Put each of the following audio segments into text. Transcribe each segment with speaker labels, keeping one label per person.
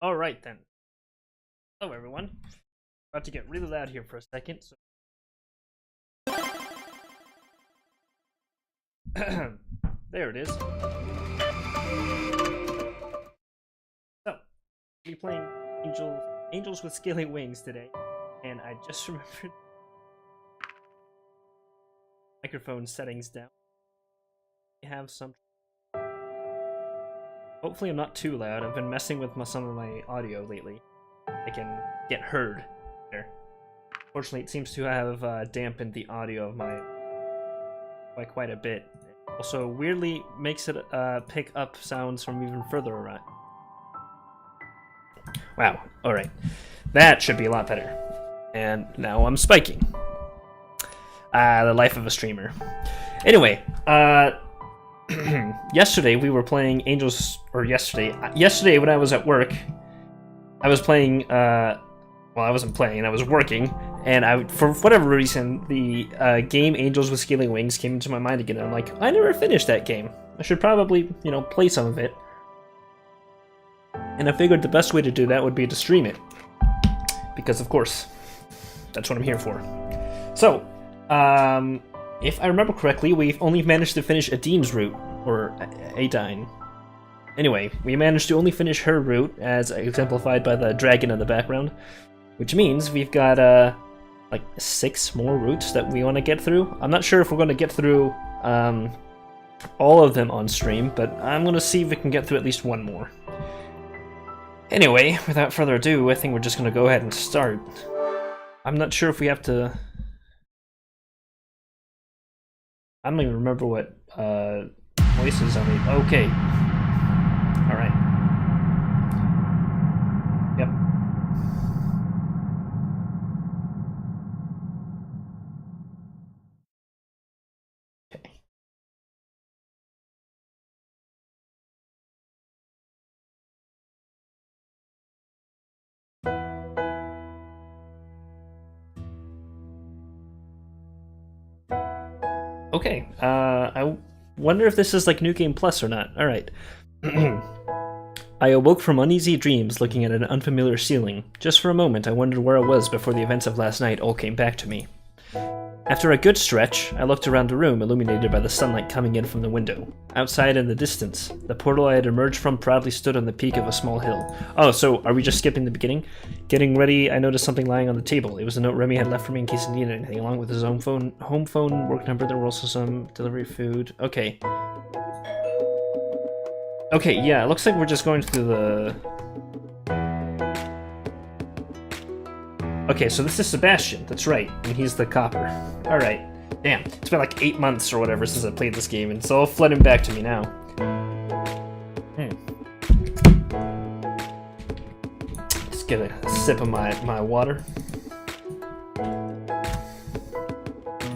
Speaker 1: All right then. Hello everyone. About to get really loud here for a second. So there it is. So we're playing Angels with Scaly Wings today, and I just remembered microphone settings down. I have some. Hopefully, I'm not too loud. I've been messing with some of my audio lately. I can get heard there. Fortunately, it seems to have dampened the audio of my by quite a bit. Also, weirdly makes it pick up sounds from even further away. Wow. All right, that should be a lot better. And now I'm spiking. The life of a streamer. Anyway, yesterday we were playing Angels, or yesterday when I was at work, I was playing, well, I wasn't playing, I was working, and for whatever reason, the game Angels with Scaly Wings came into my mind again, and I'm like, I never finished that game. I should probably, play some of it. And I figured the best way to do that would be to stream it. Because, of course, that's what I'm here for. So, if I remember correctly, we've only managed to finish Adeen's route, or Adine. Anyway, we managed to only finish her route, as exemplified by the dragon in the background, which means we've got, like 6 more routes that we want to get through. I'm not sure if we're going to get through, all of them on stream, but I'm going to see if we can get through at least one more. Anyway, without further ado, I think we're just going to go ahead and start. I'm not sure if we have to... I don't even remember what voices I made. Okay. Alright. Yep. Okay. Okay, I wonder if this is like New Game Plus or not. Alright. I awoke from uneasy dreams looking at an unfamiliar ceiling. Just for a moment, I wondered where I was before the events of last night all came back to me. After a good stretch, I looked around the room, illuminated by the sunlight coming in from the window. Outside in the distance, the portal I had emerged from proudly stood on the peak of a small hill. Oh, so are we just skipping the beginning? Getting ready, I noticed something lying on the table. It was a note Remy had left for me in case I needed anything, along with his own home phone, work number. There were also some delivery food. Okay. Okay, yeah, it looks like we're just going through the... Okay, so this is Sebastian, that's right, and he's the copper. Alright, damn, it's been like 8 months or whatever since I played this game, and it's all flooding back to me now. Let's get a sip of my water.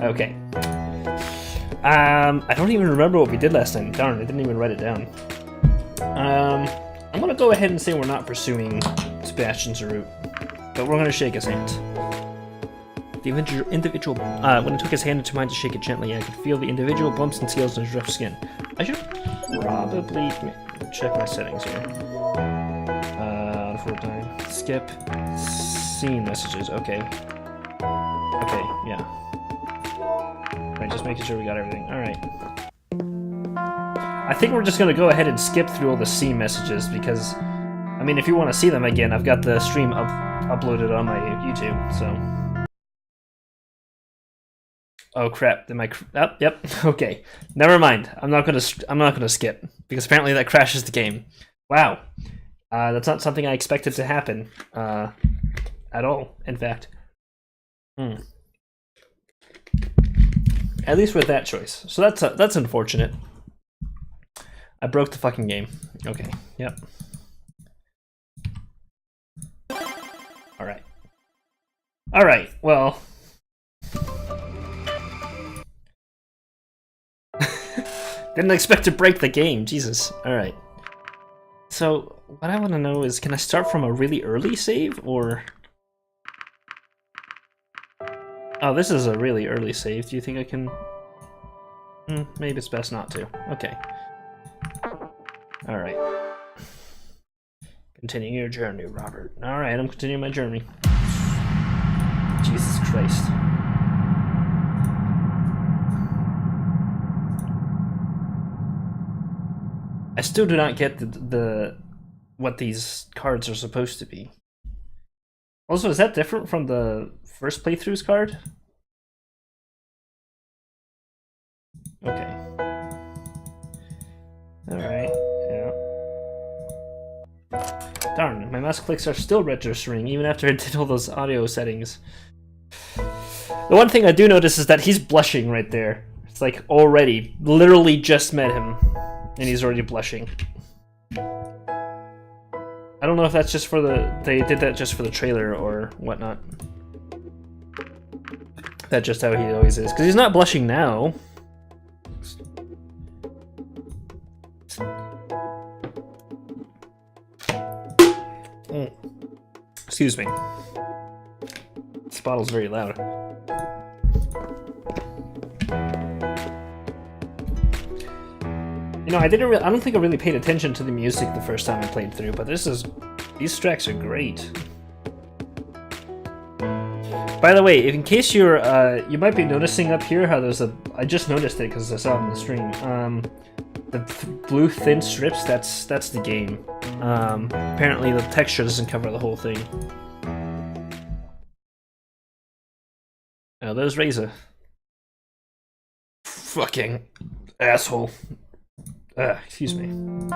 Speaker 1: Okay. I don't even remember what we did last time. Darn, I didn't even write it down. I'm gonna go ahead and say we're not pursuing Sebastian's route. But we're gonna shake his hand. The individual, when I took his hand into mine to shake it gently, I could feel the individual bumps and scales on his rough skin. I should probably check my settings here. For time. Skip. Scene messages. Okay. Okay, yeah. Right, just making sure we got everything. Alright. I think we're just gonna go ahead and skip through all the scene messages because, I mean, if you want to see them again, I've got the stream uploaded on my YouTube, so... Oh crap, oh, yep, okay. Never mind, I'm not gonna skip, because apparently that crashes the game. Wow. That's not something I expected to happen, at all, in fact. At least with that choice. So that's unfortunate. I broke the fucking game. Okay, yep. Alright. Alright, well... Didn't expect to break the game, Jesus. Alright. So, what I want to know is, can I start from a really early save, or... Oh, this is a really early save. Do you think I can... maybe it's best not to. Okay. Alright. Continue your journey, Robert. Alright, I'm continuing my journey. Jesus Christ. I still do not get the what these cards are supposed to be. Also, is that different from the first playthrough's card? Okay. Alright, yeah. Darn, my mouse clicks are still registering even after I did all those audio settings. The one thing I do notice is that he's blushing right there. It's like already, literally just met him, and he's already blushing. I don't know if that's just for they did that just for the trailer or whatnot. That's just how he always is. Because he's not blushing now. Excuse me. This bottle's very loud. You know, I don't think I really paid attention to the music the first time I played through, but these tracks are great. By the way, in case you're, you might be noticing up here how there's I just noticed it because I saw it on the stream. The blue thin strips, that's the game. Apparently the texture doesn't cover the whole thing. Oh, there's Reza. Fucking asshole. Excuse me. I'm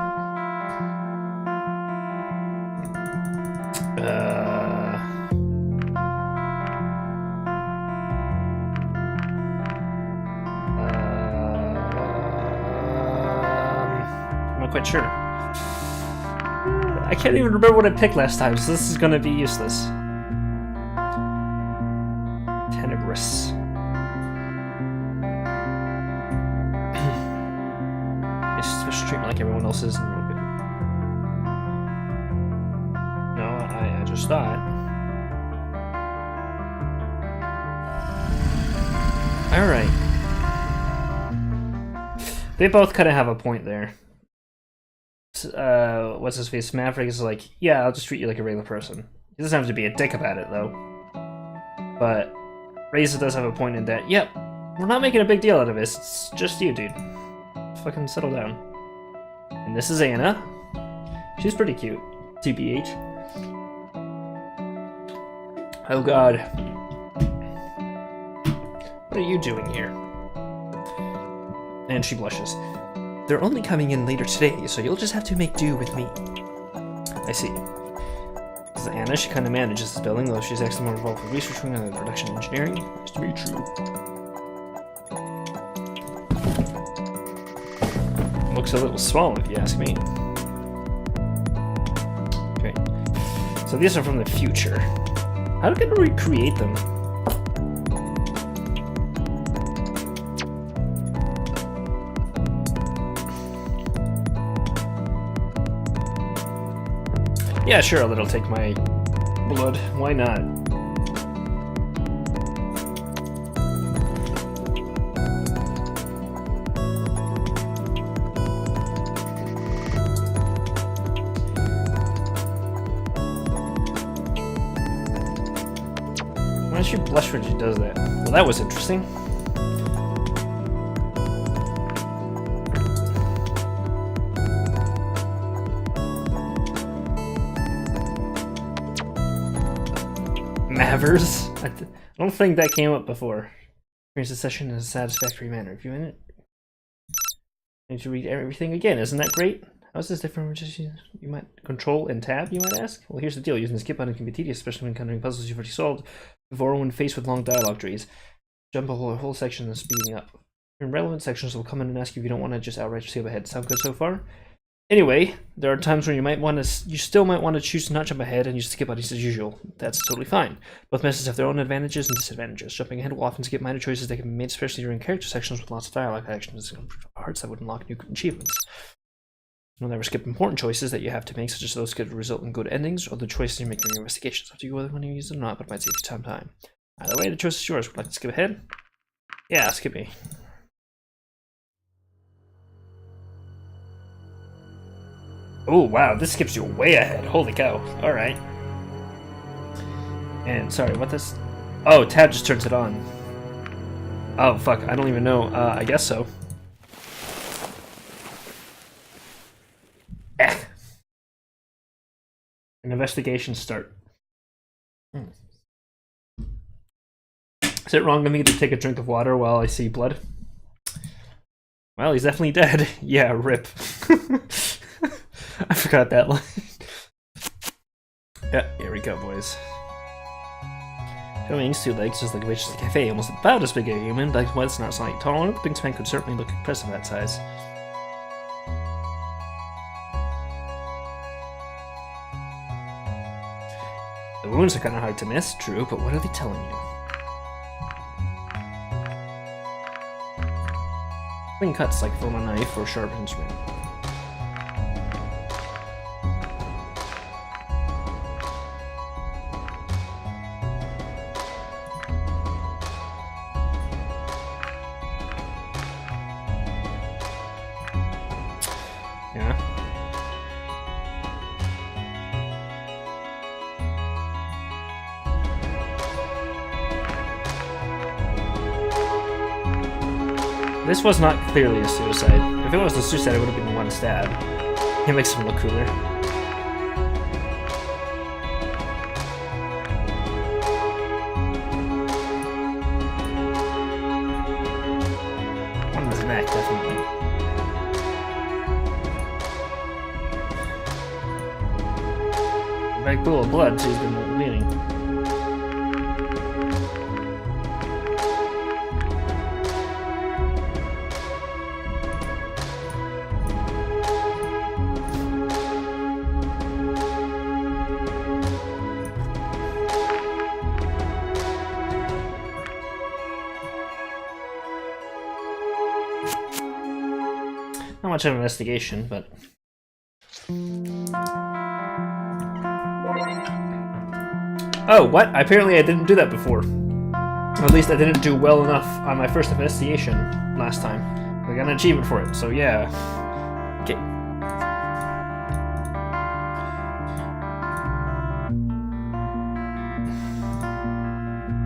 Speaker 1: not quite sure. I can't even remember what I picked last time, so this is gonna be useless. Tenebrous. It's treatment like everyone else is. No, I just thought. Alright. They both kind of have a point there. What's his face? Maverick is like, yeah, I'll just treat you like a regular person. He doesn't have to be a dick about it, though. But Reza does have a point in that, yep, we're not making a big deal out of this. It's just you, dude. Fucking settle down. And this is Anna. She's pretty cute, TBH. Oh god. What are you doing here? And she blushes. They're only coming in later today, so you'll just have to make do with me. I see. This is Anna. She kind of manages this building, though she's actually more involved with research and production engineering. Nice to meet you. Looks a little small, if you ask me. Okay. So these are from the future. How do I recreate them? Yeah, sure, a little take my blood. Why not? Why does she blush when she does that? Well, that was interesting. Mavers? I don't think that came up before. Experience the session in a satisfactory manner. If you in it, I need to read everything again. Isn't that great? How is this different from just you might control and tab, you might ask? Well, here's the deal. Using the skip button can be tedious, especially when encountering puzzles you've already solved before when faced with long dialogue trees. Jump a whole section and speeding up. In relevant sections will come in and ask you if you don't want to just outright skip ahead. Sound good so far? Anyway, there are times when you still might want to choose to not jump ahead and use skip buttons as usual. That's totally fine. Both methods have their own advantages and disadvantages. Jumping ahead will often skip minor choices that can be made, especially during character sections with lots of dialogue actions and parts that would unlock new achievements. You'll never skip important choices that you have to make, such as those that result in good endings, or the choices you make during your investigations. Up to you whether you use them or not, but it might save you time. Either way, the choice is yours. Would you like to skip ahead? Yeah, skip me. Oh, wow, this skips you way ahead. Holy cow. Alright. And, sorry, what this... Oh, tab just turns it on. Oh, fuck, I don't even know. I guess so. An investigation start. Is it wrong of me to take a drink of water while I see blood? Well, he's definitely dead. Yeah, rip. I forgot that line. Yeah, here we go, boys. Showing two legs just like a witch at the cafe, almost about as big as a human, like what's not slightly taller, the Wingspan could certainly look impressive that size. The wounds are kind of hard to miss, true, but what are they telling you? Clean cuts like from a knife or a sharp instrument. Yeah. This was not clearly a suicide. If it was a suicide, it would have been one stab. It makes him look cooler. On his neck, definitely. A big pool of blood, so he's been bleeding. Not much of an investigation, but... Oh, what? Apparently I didn't do that before. Or at least I didn't do well enough on my first investigation last time. I got an achievement for it, so yeah. Okay.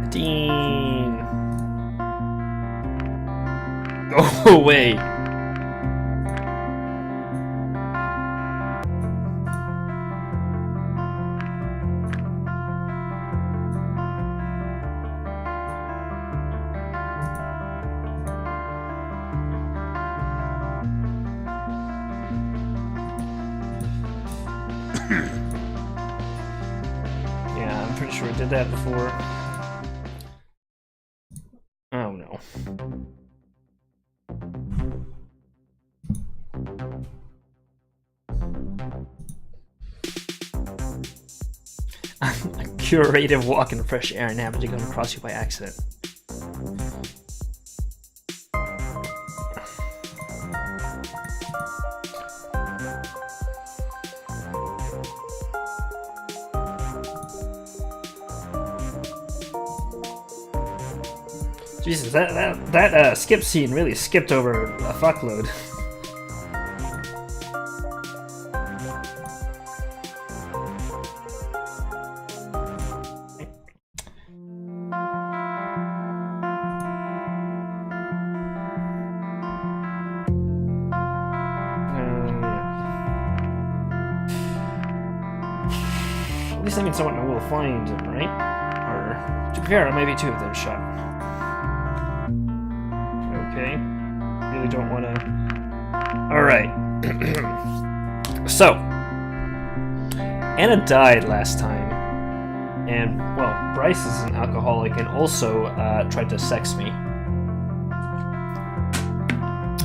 Speaker 1: Dean. Go away. Yeah, I'm pretty sure I did that before. Oh no. A curative walk in the fresh air and happened to come across you by accident. Jesus, that skip scene really skipped over a fuckload. At least I mean someone will find him, right? Or, to be fair, maybe two of them shot. Okay. Really don't want to... Alright. So. Anna died last time. And, well, Bryce is an alcoholic and also tried to sex me.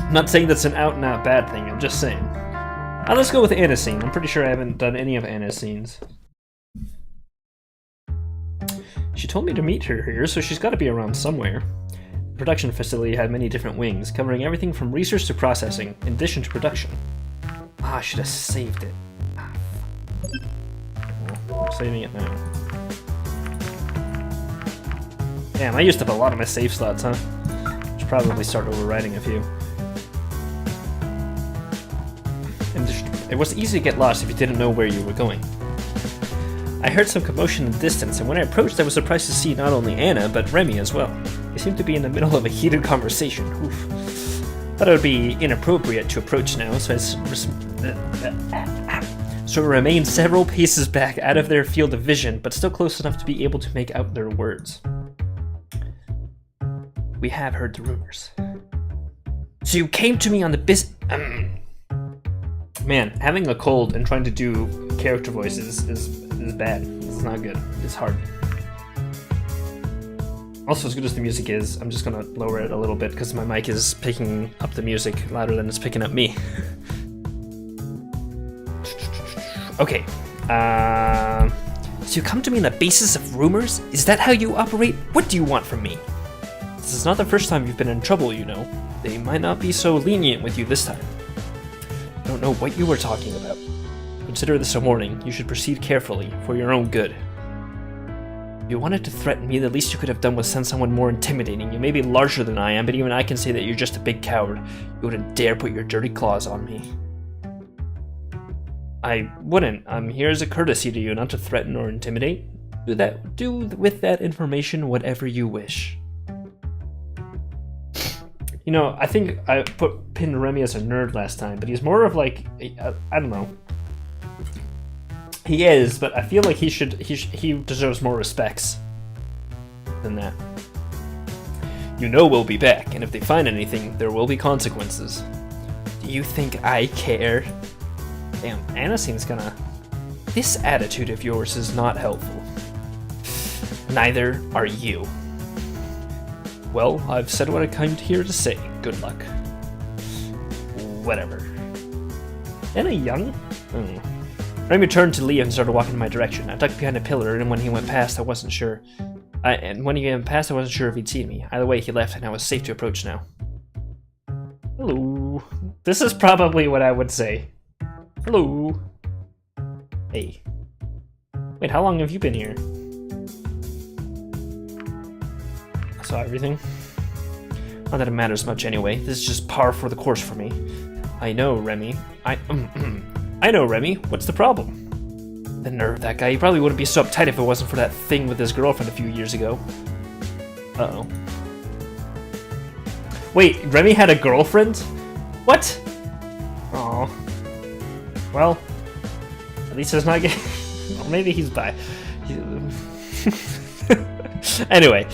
Speaker 1: I'm not saying that's an out-and-out bad thing, I'm just saying. Let's go with Anna's scene. I'm pretty sure I haven't done any of Anna's scenes. She told me to meet her here, so she's got to be around somewhere. The production facility had many different wings, covering everything from research to processing, in addition to production. Ah, I should have saved it. Ah, well, I'm saving it now. Damn, I used up a lot of my save slots, huh? Should probably start overwriting a few. In addition to It was easy to get lost if you didn't know where you were going. I heard some commotion in the distance, and when I approached, I was surprised to see not only Anna, but Remy as well. They seemed to be in the middle of a heated conversation. Oof. Thought it would be inappropriate to approach now, so I remained several paces back out of their field of vision, but still close enough to be able to make out their words. We have heard the rumors. So you came to me on the Man, having a cold and trying to do character voices is bad. It's not good. It's hard. Also, as good as the music is, I'm just gonna lower it a little bit because my mic is picking up the music louder than it's picking up me. Okay. So you come to me on the basis of rumors? Is that how you operate? What do you want from me? This is not the first time you've been in trouble, you know. They might not be so lenient with you this time. I don't know what you were talking about. Consider this a warning. You should proceed carefully, for your own good. If you wanted to threaten me, the least you could have done was send someone more intimidating. You may be larger than I am, but even I can say that you're just a big coward. You wouldn't dare put your dirty claws on me. I wouldn't. I'm here as a courtesy to you, not to threaten or intimidate. Do with that information whatever you wish. You know, I think I pinned Remy as a nerd last time, but he's more of like, I don't know. He is, but I feel like he deserves more respects than that. You know we'll be back, and if they find anything, there will be consequences. Do you think I care? Damn, Anna seems kinda... This attitude of yours is not helpful. Neither are you. Well, I've said what I came here to say. Good luck. Whatever. Anna young? Remy turned to leave and started walking in my direction. I ducked behind a pillar, and when he went past, I wasn't sure. If he'd seen me. Either way, he left, and I was safe to approach now. Hello. This is probably what I would say. Hello. Hey. Wait, how long have you been here? I saw everything. Not that it matters much anyway. This is just par for the course for me. I know, Remy. I know, Remy. What's the problem? The nerve of that guy. He probably wouldn't be so uptight if it wasn't for that thing with his girlfriend a few years ago. Uh-oh. Wait, Remy had a girlfriend? What? Aw. Well, at least it's not gay. Or maybe he's bi. Anyway,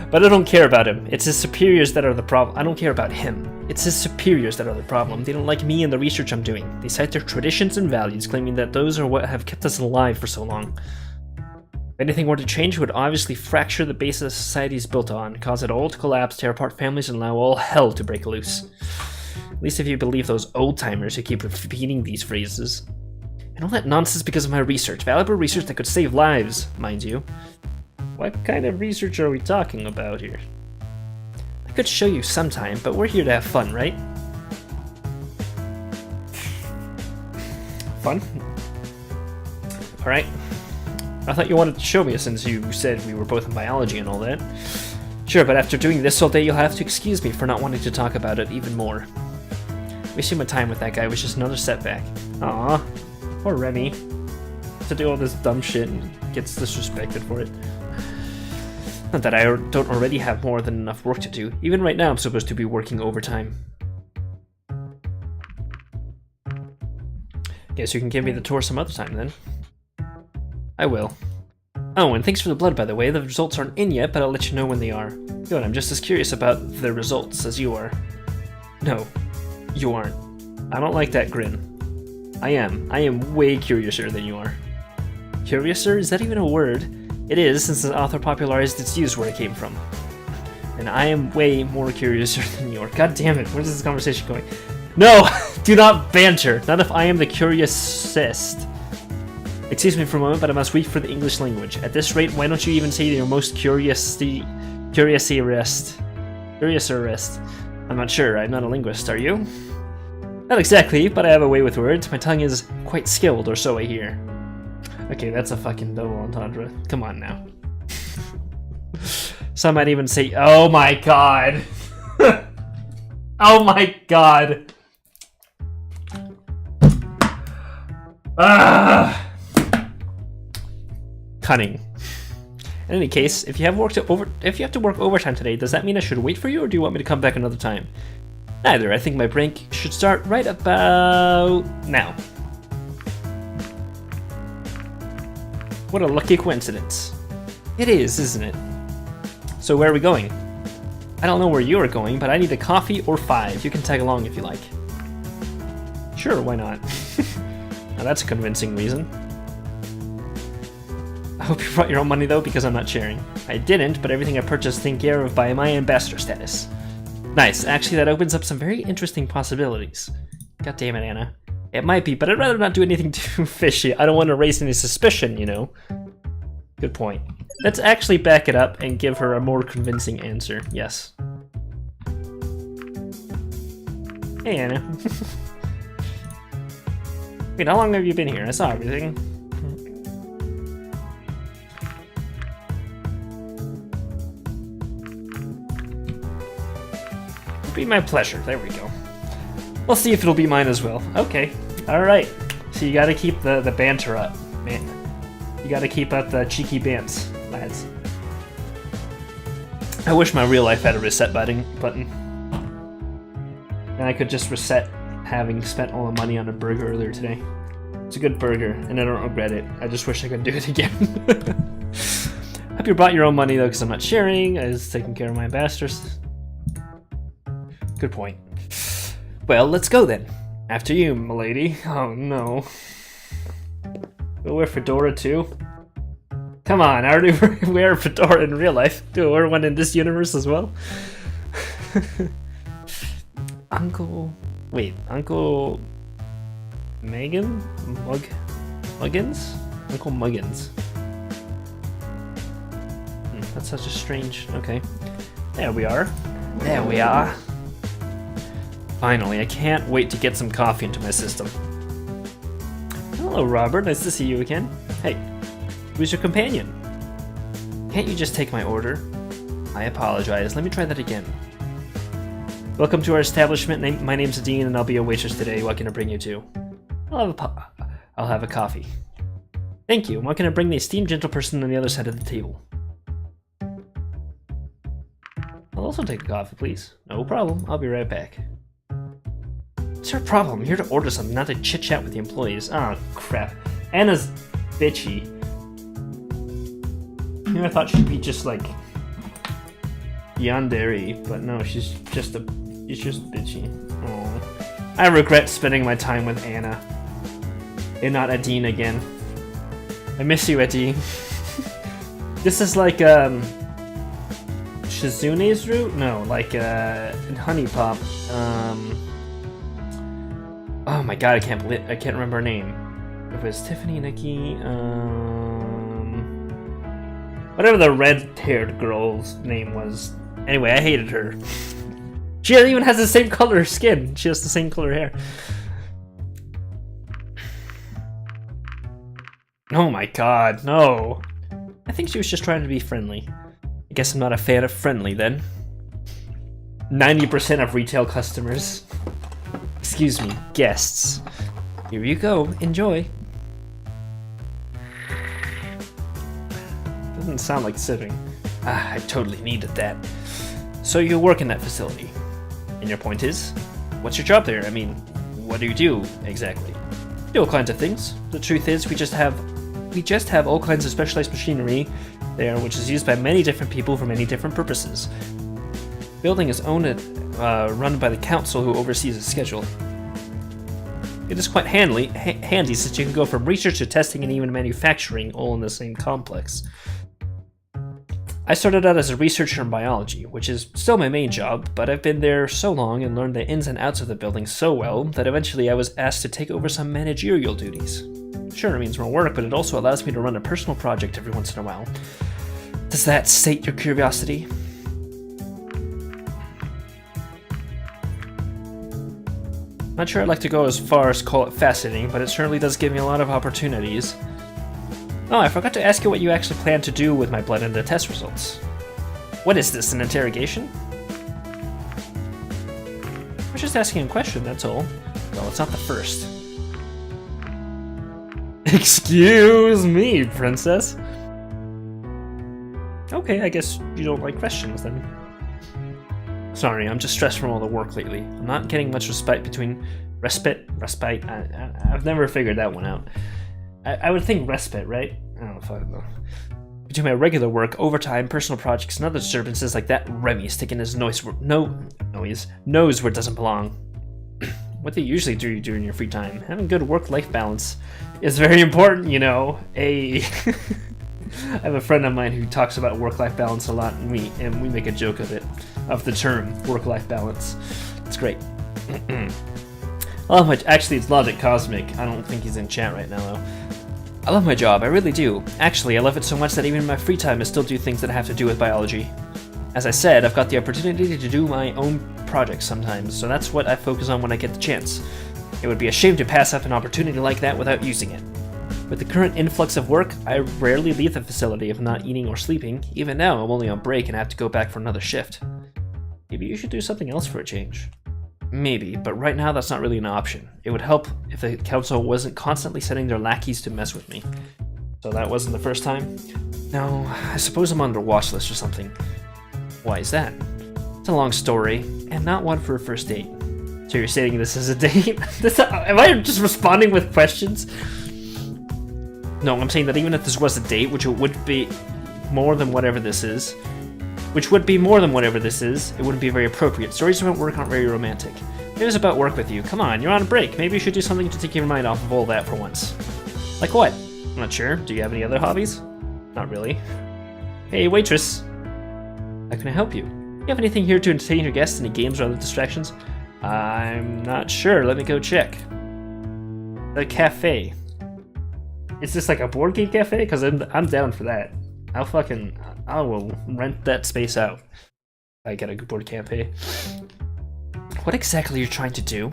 Speaker 1: but I don't care about him. It's his superiors that are the problem. I don't care about him. It's his superiors that are the problem. They don't like me and the research I'm doing. They cite their traditions and values, claiming that those are what have kept us alive for so long. If anything were to change, it would obviously fracture the basis society is built on, cause it all to collapse, tear apart families, and allow all hell to break loose. At least if you believe those old-timers who keep repeating these phrases. And all that nonsense because of my research. Valuable research that could save lives, mind you. What kind of research are we talking about here? I could show you sometime, but we're here to have fun, right? Fun? Alright. I thought you wanted to show me since you said we were both in biology and all that. Sure, but after doing this all day, you'll have to excuse me for not wanting to talk about it even more. Wasting my time with that guy was just another setback. Aww. Poor Remy. To do all this dumb shit and gets disrespected for it. Not that I don't already have more than enough work to do. Even right now I'm supposed to be working overtime. Guess you can give me the tour some other time then. I will. Oh, and thanks for the blood, by the way. The results aren't in yet, but I'll let you know when they are. Good, I'm just as curious about the results as you are. No, you aren't. I don't like that grin. I am. I am way curiouser than you are. Curiouser? Is that even a word? It is, since the author popularized its use where it came from. And I am way more curiouser than you are. God damn it, where's this conversation going? No! Do not banter! Not if I am the curiousest. Excuse me for a moment, but I must weep for the English language. At this rate, why don't you even say your most curiouser? I'm not sure, I'm not a linguist, are you? Not exactly, but I have a way with words. My tongue is quite skilled, or so I hear. Okay, that's a fucking double entendre. Come on now. Some might even say, oh my god! Oh my god! Ah! Cunning. In any case, if you have to work overtime today, does that mean I should wait for you, or do you want me to come back another time? Neither. I think my break should start right about now. What a lucky coincidence. It is, isn't it? So where are we going? I don't know where you are going, but I need a coffee or 5. You can tag along if you like. Sure, why not? Now that's a convincing reason. I hope you brought your own money though, because I'm not sharing. I didn't, but everything I purchased taken care of by my ambassador status. Nice, actually that opens up some very interesting possibilities. God damn it, Anna. It might be, but I'd rather not do anything too fishy. I don't want to raise any suspicion, you know. Good point. Let's actually back it up and give her a more convincing answer. Yes. Hey, Anna. Wait, how long have you been here? I saw everything. It'll be my pleasure. There we go. We'll see if it'll be mine as well. Okay. Alright. So you gotta keep the banter up, man. You gotta keep up the cheeky bants, lads. I wish my real life had a reset button. And I could just reset having spent all the money on a burger earlier today. It's a good burger, and I don't regret it. I just wish I could do it again. Hope you brought your own money though, because I'm not sharing. I was taking care of my ambassadors. Good point. Well, let's go then. After you, milady. Oh no. We'll wear fedora too? Come on, I already wear a fedora in real life. Do I wear one in this universe as well? Uncle Megan? Muggins? Uncle Muggins. That's such a strange... Okay. There we are. There we are. Finally, I can't wait to get some coffee into my system. Hello, Robert. Nice to see you again. Hey, who's your companion? Can't you just take my order? I apologize. Let me try that again. Welcome to our establishment. My name's Dean, and I'll be a waitress today. What can I bring you to? I'll have a coffee. Thank you. What can I bring the esteemed gentle person on the other side of the table? I'll also take a coffee, please. No problem. I'll be right back. What's your problem? I'm here to order something, not to chit-chat with the employees. Oh, crap. Anna's bitchy. I thought she'd be just like yandere, but no, she's just bitchy. Aww. I regret spending my time with Anna. And not Adine again. I miss you, Adine. This is like Shizune's route? No, like in Honey Pop. Oh my god, I can't remember her name. It was Tiffany, Nikki, whatever the red-haired girl's name was. Anyway, I hated her. She even has the same color skin. She has the same color hair. Oh my god, no. I think she was just trying to be friendly. I guess I'm not a fan of friendly then. 90% of retail customers. Excuse me, guests. Here you go, enjoy. Doesn't sound like sipping. Ah, I totally needed that. So you work in that facility. And your point is? What's your job there? I mean, what do you do, exactly? We do all kinds of things. The truth is, we just have all kinds of specialized machinery there, which is used by many different people for many different purposes. The building is owned and run by the council who oversees its schedule. It is quite handy since you can go from research to testing and even manufacturing all in the same complex. I started out as a researcher in biology, which is still my main job, but I've been there so long and learned the ins and outs of the building so well that eventually I was asked to take over some managerial duties. Sure, it means more work, but it also allows me to run a personal project every once in a while. Does that sate your curiosity? Not sure I'd like to go as far as call it fascinating, but it certainly does give me a lot of opportunities. Oh, I forgot to ask you what you actually plan to do with my blood and the test results. What is this, an interrogation? I was just asking a question, that's all. Well, it's not the first. Excuse me, princess. Okay, I guess you don't like questions then. Sorry, I'm just stressed from all the work lately. I'm not getting much respite. I've never figured that one out. I would think respite, right? I don't know if I know. Between my regular work, overtime, personal projects, and other disturbances like that Remy sticking his nose where it doesn't belong. What do you usually do during your free time? Having good work-life balance is very important, you know. I have a friend of mine who talks about work-life balance a lot, and we make a joke of it, of the term work-life balance. It's great. Actually, it's Logic Cosmic. I don't think he's in chat right now, though. I love my job, I really do. Actually, I love it so much that even in my free time I still do things that have to do with biology. As I said, I've got the opportunity to do my own projects sometimes, so that's what I focus on when I get the chance. It would be a shame to pass up an opportunity like that without using it. With the current influx of work, I rarely leave the facility if I'm not eating or sleeping. Even now, I'm only on break and have to go back for another shift. Maybe you should do something else for a change. Maybe, but right now that's not really an option. It would help if the council wasn't constantly sending their lackeys to mess with me. So that wasn't the first time? No, I suppose I'm on their watch list or something. Why is that? It's a long story, and not one for a first date. So you're saying this is a date? Am I just responding with questions? No, I'm saying that even if this was a date, which it would be more than whatever this is, it wouldn't be very appropriate. Stories about work aren't very romantic. It was about work with you. Come on, you're on a break. Maybe you should do something to take your mind off of all that for once. Like what? I'm not sure. Do you have any other hobbies? Not really. Hey, waitress. How can I help you? Do you have anything here to entertain your guests? Any games or other distractions? I'm not sure. Let me go check. The cafe. Is this like a board game cafe? Because I'm down for that. I will rent that space out. I get a good board cafe. What exactly are you trying to do?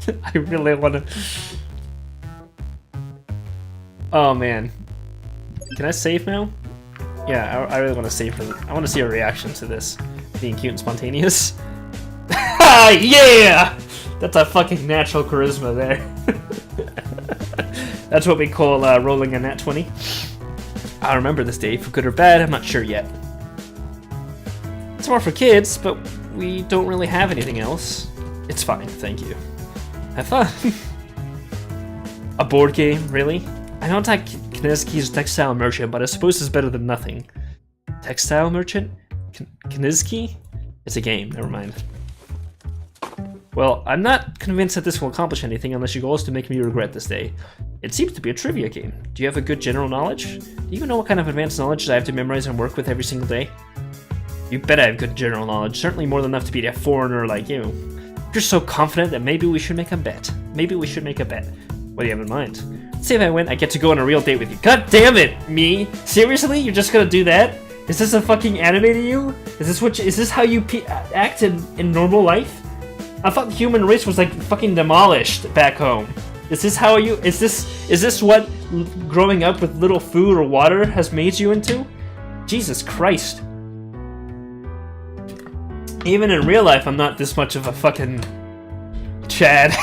Speaker 1: I really want to... Oh man. Can I save now? Yeah, I really want to save for... I want to see a reaction to this. Being cute and spontaneous. Yeah! That's a fucking natural charisma there. That's what we call rolling a nat 20. I remember this day, for good or bad, I'm not sure yet. It's more for kids, but we don't really have anything else. It's fine, thank you. Have fun. A board game, really? I know it's like Knizki's Textile Merchant, but I suppose it's better than nothing. Textile Merchant? Knizki? It's a game, never mind. Well, I'm not convinced that this will accomplish anything unless your goal is to make me regret this day. It seems to be a trivia game. Do you have a good general knowledge? Do you even know what kind of advanced knowledge I have to memorize and work with every single day? You bet I have good general knowledge, certainly more than enough to beat a foreigner like you. You're so confident that maybe we should make a bet. What do you have in mind? Let's say if I win, I get to go on a real date with you. God damn it, me! Seriously? You're just gonna do that? Is this a fucking anime to you? Is this how you act in normal life? I thought the human race was like fucking demolished back home. Is this how you? Is this what growing up with little food or water has made you into? Jesus Christ! Even in real life, I'm not this much of a fucking Chad.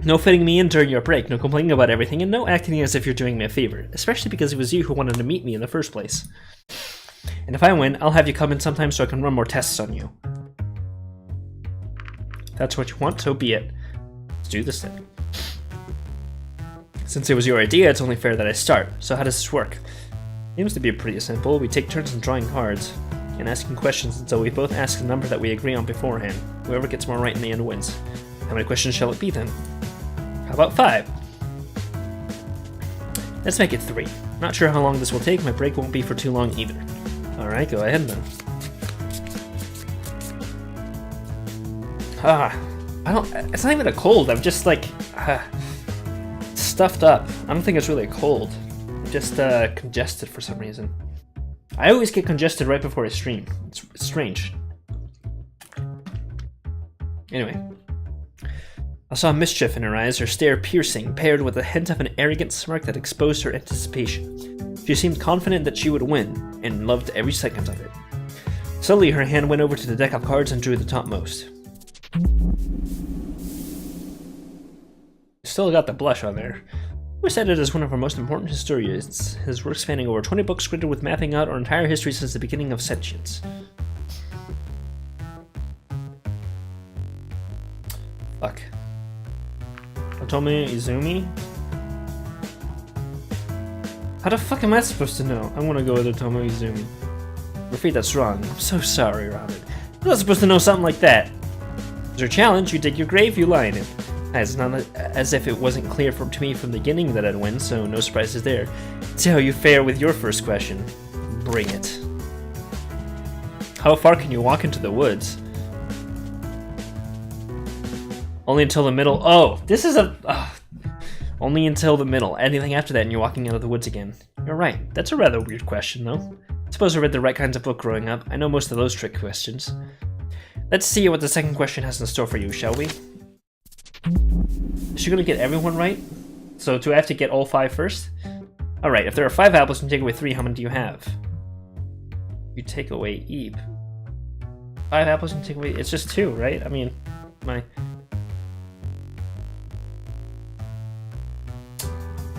Speaker 1: No fitting me in during your break, no complaining about everything, and no acting as if you're doing me a favor. Especially because it was you who wanted to meet me in the first place. And if I win, I'll have you come in sometime so I can run more tests on you. If that's what you want, so be it. Let's do this then. Since it was your idea, it's only fair that I start. So how does this work? Seems to be pretty simple. We take turns in drawing cards and asking questions until we both ask a number that we agree on beforehand. Whoever gets more right in the end wins. How many questions shall it be then? How about 5? Let's make it 3. Not sure how long this will take. My break won't be for too long either. Alright, go ahead then. It's not even a cold. I'm just like stuffed up. I don't think it's really a cold. I'm just congested for some reason. I always get congested right before I stream. It's strange. Anyway. I saw mischief in her eyes, her stare piercing, paired with a hint of an arrogant smirk that exposed her anticipation. She seemed confident that she would win, and loved every second of it. Slowly, her hand went over to the deck of cards and drew the topmost. still got the blush on there. We're cited as one of our most important historians, his work spanning over 20 books credited with mapping out our entire history since the beginning of sentience. Fuck. Otomo Izumi? How the fuck am I supposed to know? I want to go with Otomo Izumi. I'm afraid that's wrong. I'm so sorry, Robert. I'm not supposed to know something like that. It's your challenge, you dig your grave, you lie in it. It's not as if it wasn't clear to me from the beginning that I'd win, so no surprises there. See how you fare with your first question. Bring it. How far can you walk into the woods? Only until the middle. Oh, this is a... only until the middle. Anything after that and you're walking out of the woods again. You're right. That's a rather weird question, though. I suppose I read the right kinds of book growing up. I know most of those trick questions. Let's see what the second question has in store for you, shall we? Is she gonna get everyone right? So do I have to get all 5 first? Alright, if there are 5 apples and you take away 3, how many do you have? You take away Eve. 5 apples and take away... It's just 2, right? I mean, my...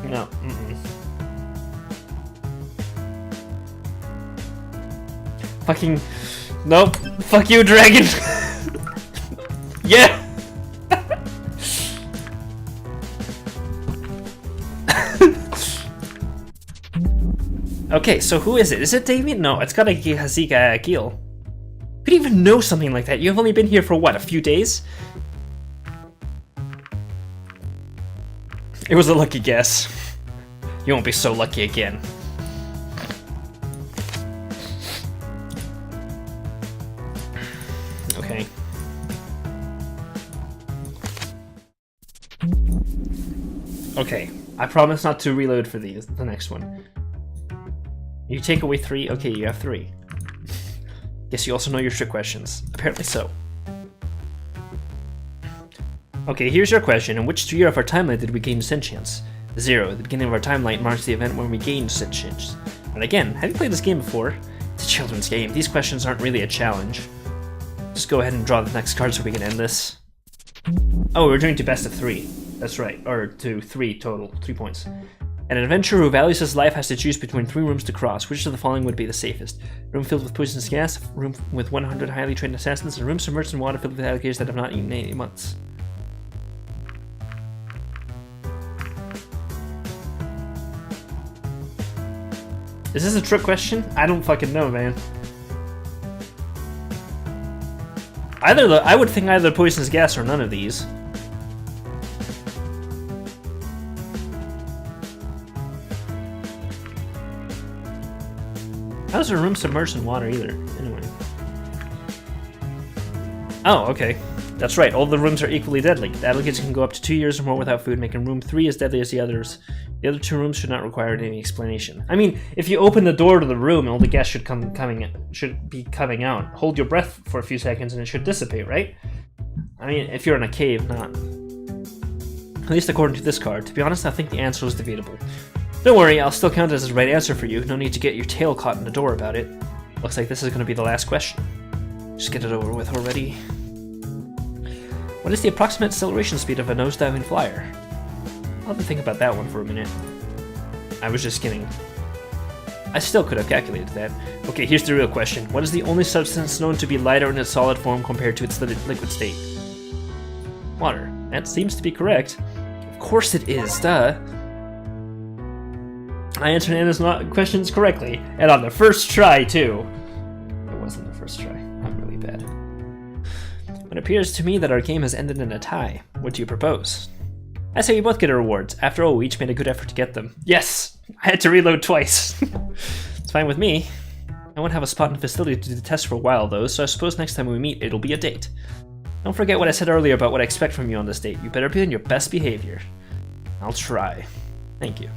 Speaker 1: No. Fucking... Nope. Fuck you, dragon! Yeah! Okay, so who is it? Is it Damien? No, it's gotta be Hazika Akil. You could even know something like that. You've only been here for what, a few days? It was a lucky guess. You won't be so lucky again. Okay. Okay, I promise not to reload for the next one. You take away 3? Okay, you have 3. Guess you also know your trick questions. Apparently so. Okay, here's your question. In which year of our timeline did we gain sentience? 0. The beginning of our timeline marks the event when we gained sentience. And again, have you played this game before? It's a children's game. These questions aren't really a challenge. Just go ahead and draw the next card so we can end this. Oh, we're doing to best of 3. That's right. Or to 3 total. 3 points. An adventurer who values his life has to choose between 3 rooms to cross. Which of the following would be the safest? A room filled with poisonous gas, a room with 100 highly trained assassins, and a room submerged in water filled with alligators that have not eaten in 8 months. Is this a trick question? I don't fucking know, man. I would think either poisonous gas or none of these. How's a room submerged in water either? Anyway. Oh, okay. That's right, all the rooms are equally deadly. The alligators can go up to 2 years or more without food, making room 3 as deadly as the others. The other 2 rooms should not require any explanation. I mean, if you open the door to the room, all the gas should be coming out. Hold your breath for a few seconds and it should dissipate, right? I mean, if you're in a cave, not. At least according to this card. To be honest, I think the answer was debatable. Don't worry, I'll still count it as the right answer for you. No need to get your tail caught in the door about it. Looks like this is going to be the last question. Just get it over with already. What is the approximate acceleration speed of a nosediving flyer? I'll have to think about that one for a minute. I was just kidding. I still could have calculated that. Okay, here's the real question. What is the only substance known to be lighter in its solid form compared to its liquid state? Water. That seems to be correct. Of course it is, duh. I answered Anna's questions correctly, and on the first try, too. It wasn't the first try. I'm really bad. It appears to me that our game has ended in a tie. What do you propose? I say we both get our rewards. After all, we each made a good effort to get them. Yes! I had to reload twice. It's fine with me. I won't have a spot in the facility to do the test for a while, though, so I suppose next time we meet, it'll be a date. Don't forget what I said earlier about what I expect from you on this date. You better be on your best behavior. I'll try. Thank you.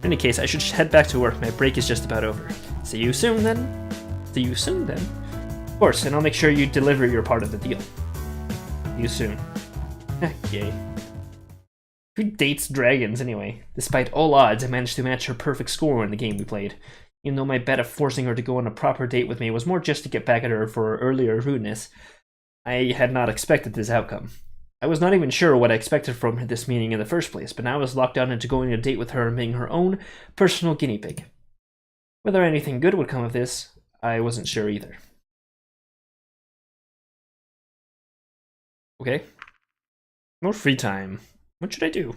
Speaker 1: In any case, I should head back to work. My break is just about over. See you soon, then. See you soon, then. Of course, and I'll make sure you deliver your part of the deal. See you soon. Yay. Who dates dragons, anyway? Despite all odds, I managed to match her perfect score in the game we played. Even though my bet of forcing her to go on a proper date with me was more just to get back at her for her earlier rudeness, I had not expected this outcome. I was not even sure what I expected from this meeting in the first place, but now I was locked down into going on a date with her and being her own personal guinea pig. Whether anything good would come of this, I wasn't sure either. Okay. More free time. What should I do?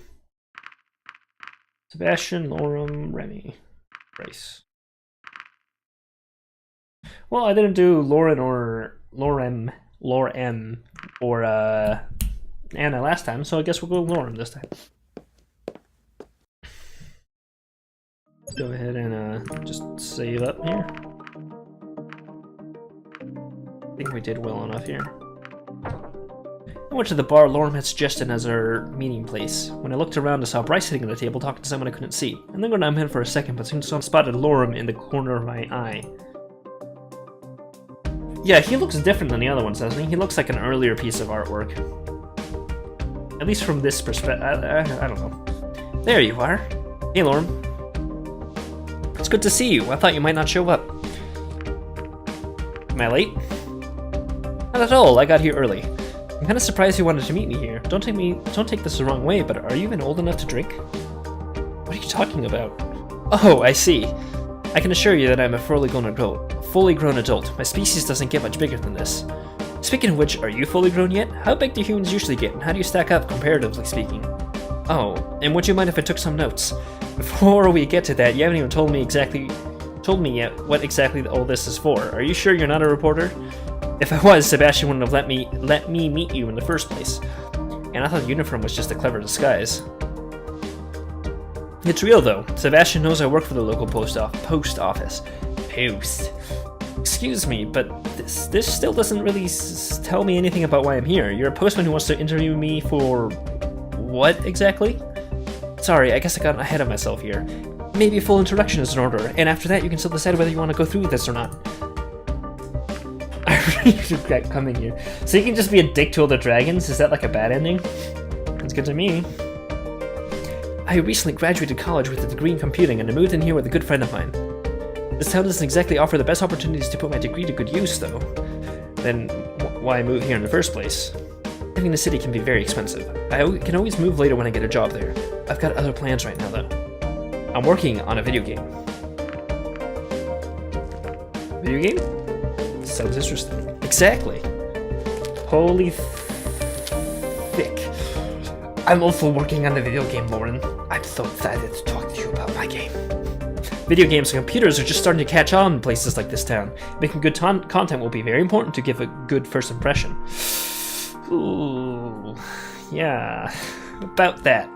Speaker 1: Sebastian, Lorem, Remy, Bryce. Well, I didn't do Lauren or Lorem or Anna last time, so I guess we'll go Lorem this time. Let's go ahead and just save up here. I think we did well enough here. I went to the bar Lorem had suggested as our meeting place. When I looked around, I saw Bryce sitting at the table talking to someone I couldn't see. And then I'm in for a second, but soon spotted Lorem in the corner of my eye. Yeah, he looks different than the other ones, doesn't he? He looks like an earlier piece of artwork. At least from this perspective. I don't know. There you are. Hey, Lorem. It's good to see you. I thought you might not show up. Am I late? Not at all. I got here early. I'm kind of surprised you wanted to meet me here. Don't take this the wrong way, but are you even old enough to drink? What are you talking about? Oh, I see. I can assure you that I'm a fully grown adult. My species doesn't get much bigger than this. Speaking of which, are you fully grown yet? How big do humans usually get, and how do you stack up, comparatively speaking? Oh, and would you mind if I took some notes? Before we get to that, you haven't even told me yet what exactly all this is for. Are you sure you're not a reporter? If I was, Sebastian wouldn't have let me meet you in the first place. And I thought the uniform was just a clever disguise. It's real though. Sebastian knows I work for the local post office. Post. Excuse me, but this still doesn't really tell me anything about why I'm here. You're a postman who wants to interview me for what exactly? Sorry, I guess I got ahead of myself here. Maybe a full introduction is in order, and after that you can still decide whether you want to go through with this or not. I really regret coming here. So you can just be a dick to all the dragons? Is that like a bad ending? That's good to me. I recently graduated college with a degree in computing and I moved in here with a good friend of mine. This town doesn't exactly offer the best opportunities to put my degree to good use, though. Then why move here in the first place? Living in the city can be very expensive. I can always move later when I get a job there. I've got other plans right now, though. I'm working on a video game. Video game? Sounds interesting. Exactly. Holy thick. I'm also working on a video game, Lauren. I'm so excited to talk to you about my game. Video games and computers are just starting to catch on in places like this town. Making good content will be very important to give a good first impression. Ooh, yeah, about that.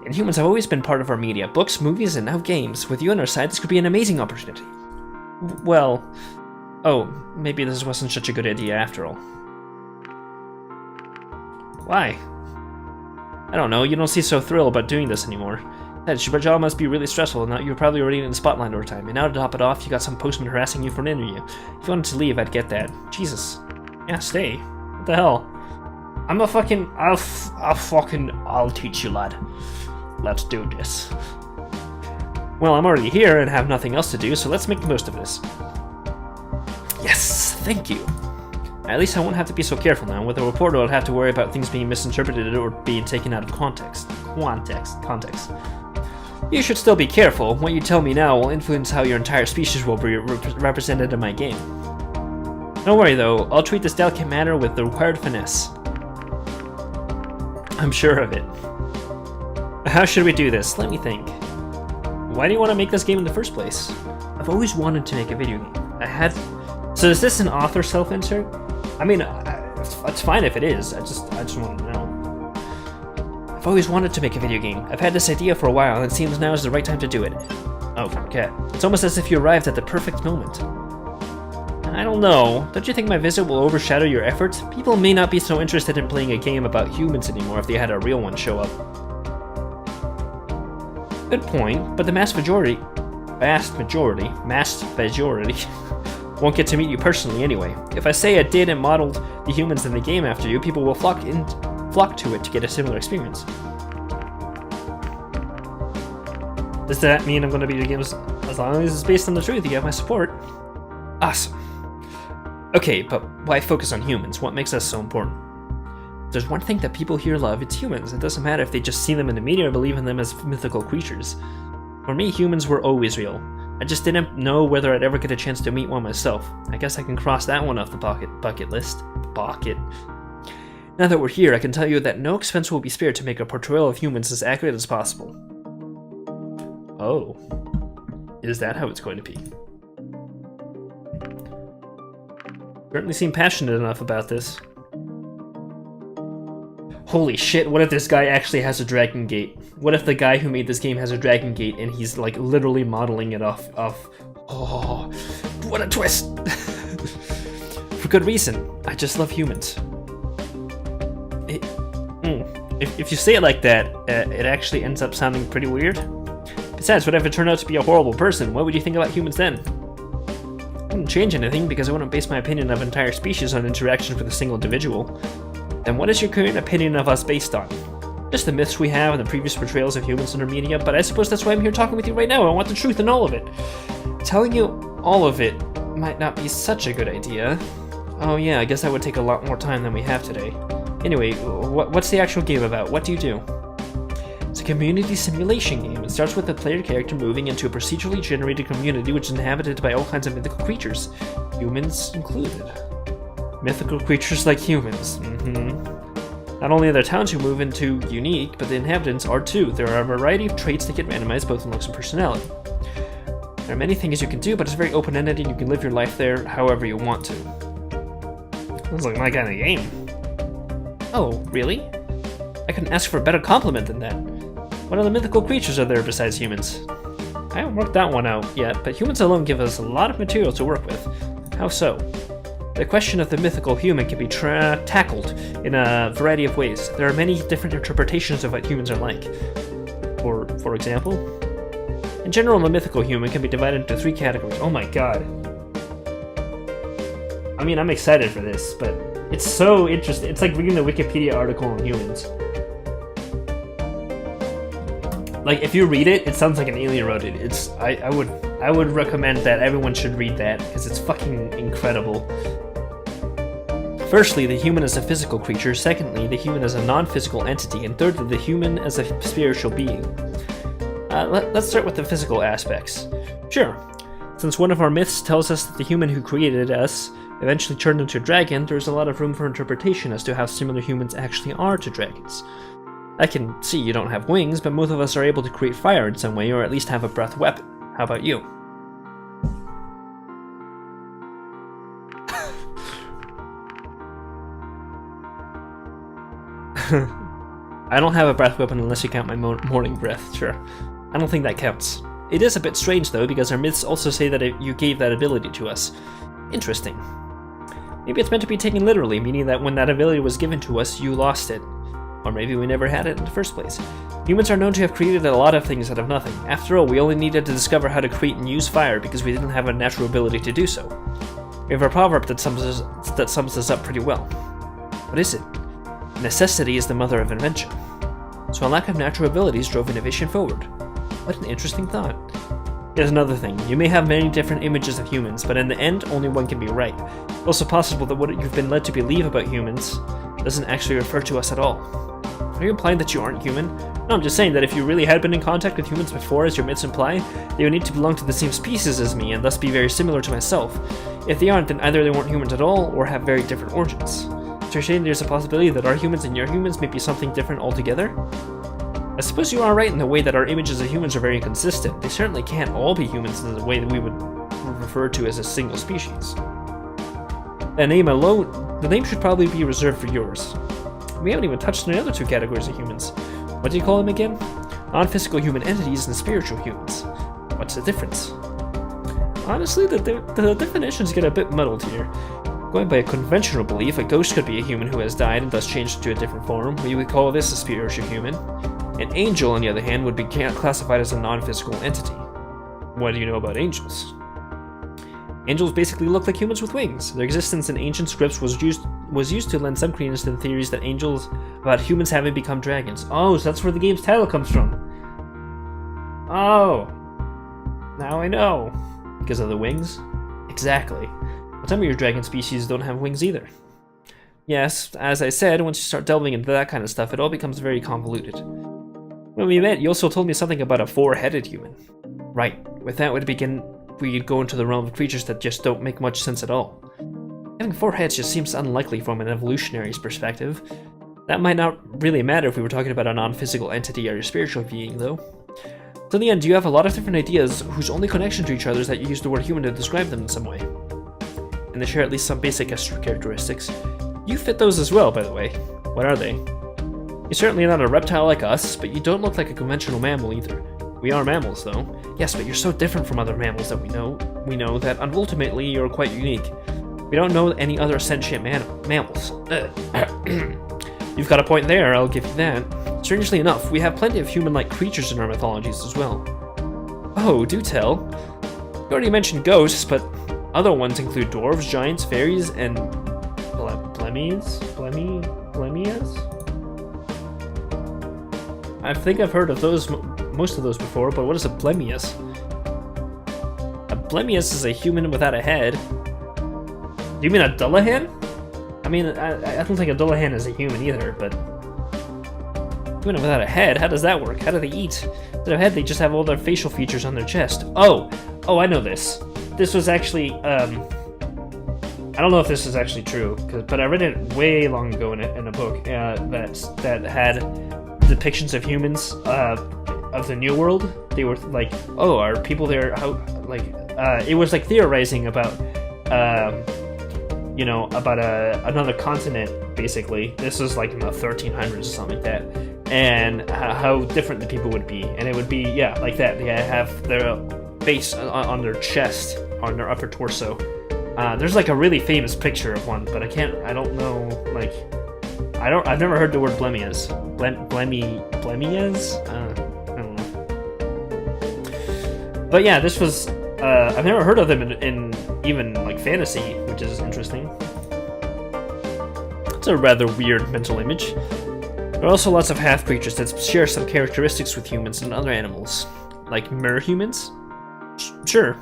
Speaker 1: And humans have always been part of our media, books, movies, and now games. With you on our side, this could be an amazing opportunity. Well, oh, maybe this wasn't such a good idea after all. Why? I don't know, you don't seem so thrilled about doing this anymore. That your job must be really stressful, and now you're probably already in the spotlight over time. And now to top it off, you got some postman harassing you for an interview. If you wanted to leave, I'd get that. Jesus. Yeah, stay. What the hell? I'm a fucking... I'll teach you, lad. Let's do this. Well, I'm already here and have nothing else to do, so let's make the most of this. Yes, thank you. At least I won't have to be so careful now. With a reporter, I'll have to worry about things being misinterpreted or being taken out of context. Context. You should still be careful. What you tell me now will influence how your entire species will be represented in my game. Don't worry though, I'll treat this delicate matter with the required finesse. I'm sure of it. How should we do this? Let me think. Why do you want to make this game in the first place? I've always wanted to make a video game. So is this an author self-insert? I mean, it's fine if it is. I just want to know. I've always wanted to make a video game. I've had this idea for a while, and it seems now is the right time to do it. Oh, okay. It's almost as if you arrived at the perfect moment. I don't know. Don't you think my visit will overshadow your efforts? People may not be so interested in playing a game about humans anymore if they had a real one show up. Good point, but the mass majority won't get to meet you personally anyway. If I say I did and modeled the humans in the game after you, people will flock to it to get a similar experience. Does that mean I'm going to beat the games as long as it's based on the truth? You have my support. Awesome. Okay, but why focus on humans? What makes us so important? There's one thing that people here love, it's humans. It doesn't matter if they just see them in the media or believe in them as mythical creatures. For me, humans were always real. I just didn't know whether I'd ever get a chance to meet one myself. I guess I can cross that one off the bucket list. Bucket. Now that we're here, I can tell you that no expense will be spared to make a portrayal of humans as accurate as possible. Oh. Is that how it's going to be? Certainly seem passionate enough about this. Holy shit, what if this guy actually has a Dragon Gate? What if the guy who made this game has a Dragon Gate and he's like literally modeling it off oh, what a twist! For good reason. I just love humans. If you say it like that, it actually ends up sounding pretty weird. Besides, what if it turned out to be a horrible person? What would you think about humans then? I wouldn't change anything because I wouldn't base my opinion of entire species on interactions with a single individual. Then what is your current opinion of us based on? Just the myths we have and the previous portrayals of humans in our media, but I suppose that's why I'm here talking with you right now. I want the truth in all of it. Telling you all of it might not be such a good idea. Oh yeah, I guess that would take a lot more time than we have today. Anyway, what's the actual game about? What do you do? It's a community simulation game. It starts with the player character moving into a procedurally generated community which is inhabited by all kinds of mythical creatures, humans included. Mythical creatures like humans. Not only are the towns you move into unique, but the inhabitants are too. There are a variety of traits that get randomized both in looks and personality. There are many things you can do, but it's very open-ended and you can live your life there however you want to. Sounds like my kind of game. Oh, really? I couldn't ask for a better compliment than that. What other mythical creatures are there besides humans? I haven't worked that one out yet, but humans alone give us a lot of material to work with. How so? The question of the mythical human can be tackled in a variety of ways. There are many different interpretations of what humans are like. For example, in general, the mythical human can be divided into 3 categories. Oh my god. I mean, I'm excited for this, but it's so interesting. It's like reading the Wikipedia article on humans. Like, if you read it, it sounds like an alien wrote it. I would recommend that everyone should read that, because it's fucking incredible. Firstly, the human as a physical creature. Secondly, the human as a non-physical entity. And thirdly, the human as a spiritual being. Let's start with the physical aspects. Sure. Since one of our myths tells us that the human who created us eventually turned into a dragon, there's a lot of room for interpretation as to how similar humans actually are to dragons. I can see you don't have wings, but most of us are able to create fire in some way, or at least have a breath weapon. How about you? I don't have a breath weapon unless you count my morning breath, sure. I don't think that counts. It is a bit strange though, because our myths also say that you gave that ability to us. Interesting. Maybe it's meant to be taken literally, meaning that when that ability was given to us, you lost it. Or maybe we never had it in the first place. Humans are known to have created a lot of things out of nothing. After all, we only needed to discover how to create and use fire because we didn't have a natural ability to do so. We have a proverb that sums this up pretty well. What is it? Necessity is the mother of invention. So a lack of natural abilities drove innovation forward. What an interesting thought. Here's another thing. You may have many different images of humans, but in the end, only one can be right. It's also possible that what you've been led to believe about humans doesn't actually refer to us at all. Are you implying that you aren't human? No, I'm just saying that if you really had been in contact with humans before, as your myths imply, they would need to belong to the same species as me, and thus be very similar to myself. If they aren't, then either they weren't humans at all, or have very different origins. So you're saying there's a possibility that our humans and your humans may be something different altogether? I suppose you are right in the way that our images of humans are very inconsistent. They certainly can't all be humans in the way that we would refer to as a single species. The name should probably be reserved for yours. We haven't even touched on the other 2 categories of humans. What do you call them again? Non-physical human entities and spiritual humans. What's the difference? Honestly, the definitions get a bit muddled here. Going by a conventional belief, a ghost could be a human who has died and thus changed into a different form. We would call this a spiritual human. An angel, on the other hand, would be classified as a non-physical entity. What do you know about angels? Angels basically look like humans with wings. Their existence in ancient scripts was used to lend some credence to the theories that about humans having become dragons. Oh, so that's where the game's title comes from. Oh, now I know. Because of the wings? Exactly. But some of your dragon species don't have wings either. Yes, as I said, once you start delving into that kind of stuff, it all becomes very convoluted. When we met, you also told me something about a four-headed human. Right, with that we'd go into the realm of creatures that just don't make much sense at all. Having four heads just seems unlikely from an evolutionary perspective. That might not really matter if we were talking about a non-physical entity or a spiritual being, though. So in the end, you have a lot of different ideas whose only connection to each other is that you use the word human to describe them in some way. And they share at least some basic characteristics. You fit those as well, by the way. What are they? You're certainly not a reptile like us, but you don't look like a conventional mammal either. We are mammals, though. Yes, but you're so different from other mammals that we know that ultimately you're quite unique. We don't know any other sentient mammals. You've got a point there, I'll give you that. Strangely enough, we have plenty of human-like creatures in our mythologies as well. Oh, do tell. You already mentioned ghosts, but other ones include dwarves, giants, fairies, and blemias? I think I've heard of those, most of those before, but what is a blemias? A blemias is a human without a head. Do you mean a Dullahan? I mean, I don't think a Dullahan is a human either, but... Human without a head? How does that work? How do they eat? Instead of head, they just have all their facial features on their chest. Oh, I know this. This was actually, I don't know if this is actually true, but I read it way long ago in a book that had depictions of humans of the New World. They were like, oh, are people there? How, like, it was like theorizing about, you know, about another continent. Basically, this was like in the 1300s or something like that, and how different the people would be, and it would be like that. They have their face on their chest, on their upper torso. There's like a really famous picture of one, but I don't know, like, I've never heard the word blemias. Blemias? I don't know. But yeah, this was, I've never heard of them in even like fantasy, which is interesting. It's a rather weird mental image. There are also lots of half creatures that share some characteristics with humans and other animals, like mer-humans? Sure.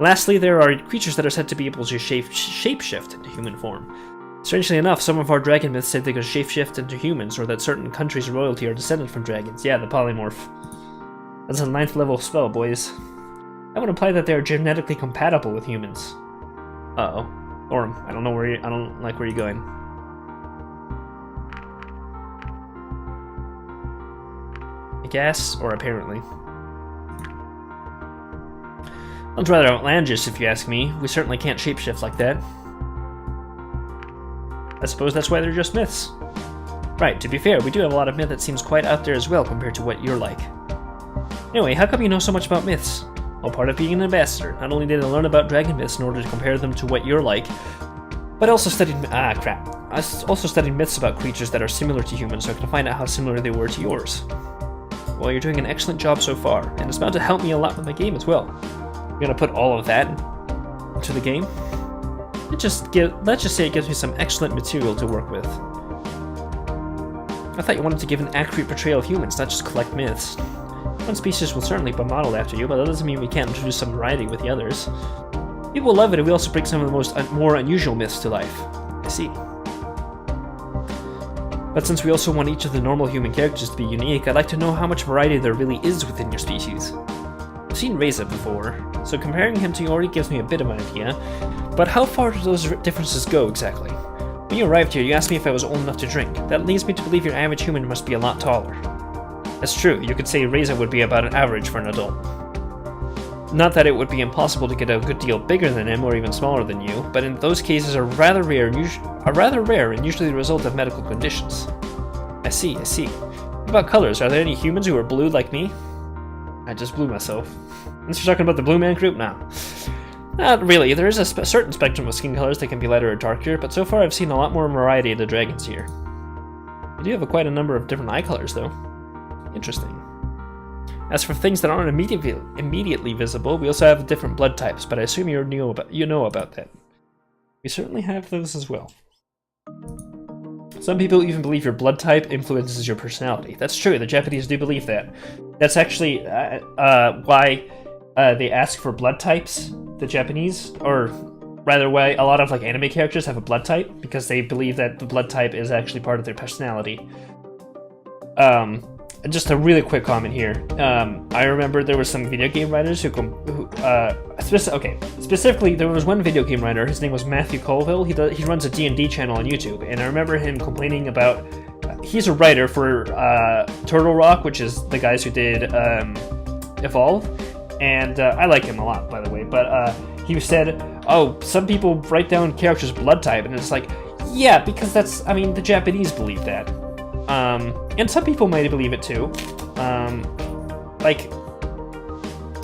Speaker 1: Lastly, there are creatures that are said to be able to shapeshift into human form. Strangely enough, some of our dragon myths say they could shapeshift into humans, or that certain countries' royalty are descended from dragons. Yeah, the polymorph. That's a 9th level spell, boys. That would imply that they are genetically compatible with humans. Uh-oh. Orm, I don't like where you're going. I guess, or apparently. Sounds rather outlandish, if you ask me. We certainly can't shapeshift like that. I suppose that's why they're just myths. Right, to be fair, we do have a lot of myth that seems quite out there as well compared to what you're like. Anyway, how come you know so much about myths? Well, part of being an ambassador, not only did I learn about dragon myths in order to compare them to what you're like, but I also studied I also studied myths about creatures that are similar to humans so I can find out how similar they were to yours. Well, you're doing an excellent job so far, and it's bound to help me a lot with my game as well. You're gonna put all of that into the game? Let's just say it gives me some excellent material to work with. I thought you wanted to give an accurate portrayal of humans, not just collect myths. One species will certainly be modeled after you, but that doesn't mean we can't introduce some variety with the others. People love it, and we also bring some of the more unusual myths to life. I see. But since we also want each of the normal human characters to be unique, I'd like to know how much variety there really is within your species. I've seen Reza before, so comparing him to you already gives me a bit of an idea, but how far do those differences go exactly? When you arrived here, you asked me if I was old enough to drink. That leads me to believe your average human must be a lot taller. That's true, you could say Reza would be about an average for an adult. Not that it would be impossible to get a good deal bigger than him or even smaller than you, but in those cases are rather rare and usually the result of medical conditions. I see. What about colors? Are there any humans who are blue like me? I just blew myself. Unless you're talking about the Blue Man Group now. Not really, there is a certain spectrum of skin colors that can be lighter or darker, but so far I've seen a lot more variety of the dragons here. You do have quite a number of different eye colors though. Interesting. As for things that aren't immediately visible, we also have different blood types, but I assume you know about that. We certainly have those as well. Some people even believe your blood type influences your personality. That's true, the Japanese do believe that. That's actually why they ask for blood types, the Japanese, or rather why a lot of like anime characters have a blood type, because they believe that the blood type is actually part of their personality. Just a really quick comment here. I remember there were some video game writers specifically there was one video game writer. His name was Matthew Colville. He runs a D&D channel on YouTube, and I remember him complaining about. He's a writer for Turtle Rock, which is the guys who did Evolve, and I like him a lot, by the way. But he said, "Oh, some people write down characters' blood type," and it's like, yeah, because that's. I mean, the Japanese believe that. And some people might believe it too. Like,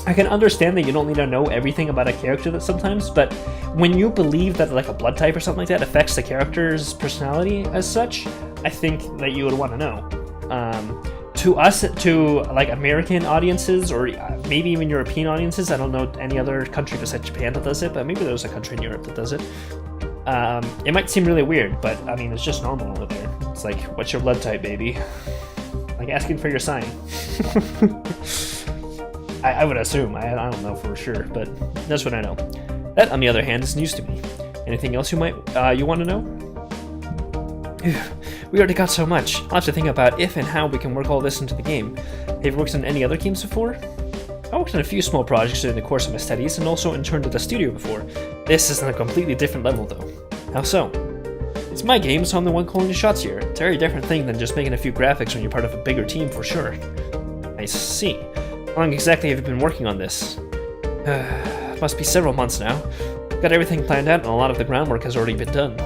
Speaker 1: I can understand that you don't need to know everything about a character sometimes, but when you believe that like a blood type or something like that affects the character's personality as such, I think that you would want to know. To us, to like American audiences, or maybe even European audiences, I don't know any other country besides Japan that does it, but maybe there's a country in Europe that does it. It might seem really weird, but I mean, it's just normal over there. It's like, what's your blood type, baby? Like asking for your sign. I would assume. I don't know for sure, but that's what I know. That, on the other hand, is news to me. Anything else you want to know? We already got so much. I'll have to think about if and how we can work all this into the game. Have you worked on any other games before? I worked on a few small projects during the course of my studies, and also interned at a studio before. This is on a completely different level, though. How so? It's my game, so I'm the one calling the shots here. It's a very different thing than just making a few graphics when you're part of a bigger team, for sure. I see. How long exactly have you been working on this? Must be several months now. Got everything planned out, and a lot of the groundwork has already been done.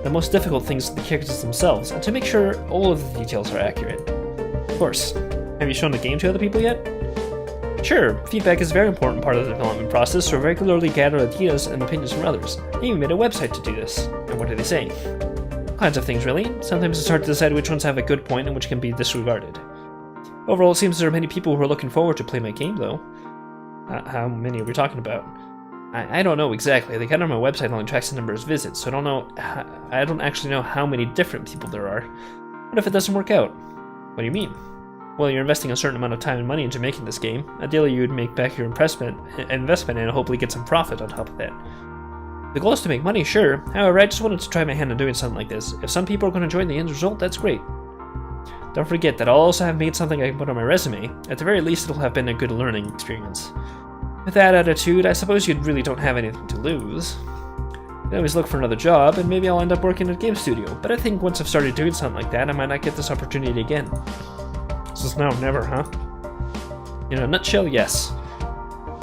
Speaker 1: The most difficult things are the characters themselves, and to make sure all of the details are accurate. Of course. Have you shown the game to other people yet? Sure, feedback is a very important part of the development process, so I regularly gather ideas and opinions from others. I even made a website to do this. And what do they say? All kinds of things, really. Sometimes it's hard to decide which ones have a good point and which can be disregarded. Overall, it seems there are many people who are looking forward to play my game, though. How many are we talking about? I don't know exactly. The count on my website only tracks the number of visits, so I don't actually know how many different people there are. What if it doesn't work out? What do you mean? Well, you're investing a certain amount of time and money into making this game. Ideally, you would make back your investment and hopefully get some profit on top of that. The goal is to make money, sure. However, I just wanted to try my hand on doing something like this. If some people are going to join the end result, that's great. Don't forget that I'll also have made something I can put on my resume. At the very least, it'll have been a good learning experience. With that attitude, I suppose you really don't have anything to lose. You can always look for another job, and maybe I'll end up working at a game studio. But I think once I've started doing something like that, I might not get this opportunity again. This is now or never, huh? In a nutshell, yes.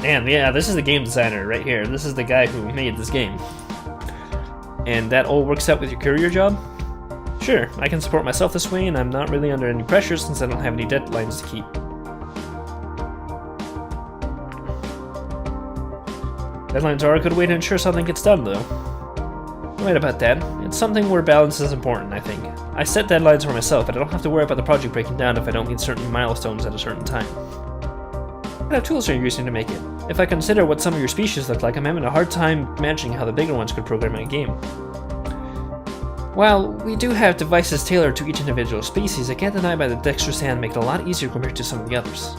Speaker 1: And yeah, this is the game designer right here. This is the guy who made this game. And that all works out with your career job? Sure, I can support myself this way, and I'm not really under any pressure since I don't have any deadlines to keep. Deadlines are a good way to ensure something gets done, though. Right about that. It's something where balance is important, I think. I set deadlines for myself, but I don't have to worry about the project breaking down if I don't meet certain milestones at a certain time. What kind of tools are you using to make it? If I consider what some of your species look like, I'm having a hard time imagining how the bigger ones could program a game. While we do have devices tailored to each individual species, I can't deny by the dexterous hand make it a lot easier compared to some of the others.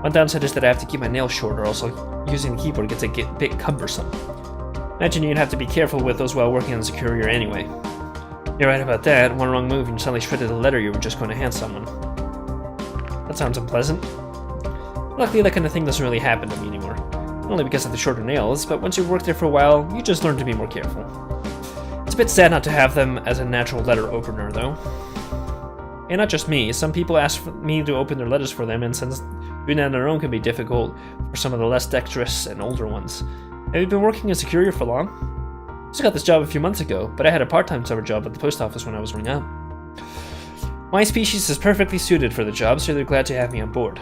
Speaker 1: One downside is that I have to keep my nails shorter, also using the keyboard gets a bit cumbersome. Imagine you'd have to be careful with those while working on the courier anyway. You're right about that. One wrong move and you suddenly shredded a letter you were just going to hand someone. That sounds unpleasant. Luckily, that kind of thing doesn't really happen to me anymore. Not only because of the shorter nails, but once you've worked there for a while, you just learn to be more careful. It's a bit sad not to have them as a natural letter opener, though. And not just me. Some people ask me to open their letters for them, and since doing that on their own can be difficult for some of the less dexterous and older ones. Have you been working as a courier for long? I just got this job a few months ago, but I had a part-time summer job at the post office when I was growing up. My species is perfectly suited for the job, so they're glad to have me on board.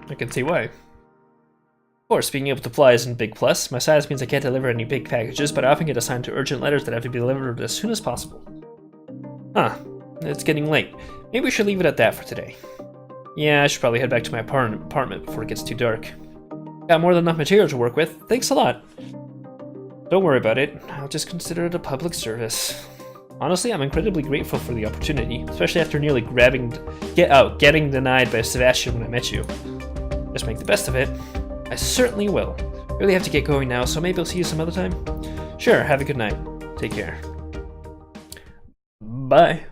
Speaker 1: I can see why. Of course, being able to fly isn't a big plus. My size means I can't deliver any big packages, but I often get assigned to urgent letters that have to be delivered as soon as possible. Huh, it's getting late. Maybe we should leave it at that for today. Yeah, I should probably head back to my apartment before it gets too dark. Got more than enough material to work with. Thanks a lot. Don't worry about it. I'll just consider it a public service. Honestly, I'm incredibly grateful for the opportunity, especially after nearly getting denied by Sebastian when I met you. Just make the best of it. I certainly will. Really have to get going now, so maybe I'll see you some other time? Sure, have a good night. Take care. Bye.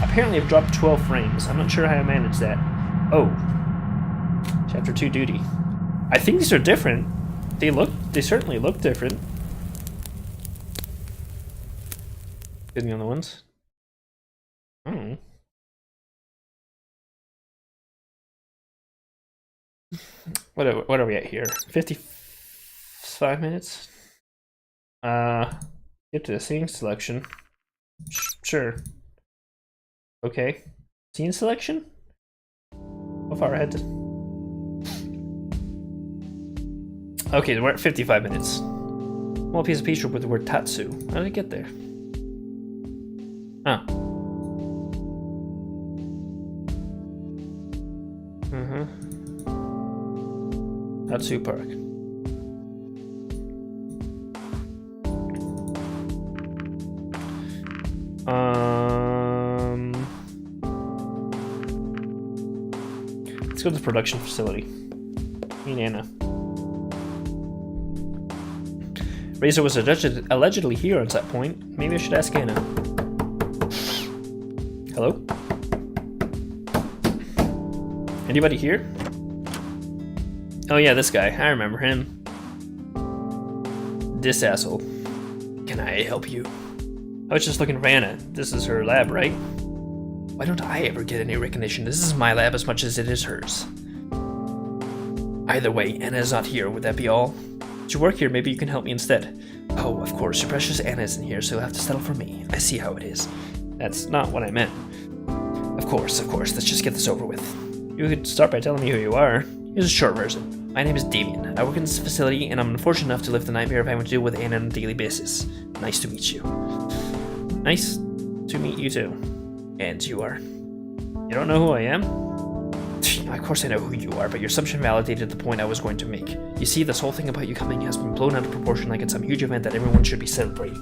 Speaker 1: Apparently I've dropped 12 frames. I'm not sure how I managed that. Oh. Chapter 2 duty. I think these are different. They certainly look different. Than the other ones. Oh. What are we at here? 55 minutes? Get to the scene selection. Sure. Okay. Scene selection? How far ahead? Okay, we're at 55 minutes. Small piece of pastry with the word Tatsu. How did I get there? Oh. Tatsu Park. Let's go to the production facility. Me and Anna. Razor was allegedly here at that point. Maybe I should ask Anna. Hello? Anybody here? Oh yeah, this guy. I remember him. This asshole. Can I help you? I was just looking for Anna. This is her lab, right? Why don't I ever get any recognition? This is my lab as much as it is hers. Either way, Anna is not here. Would that be all? Did you work here? Maybe you can help me instead. Oh, of course. Your precious Anna isn't here, so you'll have to settle for me. I see how it is. That's not what I meant. Of course. Let's just get this over with. You could start by telling me who you are. Here's a short version. My name is Damien. I work in this facility, and I'm unfortunate enough to live the nightmare of having to deal with Anna on a daily basis. Nice to meet you. Nice to meet you too. And you are. You don't know who I am? Of course I know who you are, but your assumption validated the point I was going to make. You see, this whole thing about you coming has been blown out of proportion like it's some huge event that everyone should be celebrating.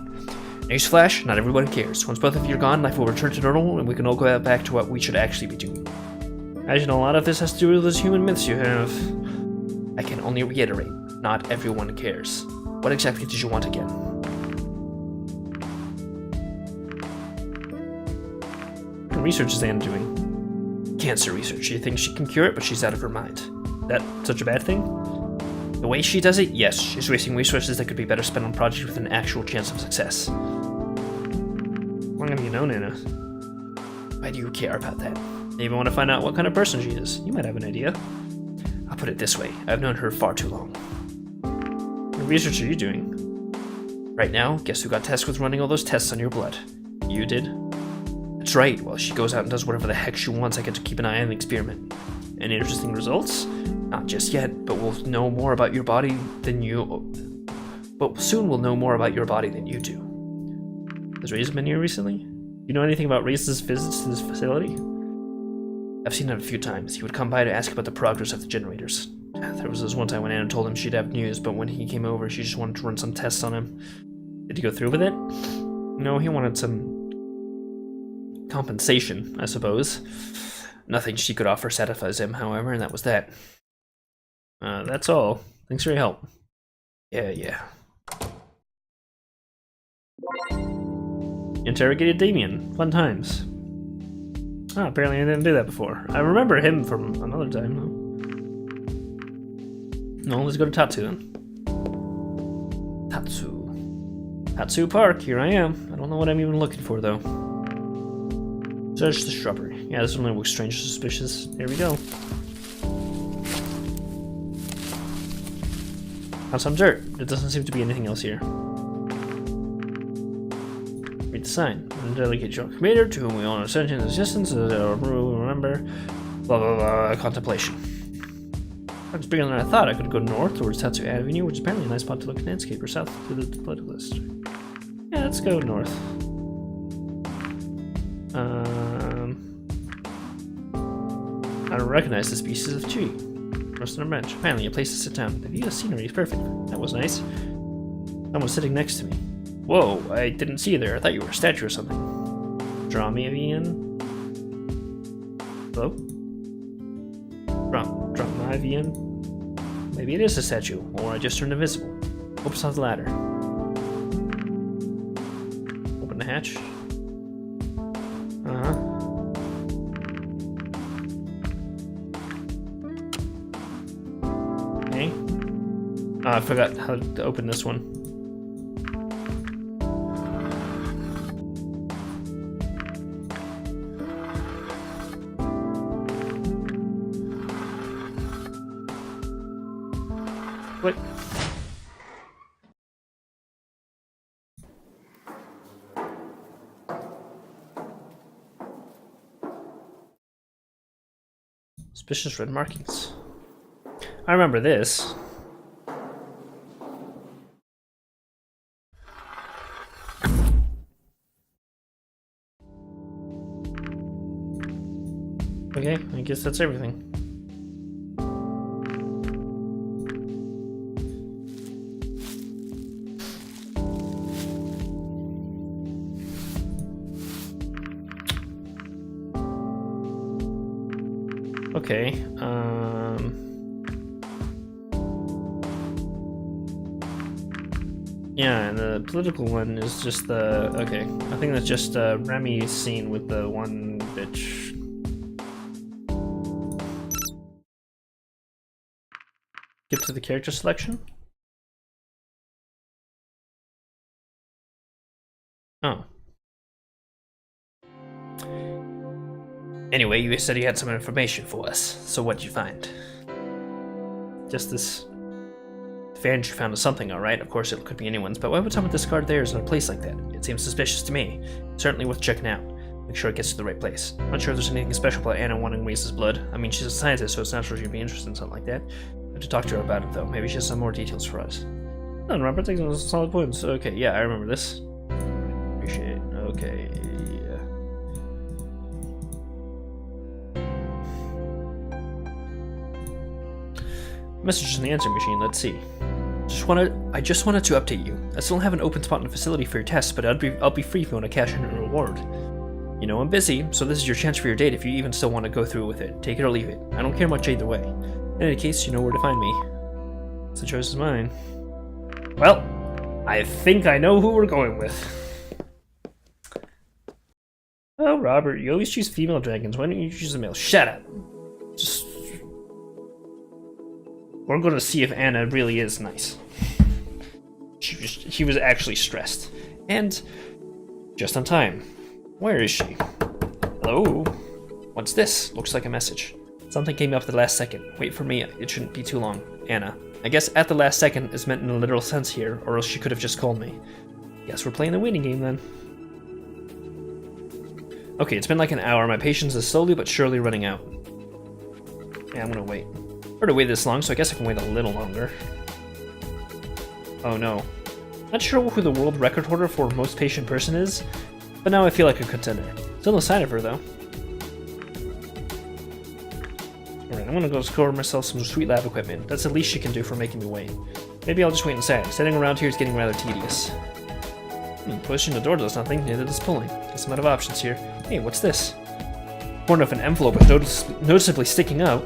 Speaker 1: Newsflash, not everybody cares. Once both of you are gone, life will return to normal, and we can all go back to what we should actually be doing. I imagine a lot of this has to do with those human myths you have. I can only reiterate, not everyone cares. What exactly did you want again? What research is Anna doing? Cancer research. She thinks she can cure it, but she's out of her mind. That such a bad thing? The way she does it, yes. She's wasting resources that could be better spent on projects with an actual chance of success. How long have you known Anna? Why do you care about that? You even want to find out what kind of person she is. You might have an idea. I'll put it this way. I've known her far too long. What research are you doing? Right now, guess who got tasked with running all those tests on your blood? You did? That's right. While she goes out and does whatever the heck she wants, I get to keep an eye on the experiment. Any interesting results? Not just yet, but we'll know more about your body than you... But soon we'll know more about your body than you do. Has Reza been here recently? You know anything about Reza's visits to this facility? I've seen him a few times. He would come by to ask about the progress of the generators. There was this one time when Anna told him she'd have news, but when he came over, she just wanted to run some tests on him. Did he go through with it? No, he wanted some... compensation, I suppose. Nothing she could offer satisfies him, however, and that was that. That's all. Thanks for your help. Yeah. Interrogated Damien. Fun times. Oh, apparently I didn't do that before. I remember him from another time, though. No, let's go to Tatsu then. Tatsu Park, here I am. I don't know what I'm even looking for, though. Search the shrubbery. Yeah, this one looks strange and suspicious. Here we go. Found some dirt. There doesn't seem to be anything else here. Read the sign. A delicate young commander to whom we owe our attention and assistance, remember, blah blah blah, contemplation. It's bigger than I thought. I could go north towards Tatsu Avenue, which is apparently a nice spot to look at landscape, or south to the political district. Yeah, let's go north. I don't recognize the species of tree. Roasted on a bench. Finally, a place to sit down. The view of scenery is perfect. That was nice. Someone was sitting next to me. Whoa, I didn't see you there. I thought you were a statue or something. Draw me a V in. Hello? Drop my V in. Maybe it is a statue, or I just turned invisible. Hope it's not the latter. Open the hatch. Okay. Oh, I forgot how to open this one. What? Suspicious red markings. I remember this. Okay, I guess that's everything. Okay, yeah, and the political one is just the... Okay, I think that's just Remy's scene with the one bitch. Skip to the character selection? Oh. Anyway, you said you had some information for us, so what'd you find? Just this... Advantage you found is something, alright? Of course, it could be anyone's, but why would someone discard theirs in a place like that? It seems suspicious to me. Certainly worth checking out. Make sure it gets to the right place. I'm not sure if there's anything special about Anna wanting Reese's blood. I mean, she's a scientist, so it's natural she'd be interested in something like that. I have to talk to her about it, though. Maybe she has some more details for us. No, Robert, takes those solid points. Okay, yeah, I remember this. Appreciate it. Okay. Message in the answer machine, let's see. I just wanted to update you. I still have an open spot in the facility for your tests, but I'll be free if you want to cash in a reward. You know, I'm busy, so this is your chance for your date if you even still want to go through with it. Take it or leave it. I don't care much either way. In any case, you know where to find me. So the choice is mine. Well, I think I know who we're going with. Oh, Robert, you always choose female dragons. Why don't you choose a male? Shut up. Just... We're going to see if Anna really is nice. She was actually stressed. And just on time. Where is she? Hello? What's this? Looks like a message. Something came up at the last second. Wait for me. It shouldn't be too long. Anna. I guess at the last second is meant in a literal sense here, or else she could have just called me. Guess we're playing the waiting game then. Okay, it's been like an hour. My patience is slowly but surely running out. Yeah, I'm gonna wait. I've already waited this long, so I guess I can wait a little longer. Oh no. Not sure who the world record holder for most patient person is, but now I feel like a contender. Still no sign of her though. Alright, I'm gonna go score myself some sweet lab equipment. That's the least she can do for making me wait. Maybe I'll just wait inside. Standing around here is getting rather tedious. Pushing the door does nothing, neither does pulling. Guess I'm out of options here. Hey, what's this? Corner of an envelope is noticeably sticking out.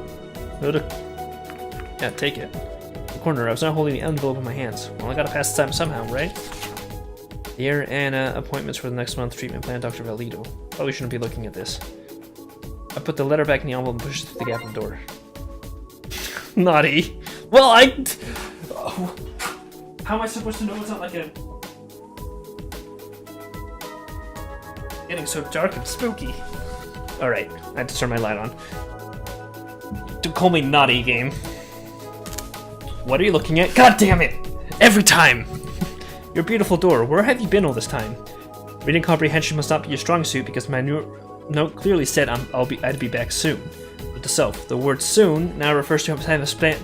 Speaker 1: Yeah, take it. The corner, I was not holding the envelope in my hands. Well, I gotta pass the time somehow, right? Dear Anna, appointments for the next month, treatment plan, Dr. Valido. Probably shouldn't be looking at this. I put the letter back in the envelope and pushed it through the gap in the door. Naughty. Well, oh. How am I supposed to know it's not like a... Getting so dark and spooky. Alright, I had to turn my light on. Don't call me naughty, game. What are you looking at? God damn it! Every time! Your beautiful door, where have you been all this time? Reading comprehension must not be your strong suit because my note clearly said I'd be back soon. But to self, the word soon now refers to a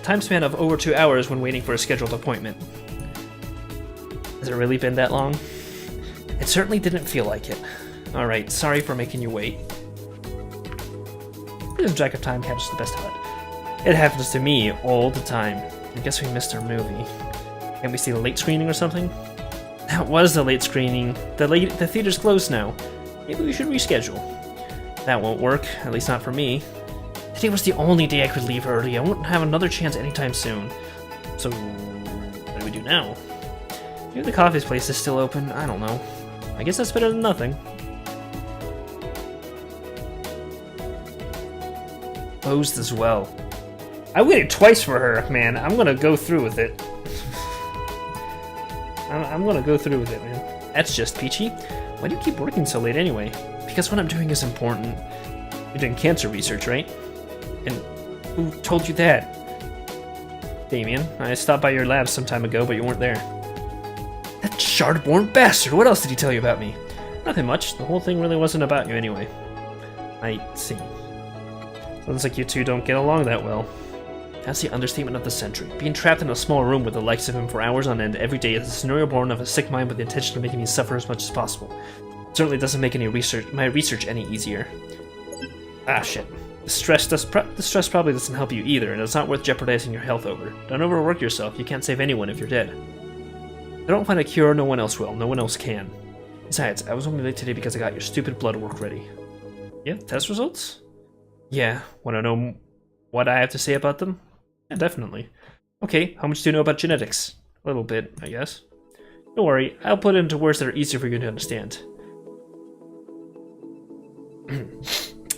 Speaker 1: time span of over 2 hours when waiting for a scheduled appointment. Has it really been that long? It certainly didn't feel like it. Alright, sorry for making you wait. Losing track of time captures the best of it. It happens to me all the time. I guess we missed our movie. Can't we see the late screening or something? That was the late screening. The theater's closed now. Maybe we should reschedule. That won't work, at least not for me. Today was the only day I could leave early. I won't have another chance anytime soon. So, what do we do now? Maybe the coffee place is still open. I don't know. I guess that's better than nothing. Closed as well. I waited twice for her, man. I'm gonna go through with it. I'm gonna go through with it, man. That's just peachy. Why do you keep working so late anyway? Because what I'm doing is important. You're doing cancer research, right? And who told you that? Damien, I stopped by your lab some time ago, but you weren't there. That shard-born bastard! What else did he tell you about me? Nothing much. The whole thing really wasn't about you anyway. I see. Sounds like you two don't get along that well. That's the understatement of the century. Being trapped in a small room with the likes of him for hours on end every day is a scenario born of a sick mind with the intention of making me suffer as much as possible. It certainly doesn't make my research any easier. Ah, shit. The stress probably doesn't help you either, and it's not worth jeopardizing your health over. Don't overwork yourself. You can't save anyone if you're dead. If I don't find a cure, no one else will. No one else can. Besides, I was only late today because I got your stupid blood work ready. Yeah, test results? Yeah, want to know what I have to say about them? Yeah, definitely. Okay, how much do you know about genetics? A little bit, I guess. Don't worry, I'll put it into words that are easier for you to understand.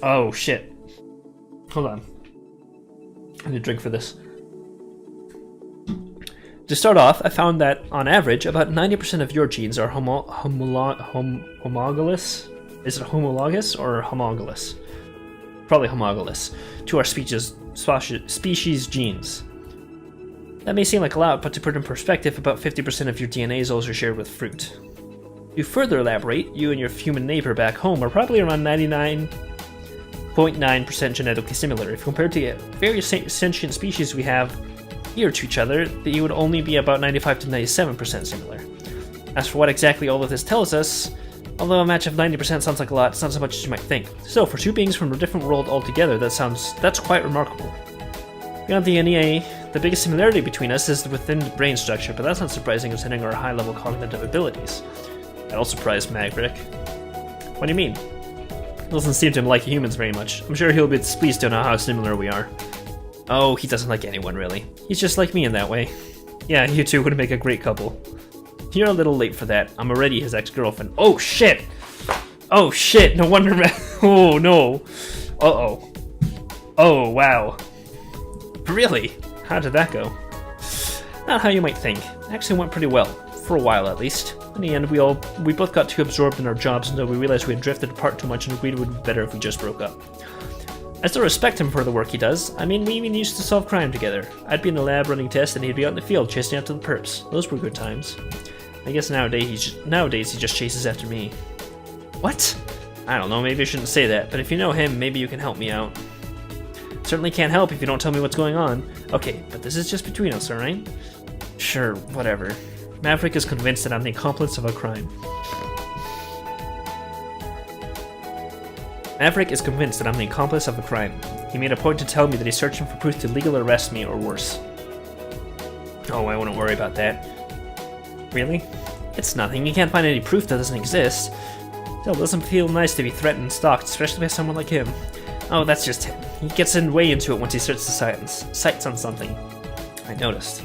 Speaker 1: Oh, shit. Hold on. I need a drink for this. To start off, I found that, on average, about 90% of your genes are homologous? Is it homologous or homologous? Probably homologous to our species genes. That may seem like a lot, but to put it in perspective, about 50% of your DNA is also shared with fruit. To further elaborate, you and your human neighbor back home are probably around 99.9% genetically similar. If compared to various sentient species we have here to each other, you would only be about 95 to 97% similar. As for what exactly all of this tells us, although a match of 90% sounds like a lot, it's not as much as you might think. So, for two beings from a different world altogether, that's quite remarkable. Beyond the DNA, the biggest similarity between us is within the brain structure, but that's not surprising considering our high-level cognitive abilities. That'll surprise Maverick. What do you mean? He doesn't seem to like humans very much. I'm sure he'll be displeased to know how similar we are. Oh, he doesn't like anyone, really. He's just like me in that way. Yeah, you two would make a great couple. You're a little late for that. I'm already his ex-girlfriend. Oh, shit! Oh, shit! No wonder... Oh, no. Uh-oh. Oh, wow. Really? How did that go? Not how you might think. It actually went pretty well. For a while, at least. In the end, we both got too absorbed in our jobs until we realized we had drifted apart too much and agreed it would be better if we just broke up. I still respect him for the work he does. I mean, we even used to solve crime together. I'd be in the lab running tests and he'd be out in the field chasing after the perps. Those were good times. I guess nowadays he just chases after me. What? I don't know, maybe I shouldn't say that, but if you know him, maybe you can help me out. Certainly can't help if you don't tell me what's going on. Okay, but this is just between us, alright? Sure, whatever. Maverick is convinced that I'm the accomplice of a crime. Maverick is convinced that I'm the accomplice of a crime. He made a point to tell me that he's searching for proof to legally arrest me or worse. Oh, I wouldn't worry about that. Really? It's nothing. You can't find any proof that doesn't exist. Still, it doesn't feel nice to be threatened and stalked, especially by someone like him. Oh, that's just him. He gets way into it once he starts to sights on something. I noticed.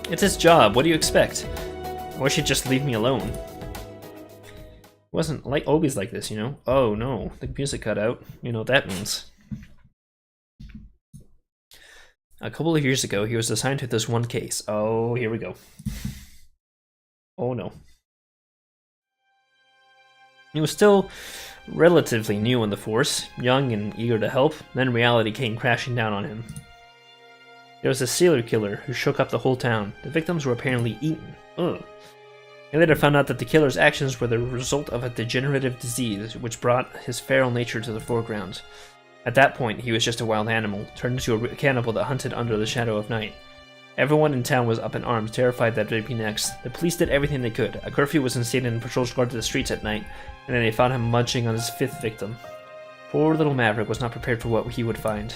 Speaker 1: It's his job. What do you expect? I wish he'd just leave me alone. It wasn't always like this, you know? Oh no, the music cut out. You know what that means. A couple of years ago, he was assigned to this one case. Oh, here we go. Oh no. He was still relatively new in the force, young and eager to help, then reality came crashing down on him. There was a serial killer who shook up the whole town. The victims were apparently eaten. Ugh. He later found out that the killer's actions were the result of a degenerative disease, which brought his feral nature to the foreground. At that point, he was just a wild animal, turned into a cannibal that hunted under the shadow of night. Everyone in town was up in arms, terrified that they'd be next. The police did everything they could. A curfew was instated and patrols guarded the streets at night, and then they found him munching on his fifth victim. Poor little Maverick was not prepared for what he would find.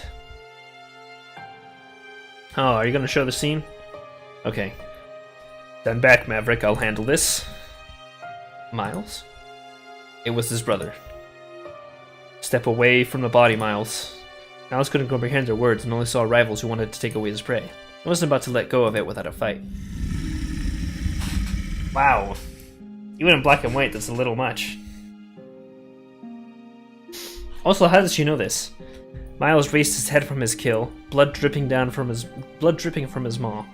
Speaker 1: Oh, are you going to show the scene? Okay. Stand back, Maverick. I'll handle this. Miles? It was his brother. Step away from the body, Miles. Miles couldn't comprehend their words and only saw rivals who wanted to take away his prey. I wasn't about to let go of it without a fight. Wow. Even in black and white, that's a little much. Also, how did she know this? Miles raised his head from his kill, blood dripping from his maw.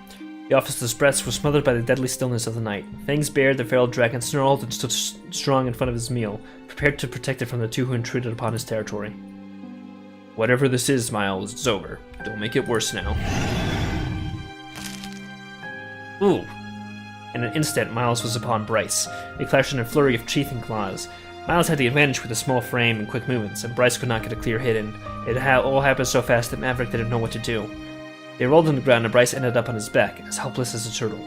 Speaker 1: The officer's breaths were smothered by the deadly stillness of the night. Fangs bared, the feral dragon snarled and stood strong in front of his meal, prepared to protect it from the two who intruded upon his territory. Whatever this is, Miles, it's over. Don't make it worse now. Ooh. In an instant, Miles was upon Bryce. They clashed in a flurry of teeth and claws. Miles had the advantage with a small frame and quick movements, and Bryce could not get a clear hit in. It all happened so fast that Maverick didn't know what to do. They rolled on the ground and Bryce ended up on his back, as helpless as a turtle.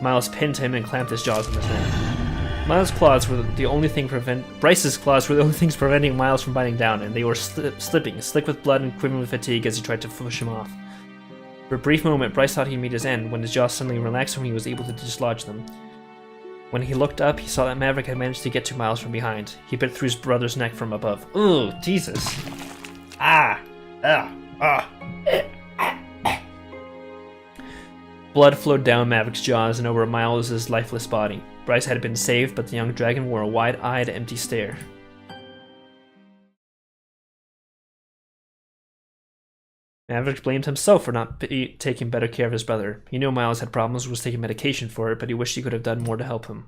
Speaker 1: Miles pinned him and clamped his jaws on his neck. Bryce's claws were the only things preventing Miles from biting down, and they were slipping, slick with blood and quivering with fatigue as he tried to push him off. For a brief moment, Bryce thought he'd meet his end, when his jaws suddenly relaxed and he was able to dislodge them. When he looked up, he saw that Maverick had managed to get to Miles from behind. He bit through his brother's neck from above. Ooh, Jesus. Blood flowed down Maverick's jaws and over Miles' lifeless body. Bryce had been saved, but the young dragon wore a wide-eyed, empty stare. Maverick blamed himself for not taking better care of his brother. He knew Miles had problems and was taking medication for it, but he wished he could have done more to help him.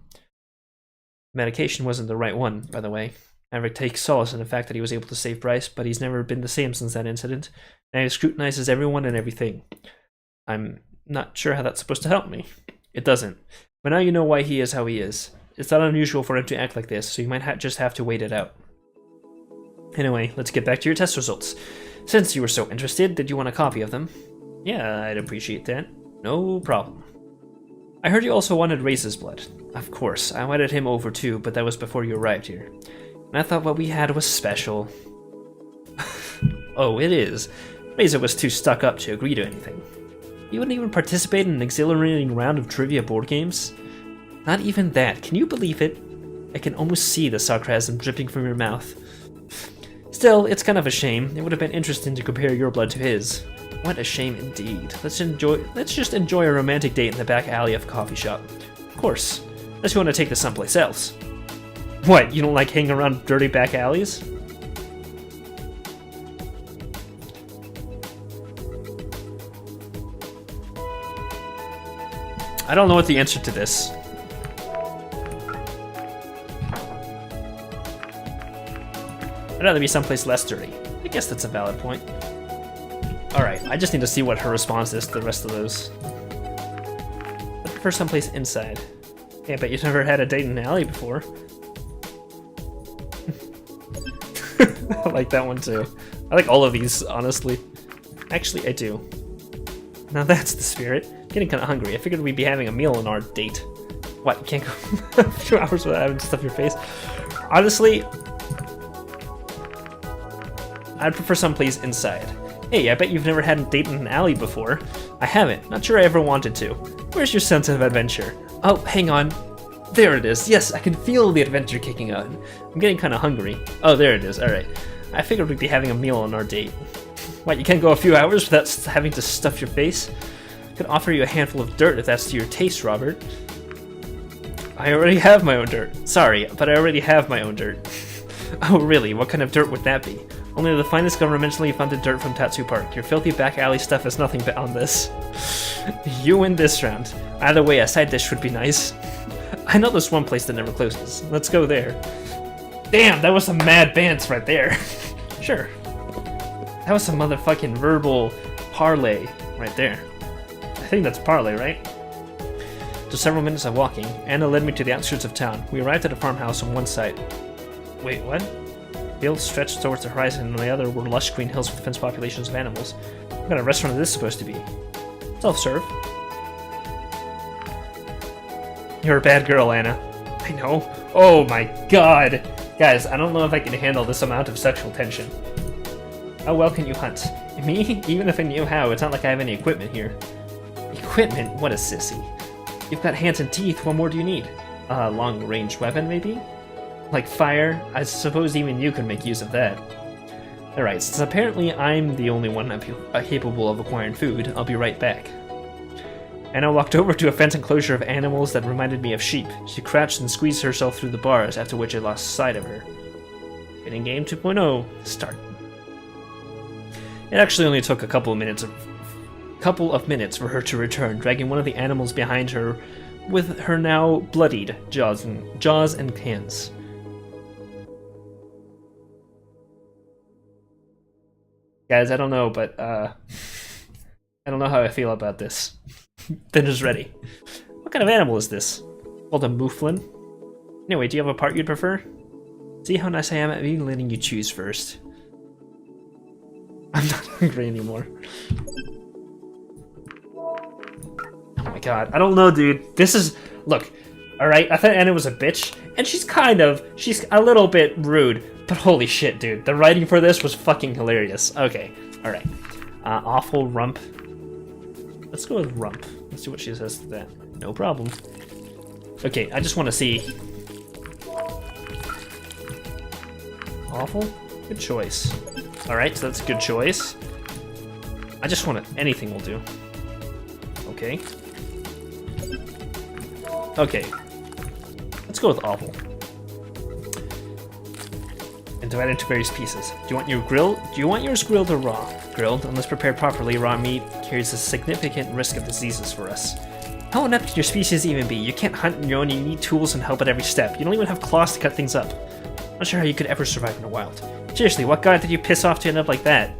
Speaker 1: Medication wasn't the right one, by the way. Maverick takes solace in the fact that he was able to save Bryce, but he's never been the same since that incident. Now he scrutinizes everyone and everything. I'm not sure how that's supposed to help me. It doesn't. But now you know why he is how he is. It's not unusual for him to act like this, so you might just have to wait it out. Anyway, let's get back to your test results. Since you were so interested, did you want a copy of them? Yeah, I'd appreciate that. No problem. I heard you also wanted Raze's blood. Of course, I wanted him over too, but that was before you arrived here. And I thought what we had was special. Oh, it is. Raze was too stuck up to agree to anything. You wouldn't even participate in an exhilarating round of trivia board games? Not even that. Can you believe it? I can almost see the sarcasm dripping from your mouth. Still, it's kind of a shame. It would have been interesting to compare your blood to his. What a shame indeed. Let's just enjoy a romantic date in the back alley of a coffee shop. Of course. Unless you want to take this someplace else. What, you don't like hanging around dirty back alleys? I don't know what the answer to this. I'd rather be someplace less dirty. I guess that's a valid point. Alright, I just need to see what her response is to the rest of those. I prefer someplace inside. Yeah, but you've never had a date in an alley before. I like that one too. I like all of these, honestly. Actually, I do. Now that's the spirit. Getting kind of hungry. I figured we'd be having a meal on our date. What, you can't go a few hours without having to stuff your face? Honestly, I'd prefer someplace inside. Hey, I bet you've never had a date in an alley before. I haven't. Not sure I ever wanted to. Where's your sense of adventure? Oh, hang on. There it is. Yes, I can feel the adventure kicking on. I'm getting kind of hungry. Oh, there it is. Alright. I figured we'd be having a meal on our date. What, you can't go a few hours without having to stuff your face? I could offer you a handful of dirt if that's to your taste, Robert. I already have my own dirt. Sorry, but I already have my own dirt. Oh, really? What kind of dirt would that be? Only the finest governmentally funded dirt from Tattoo Park. Your filthy back alley stuff has nothing but on this. You win this round. Either way, a side dish would be nice. I know there's one place that never closes. Let's go there. Damn, that was some mad bants right there. Sure. That was some motherfucking verbal parlay right there. I think that's parlay, right? After several minutes of walking, Anna led me to the outskirts of town. We arrived at a farmhouse on one side. Wait, what? Fields stretched towards the horizon, and on the other were lush green hills with fenced populations of animals. What kind of restaurant is this supposed to be? Self-serve. You're a bad girl, Anna. I know. Oh my god! Guys, I don't know if I can handle this amount of sexual tension. How well can you hunt? Me? Even if I knew how, it's not like I have any equipment here. Equipment? What a sissy. You've got hands and teeth, what more do you need? A long-range weapon, maybe? Like fire? I suppose even you could make use of that. Alright, since apparently I'm the only one capable of acquiring food, I'll be right back. Anna walked over to a fenced enclosure of animals that reminded me of sheep. She crouched and squeezed herself through the bars, after which I lost sight of her. Getting game 2.0 start. It actually only took a couple of minutes for her to return, dragging one of the animals behind her with her now bloodied jaws and hands. Guys, I don't know, but I don't know how I feel about this. Dinner's ready. What kind of animal is this? Called a mouflon? Anyway, do you have a part you'd prefer? See how nice I am at me letting you choose first. I'm not hungry anymore. Oh my god, I don't know, dude. This is... Look, alright, I thought Anna was a bitch, and she's a little bit rude, but holy shit, dude. The writing for this was fucking hilarious. Okay, alright. Awful rump. Let's go with rump. Let's see what she says to that. No problem. Okay, I just want to see. Awful? Good choice. Alright, so that's a good choice. I just want to... Anything will do. Okay. Okay. Let's go with awful. And divide it into various pieces. Do you want yours grilled or raw? Grilled, unless prepared properly, raw meat carries a significant risk of diseases for us. How inept can your species even be? You can't hunt on your own, you need tools and help at every step. You don't even have claws to cut things up. Not sure how you could ever survive in the wild. Seriously, what god did you piss off to end up like that?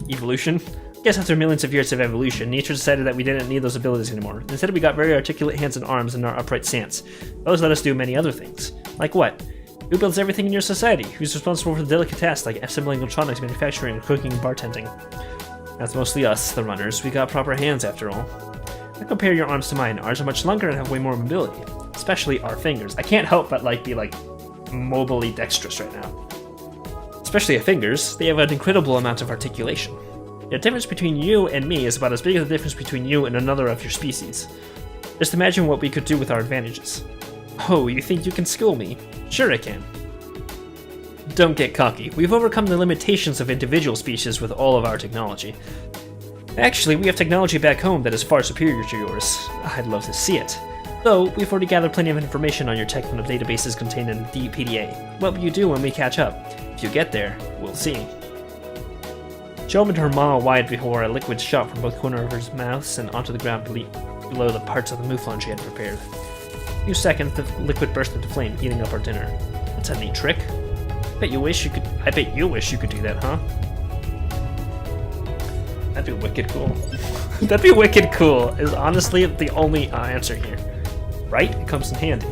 Speaker 1: Evolution? I guess after millions of years of evolution, nature decided that we didn't need those abilities anymore. Instead, we got very articulate hands and arms and our upright stance. Those let us do many other things. Like what? Who builds everything in your society? Who's responsible for the delicate tasks like assembling electronics, manufacturing, cooking, and bartending? That's mostly us, the runners. We got proper hands, after all. I compare your arms to mine. Ours are much longer and have way more mobility. Especially our fingers. I can't help but be mobily dexterous right now. Especially our fingers. They have an incredible amount of articulation. The difference between you and me is about as big as the difference between you and another of your species. Just imagine what we could do with our advantages. Oh, you think you can school me? Sure I can. Don't get cocky. We've overcome the limitations of individual species with all of our technology. Actually, we have technology back home that is far superior to yours. I'd love to see it. Though, we've already gathered plenty of information on your tech from the databases contained in the PDA. What will you do when we catch up? If you get there, we'll see. She opened her maw wide before a liquid shot from both corners of her mouth and onto the ground below the parts of the mouflon she had prepared. In a few seconds, the liquid burst into flame, eating up our dinner. That's a neat trick. I bet you wish you could do that, huh? That'd be wicked cool. That'd be wicked cool, is honestly the only answer here. Right? It comes in handy.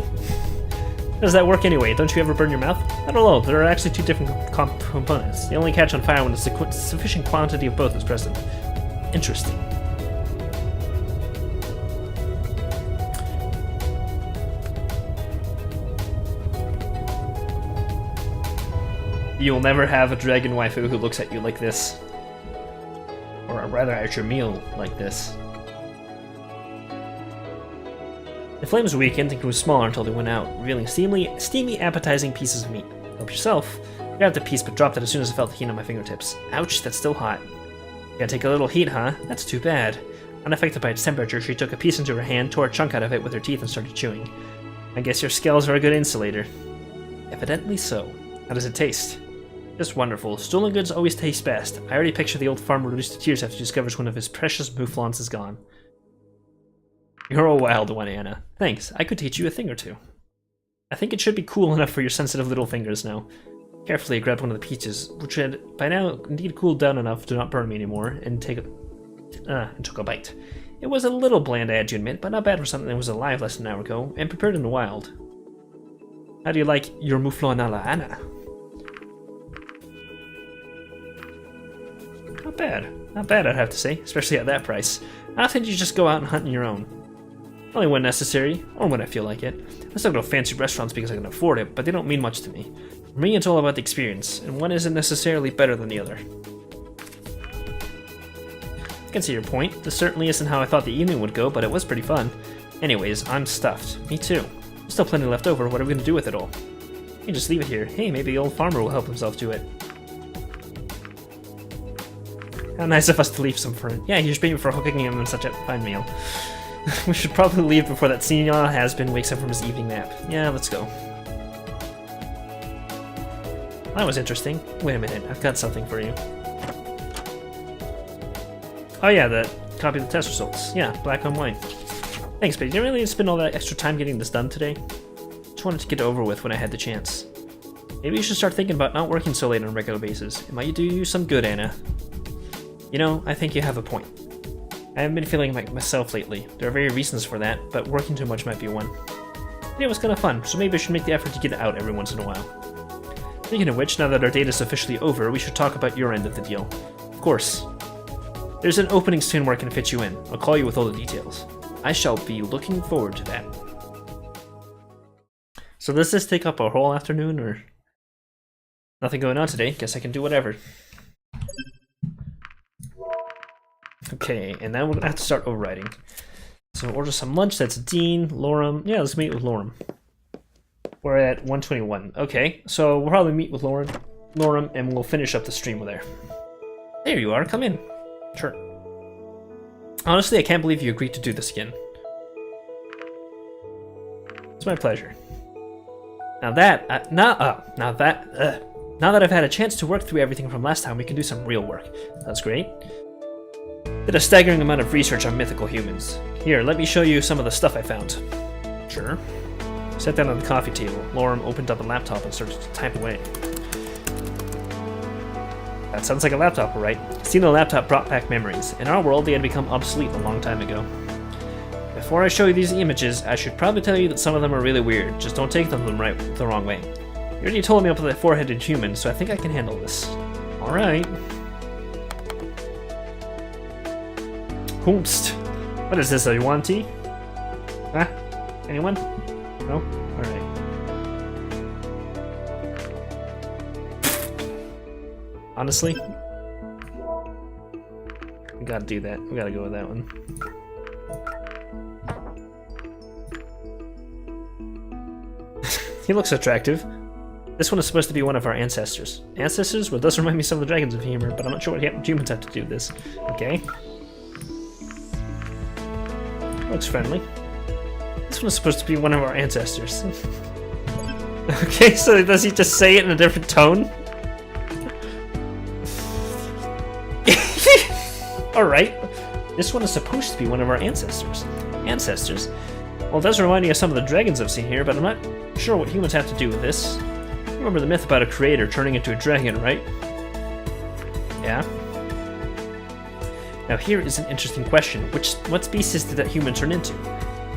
Speaker 1: How does that work anyway? Don't you ever burn your mouth? I don't know, there are actually two different components. They only catch on fire when a sufficient quantity of both is present. Interesting. You'll never have a dragon waifu who looks at you like this. Or rather at your meal like this. The flames weakened and grew smaller until they went out, revealing steamy, appetizing pieces of meat. Help yourself. I grabbed a piece but dropped it as soon as I felt the heat on my fingertips. Ouch, that's still hot. You gotta take a little heat, huh? That's too bad. Unaffected by its temperature, she took a piece into her hand, tore a chunk out of it with her teeth, and started chewing. I guess your scales are a good insulator. Evidently so. How does it taste? Just wonderful. Stolen goods always taste best. I already picture the old farmer reduced to tears after he discovers one of his precious mouflons is gone. You're a wild one, Anna. Thanks. I could teach you a thing or two. I think it should be cool enough for your sensitive little fingers now. Carefully, I grabbed one of the peaches, which had by now indeed cooled down enough to not burn me anymore, and took a bite. It was a little bland, I had to admit, but not bad for something that was alive less than an hour ago, and prepared in the wild. How do you like your mouflon a la Anna? Not bad. Not bad, I'd have to say, especially at that price. I think you just go out and hunt on your own. Only when necessary, or when I feel like it. I still go to fancy restaurants because I can afford it, but they don't mean much to me. For me, it's all about the experience, and one isn't necessarily better than the other. I can see your point. This certainly isn't how I thought the evening would go, but it was pretty fun. Anyways, I'm stuffed. Me too. There's still plenty left over. What are we going to do with it all? You can just leave it here. Hey, maybe the old farmer will help himself to it. How nice of us to leave some for him. Yeah, you should pay me for cooking him such a fine meal. We should probably leave before that senior has-been wakes up from his evening nap. Yeah, let's go. That was interesting. Wait a minute, I've got something for you. Oh yeah, the copy of the test results. Yeah, black on white. Thanks, but you didn't really spend all that extra time getting this done today. Just wanted to get it over with when I had the chance. Maybe you should start thinking about not working so late on a regular basis. It might do you some good, Anna. You know, I think you have a point. I haven't been feeling like myself lately. There are various reasons for that, but working too much might be one. Yeah, it was kind of fun, so maybe I should make the effort to get it out every once in a while. Speaking of which, now that our date is officially over, we should talk about your end of the deal. Of course. There's an opening soon where I can fit you in. I'll call you with all the details. I shall be looking forward to that. So does this take up a whole afternoon, or... Nothing going on today, guess I can do whatever. Okay, and then we're gonna have to start overriding. So order some lunch, that's Dean, Lorem. Yeah, let's meet with Lorem. We're at 121. Okay, so we'll probably meet with Lorem, and we'll finish up the stream with her. There you are, come in. Sure. Honestly, I can't believe you agreed to do this again. It's my pleasure. Now that I've had a chance to work through everything from last time, we can do some real work. That's great. Did a staggering amount of research on mythical humans. Here, let me show you some of the stuff I found. Sure. Sat down on the coffee table. Lorem opened up a laptop and started to type away. That sounds like a laptop, all right. Seeing the laptop brought back memories. In our world, they had become obsolete a long time ago. Before I show you these images, I should probably tell you that some of them are really weird. Just don't take them the wrong way. You already told me about the four-headed human, so I think I can handle this. All right. Hoomst. What is this, a yuan tea? Huh? Anyone? No? Alright. Honestly, we gotta do that. We gotta go with that one. He looks attractive. This one is supposed to be one of our ancestors. Ancestors? Well, it does remind me of some of the Dragons of Humor, but I'm not sure what humans have to do with this. Okay. Looks friendly. This one is supposed to be one of our ancestors. Okay, so does he just say it in a different tone? Alright. This one is supposed to be one of our ancestors. Ancestors? Well, it does remind me of some of the dragons I've seen here, but I'm not sure what humans have to do with this. You remember the myth about a creator turning into a dragon, right? Yeah. Now here is an interesting question. What species did that human turn into?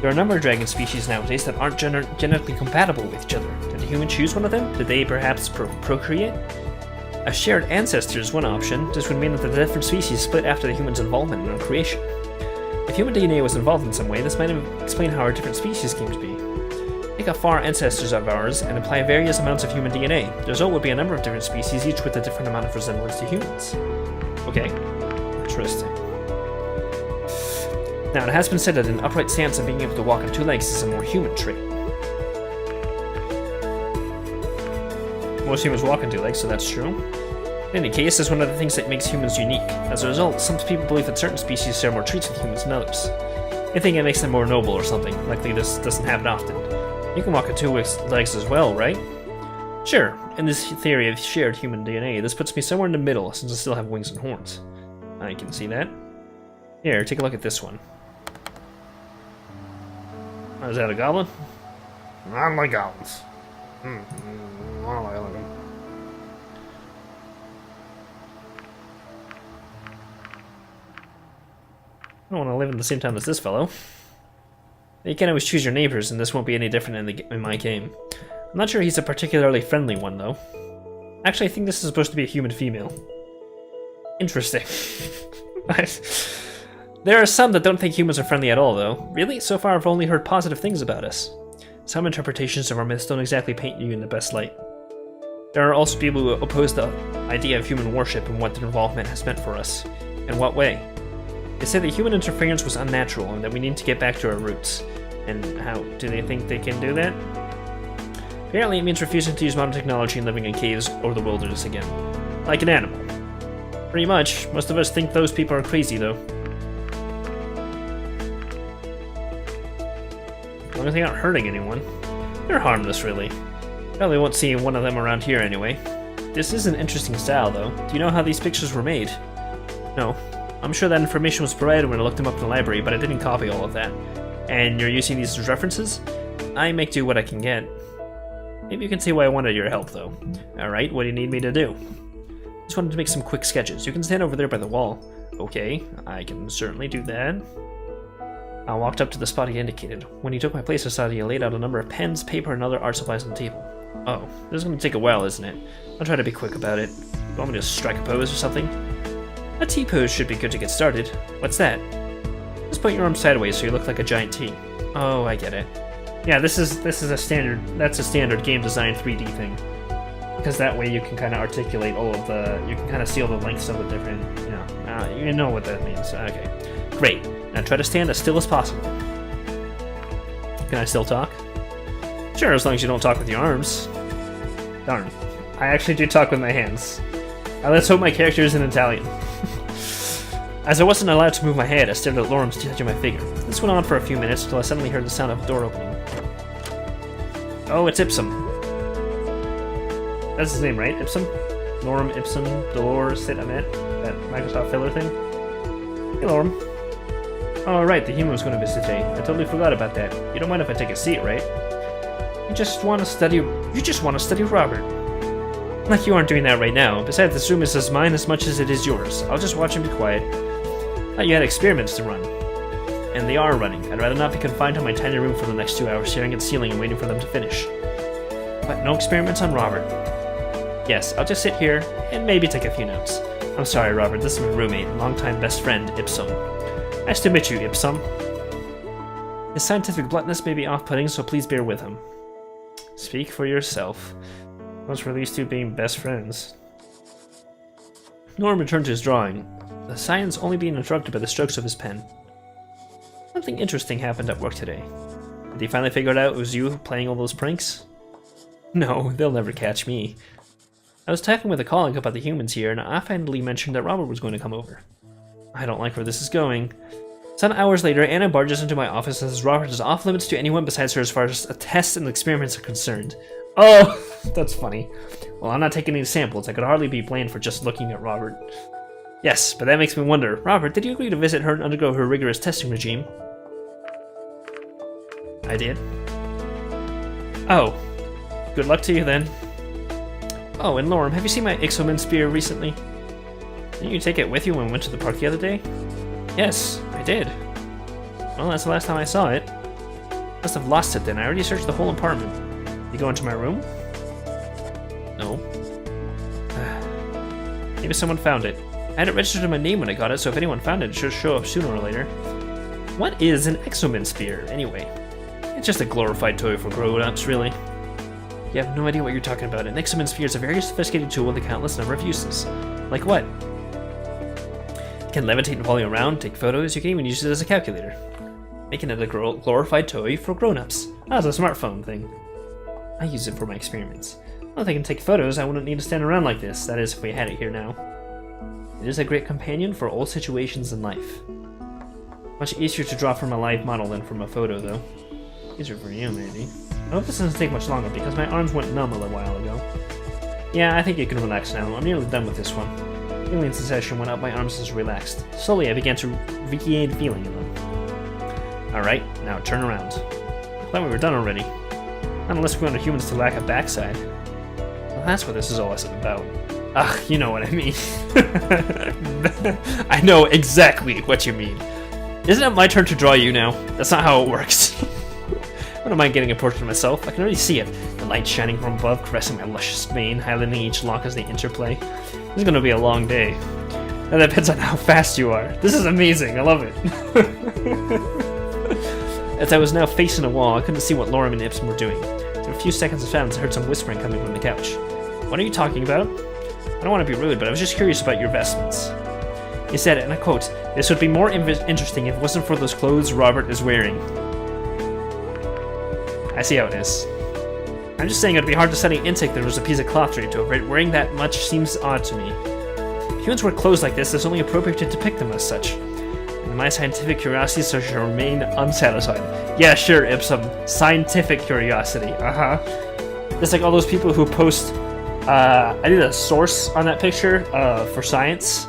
Speaker 1: There are a number of dragon species nowadays that aren't genetically compatible with each other. Did the human choose one of them? Did they perhaps procreate? A shared ancestor is one option. This would mean that the different species split after the human's involvement in our creation. If human DNA was involved in some way, this might explain how our different species came to be. Take a far ancestors of ours and apply various amounts of human DNA. The result would be a number of different species, each with a different amount of resemblance to humans. Okay. Interesting. Now, it has been said that an upright stance and being able to walk on two legs is a more human trait. Most humans walk on two legs, so that's true. In any case, it's one of the things that makes humans unique. As a result, some people believe that certain species share more traits with humans than others. They think it makes them more noble or something. Luckily, this doesn't happen often. You can walk on two legs as well, right? Sure, in this theory of shared human DNA, this puts me somewhere in the middle, since I still have wings and horns. I can see that. Here, take a look at this one. Oh, is that a goblin? I don't like goblins. I don't like them. I don't want to live in the same town as this fellow. You can always choose your neighbors, and this won't be any different in my game. I'm not sure he's a particularly friendly one, though. Actually, I think this is supposed to be a human female. Interesting. There are some that don't think humans are friendly at all, though. Really? So far, I've only heard positive things about us. Some interpretations of our myths don't exactly paint you in the best light. There are also people who oppose the idea of human worship and what their involvement has meant for us. In what way? They say that human interference was unnatural and that we need to get back to our roots. And how do they think they can do that? Apparently it means refusing to use modern technology and living in caves or the wilderness again. Like an animal. Pretty much. Most of us think those people are crazy, though. As long as they aren't hurting anyone. They're harmless, really. Probably won't see one of them around here anyway. This is an interesting style, though. Do you know how these pictures were made? No. I'm sure that information was provided when I looked them up in the library, but I didn't copy all of that. And you're using these as references? I make do what I can get. Maybe you can see why I wanted your help, though. Alright, what do you need me to do? Just wanted to make some quick sketches. You can stand over there by the wall. Okay, I can certainly do that. I walked up to the spot he indicated. When he took my place, I saw that he laid out a number of pens, paper, and other art supplies on the table. Oh, this is going to take a while, isn't it? I'll try to be quick about it. You want me to strike a pose or something? A T-pose should be good to get started. What's that? Just put your arms sideways so you look like a giant T. Oh, I get it. Yeah, this is a standard. That's a standard game design 3D thing. Because that way you can kind of articulate all of the. You can kind of see all the lengths of the different. You know what that means. Okay, great. Now try to stand as still as possible. Can I still talk? Sure, as long as you don't talk with your arms. Darn. I actually do talk with my hands. Let's hope my character is in Italian. As I wasn't allowed to move my head, I stared at Lorem touching my figure. This went on for a few minutes until I suddenly heard the sound of a door opening. Oh, it's Ipsum. That's his name, right? Ipsum? Lorem Ipsum Dolor Sit Amet? That Microsoft filler thing? Hey, Lorem. Oh, right, the human was going to visit today. I totally forgot about that. You don't mind if I take a seat, right? You just want to study Robert. Like you aren't doing that right now. Besides, this room is mine as much as it is yours. I'll just watch and be quiet. Thought you had experiments to run. And they are running. I'd rather not be confined to my tiny room for the next 2 hours, staring at the ceiling and waiting for them to finish. But no experiments on Robert. Yes, I'll just sit here and maybe take a few notes. I'm sorry, Robert. This is my roommate, longtime best friend, Ipsum. Nice to meet you, Ipsum. His scientific bluntness may be off-putting, so please bear with him. Speak for yourself. What's for these two being best friends? Norm returned to his drawing, the science only being interrupted by the strokes of his pen. Something interesting happened at work today. Did he finally figure out it was you playing all those pranks? No, they'll never catch me. I was talking with a colleague about the humans here, and I offhandedly mentioned that Robert was going to come over. I don't like where this is going. Some hours later, Anna barges into my office and says Robert is off limits to anyone besides her as far as tests and experiments are concerned. Oh, that's funny. Well, I'm not taking any samples. I could hardly be blamed for just looking at Robert. Yes, but that makes me wonder. Robert, did you agree to visit her and undergo her rigorous testing regime? I did. Oh. Good luck to you then. Oh, and Lorem, have you seen my Ixomen spear recently? Didn't you take it with you when we went to the park the other day? Yes, I did. Well, that's the last time I saw it. Must have lost it then. I already searched the whole apartment. You go into my room? No. Maybe someone found it. I had it registered in my name when I got it, so if anyone found it, it should show up sooner or later. What is an Exomen spear, anyway? It's just a glorified toy for grown-ups, really. You have no idea what you're talking about. An Exomen spear is a very sophisticated tool with a countless number of uses. Like what? It can levitate and follow you around, take photos, you can even use it as a calculator. Making it a glorified toy for grown-ups. Ah, it's a smartphone thing. I use it for my experiments. Well, if I can take photos, I wouldn't need to stand around like this. That is, if we had it here now. It is a great companion for all situations in life. Much easier to draw from a live model than from a photo, though. Easier for you, maybe. I hope this doesn't take much longer, because my arms went numb a little while ago. Yeah, I think you can relax now. I'm nearly done with this one. The feeling sensation went up my arms as relaxed. Slowly, I began to regain feeling in them. Alright, now turn around. I thought we were done already. Not unless we want humans to lack a backside. Well, that's what this is all about. Ugh, you know what I mean. I know exactly what you mean. Isn't it my turn to draw you now? That's not how it works. I don't mind getting a portrait of myself. I can already see it. The light shining from above, caressing my luscious mane, highlighting each lock as they interplay. This is gonna be a long day. And that depends on how fast you are. This is amazing. I love it. As I was now facing a wall, I couldn't see what Lorem and Ipsum were doing. After a few seconds of silence, I heard some whispering coming from the couch. What are you talking about? I don't want to be rude, but I was just curious about your vestments. He said, and I quote, "This would be more interesting if it wasn't for those clothes Robert is wearing." I see how it is. I'm just saying it would be hard to study intake if there was a piece of cloth draped over it. Wearing that much seems odd to me. Humans wear clothes like this, it's only appropriate to depict them as such. And my scientific curiosity should remain unsatisfied. Yeah, sure, Ipsum. Scientific curiosity. It's like all those people who post... I did a source on that picture for science.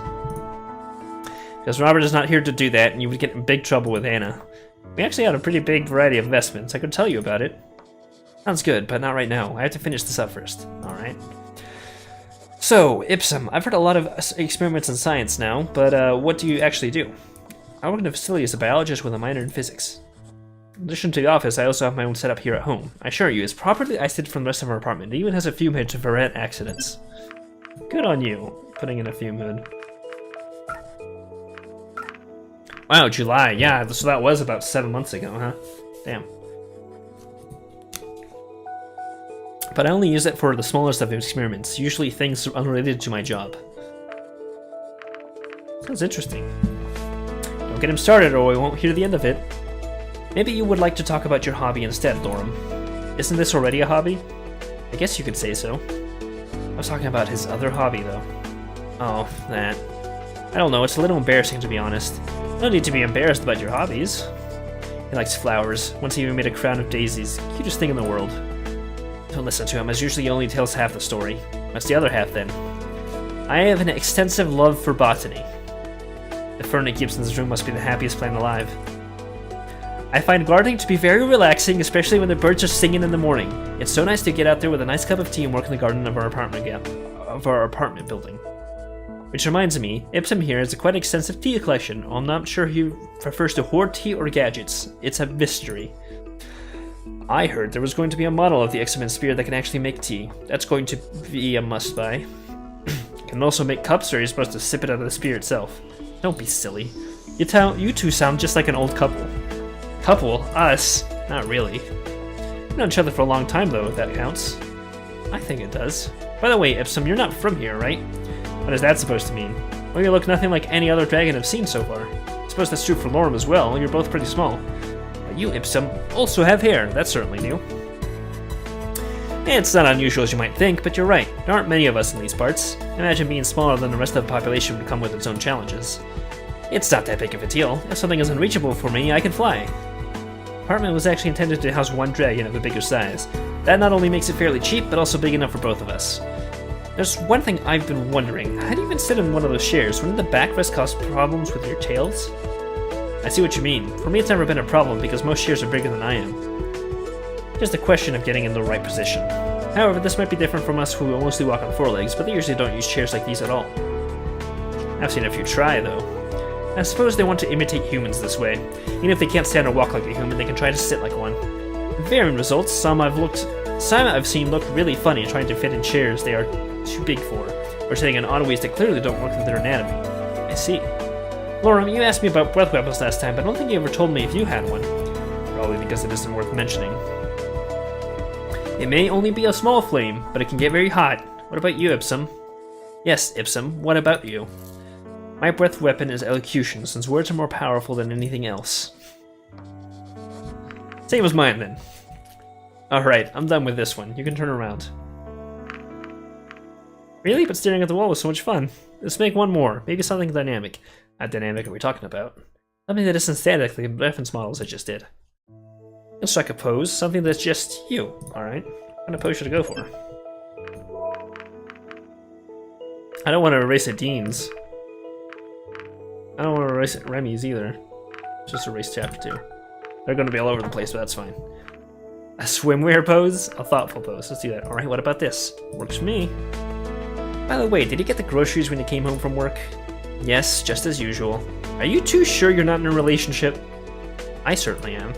Speaker 1: Because Robert is not here to do that, and you would get in big trouble with Anna. We actually had a pretty big variety of investments. I could tell you about it. Sounds good, but not right now. I have to finish this up first. Alright. So, Ipsum, I've heard a lot of experiments in science now, but what do you actually do? I work in a facility as a biologist with a minor in physics. In addition to the office, I also have my own setup here at home. I assure you, it's properly isolated from the rest of our apartment. It even has a fume hood to prevent accidents. Good on you, putting in a fume hood. Wow, July, yeah, so that was about 7 months ago, huh? Damn. But I only use it for the smallest of experiments, usually things unrelated to my job. Sounds interesting. Don't get him started or we won't hear the end of it. Maybe you would like to talk about your hobby instead, Lorem. Isn't this already a hobby? I guess you could say so. I was talking about his other hobby, though. Oh, that. I don't know, it's a little embarrassing to be honest. No need to be embarrassed about your hobbies. He likes flowers. Once he even made a crown of daisies. Cutest thing in the world. Don't listen to him, as usually he only tells half the story. What's the other half, then? I have an extensive love for botany. The fern in Gibson's room must be the happiest plant alive. I find gardening to be very relaxing, especially when the birds are singing in the morning. It's so nice to get out there with a nice cup of tea and work in the garden of our apartment building. Which reminds me, Ipsum here has a quite extensive tea collection. I'm not sure he prefers to hoard tea or gadgets. It's a mystery. I heard there was going to be a model of the Exoman spear that can actually make tea. That's going to be a must-buy. Can also make cups, or you're supposed to sip it out of the spear itself. Don't be silly. You two sound just like an old couple. Couple? Us? Not really. We've known each other for a long time, though, if that counts. I think it does. By the way, Ipsum, you're not from here, right? What is that supposed to mean? Well, you look nothing like any other dragon I've seen so far. I suppose that's true for Lorem as well. You're both pretty small. But you, Ipsum, also have hair. That's certainly new. It's not unusual as you might think, but you're right. There aren't many of us in these parts. Imagine being smaller than the rest of the population would come with its own challenges. It's not that big of a deal. If something is unreachable for me, I can fly. The apartment was actually intended to house one dragon of a bigger size. That not only makes it fairly cheap, but also big enough for both of us. There's one thing I've been wondering. How do you even sit in one of those chairs? Wouldn't the backrest cause problems with your tails? I see what you mean. For me, it's never been a problem because most chairs are bigger than I am. Just a question of getting in the right position. However, this might be different from us who mostly walk on four legs, but they usually don't use chairs like these at all. I've seen a few try, though. I suppose they want to imitate humans this way. Even if they can't stand or walk like a human, they can try to sit like one. In varying results, some I've seen look really funny trying to fit in chairs they are too big for, or sitting in odd ways that clearly don't work with their anatomy. I see. Lorem, you asked me about breath weapons last time, but I don't think you ever told me if you had one. Probably because it isn't worth mentioning. It may only be a small flame, but it can get very hot. What about you, Ipsum? Yes, Ipsum, what about you? My breath weapon is elocution, since words are more powerful than anything else. Same as mine, then. Alright, I'm done with this one. You can turn around. Really? But staring at the wall was so much fun. Let's make one more. Maybe something dynamic. How dynamic are we talking about? Something that isn't static like the reference models I just did. You'll strike a pose, something that's just you. Alright. What kind of pose should I go for? I don't want to erase it Dean's. I don't want to erase it Remy's either. Just erase chapter 2. They're going to be all over the place, but that's fine. A swimwear pose? A thoughtful pose. Let's do that. Alright, what about this? Works for me. By the way, did you get the groceries when you came home from work? Yes, just as usual. Are you too sure you're not in a relationship? I certainly am.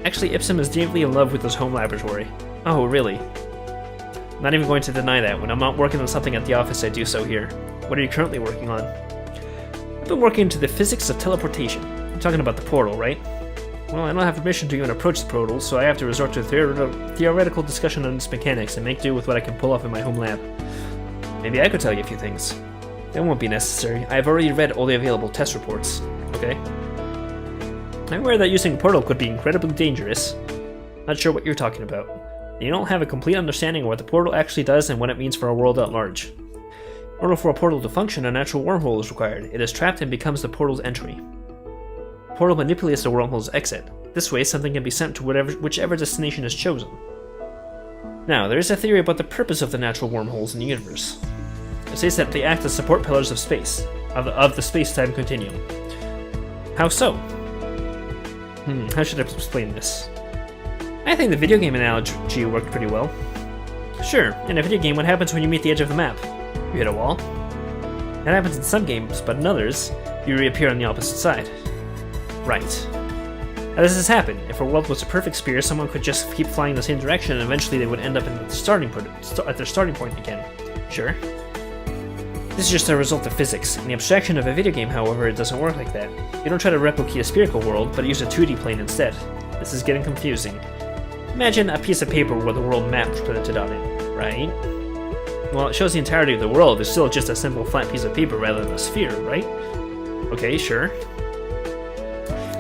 Speaker 1: Actually, Ipsum is deeply in love with his home laboratory. Oh, really? I'm not even going to deny that. When I'm not working on something at the office, I do so here. What are you currently working on? I've been working into the physics of teleportation. You're talking about the portal, right? Well, I don't have permission to even approach the portal, so I have to resort to a theoretical discussion on its mechanics and make do with what I can pull off in my home lab. Maybe I could tell you a few things. That won't be necessary. I have already read all the available test reports. Okay? I'm aware that using a portal could be incredibly dangerous. Not sure what you're talking about. You don't have a complete understanding of what the portal actually does and what it means for our world at large. In order for a portal to function, a natural wormhole is required. It is trapped and becomes the portal's entry. The portal manipulates the wormhole's exit. This way, something can be sent to whichever destination is chosen. Now, there is a theory about the purpose of the natural wormholes in the universe. It says that they act as support pillars of space, of the space-time continuum. How so? How should I explain this? I think the video game analogy worked pretty well. Sure, in a video game, what happens when you meet the edge of the map? You hit a wall. That happens in some games, but in others, you reappear on the opposite side. Right. How does this happen? If a world was a perfect sphere, someone could just keep flying the same direction and eventually they would end up at their starting point again. Sure. This is just a result of physics. In the abstraction of a video game, however, it doesn't work like that. You don't try to replicate a spherical world, but use a 2D plane instead. This is getting confusing. Imagine a piece of paper with the world map printed on it, right? Well, it shows the entirety of the world. It's still just a simple flat piece of paper rather than a sphere, right? Okay, sure.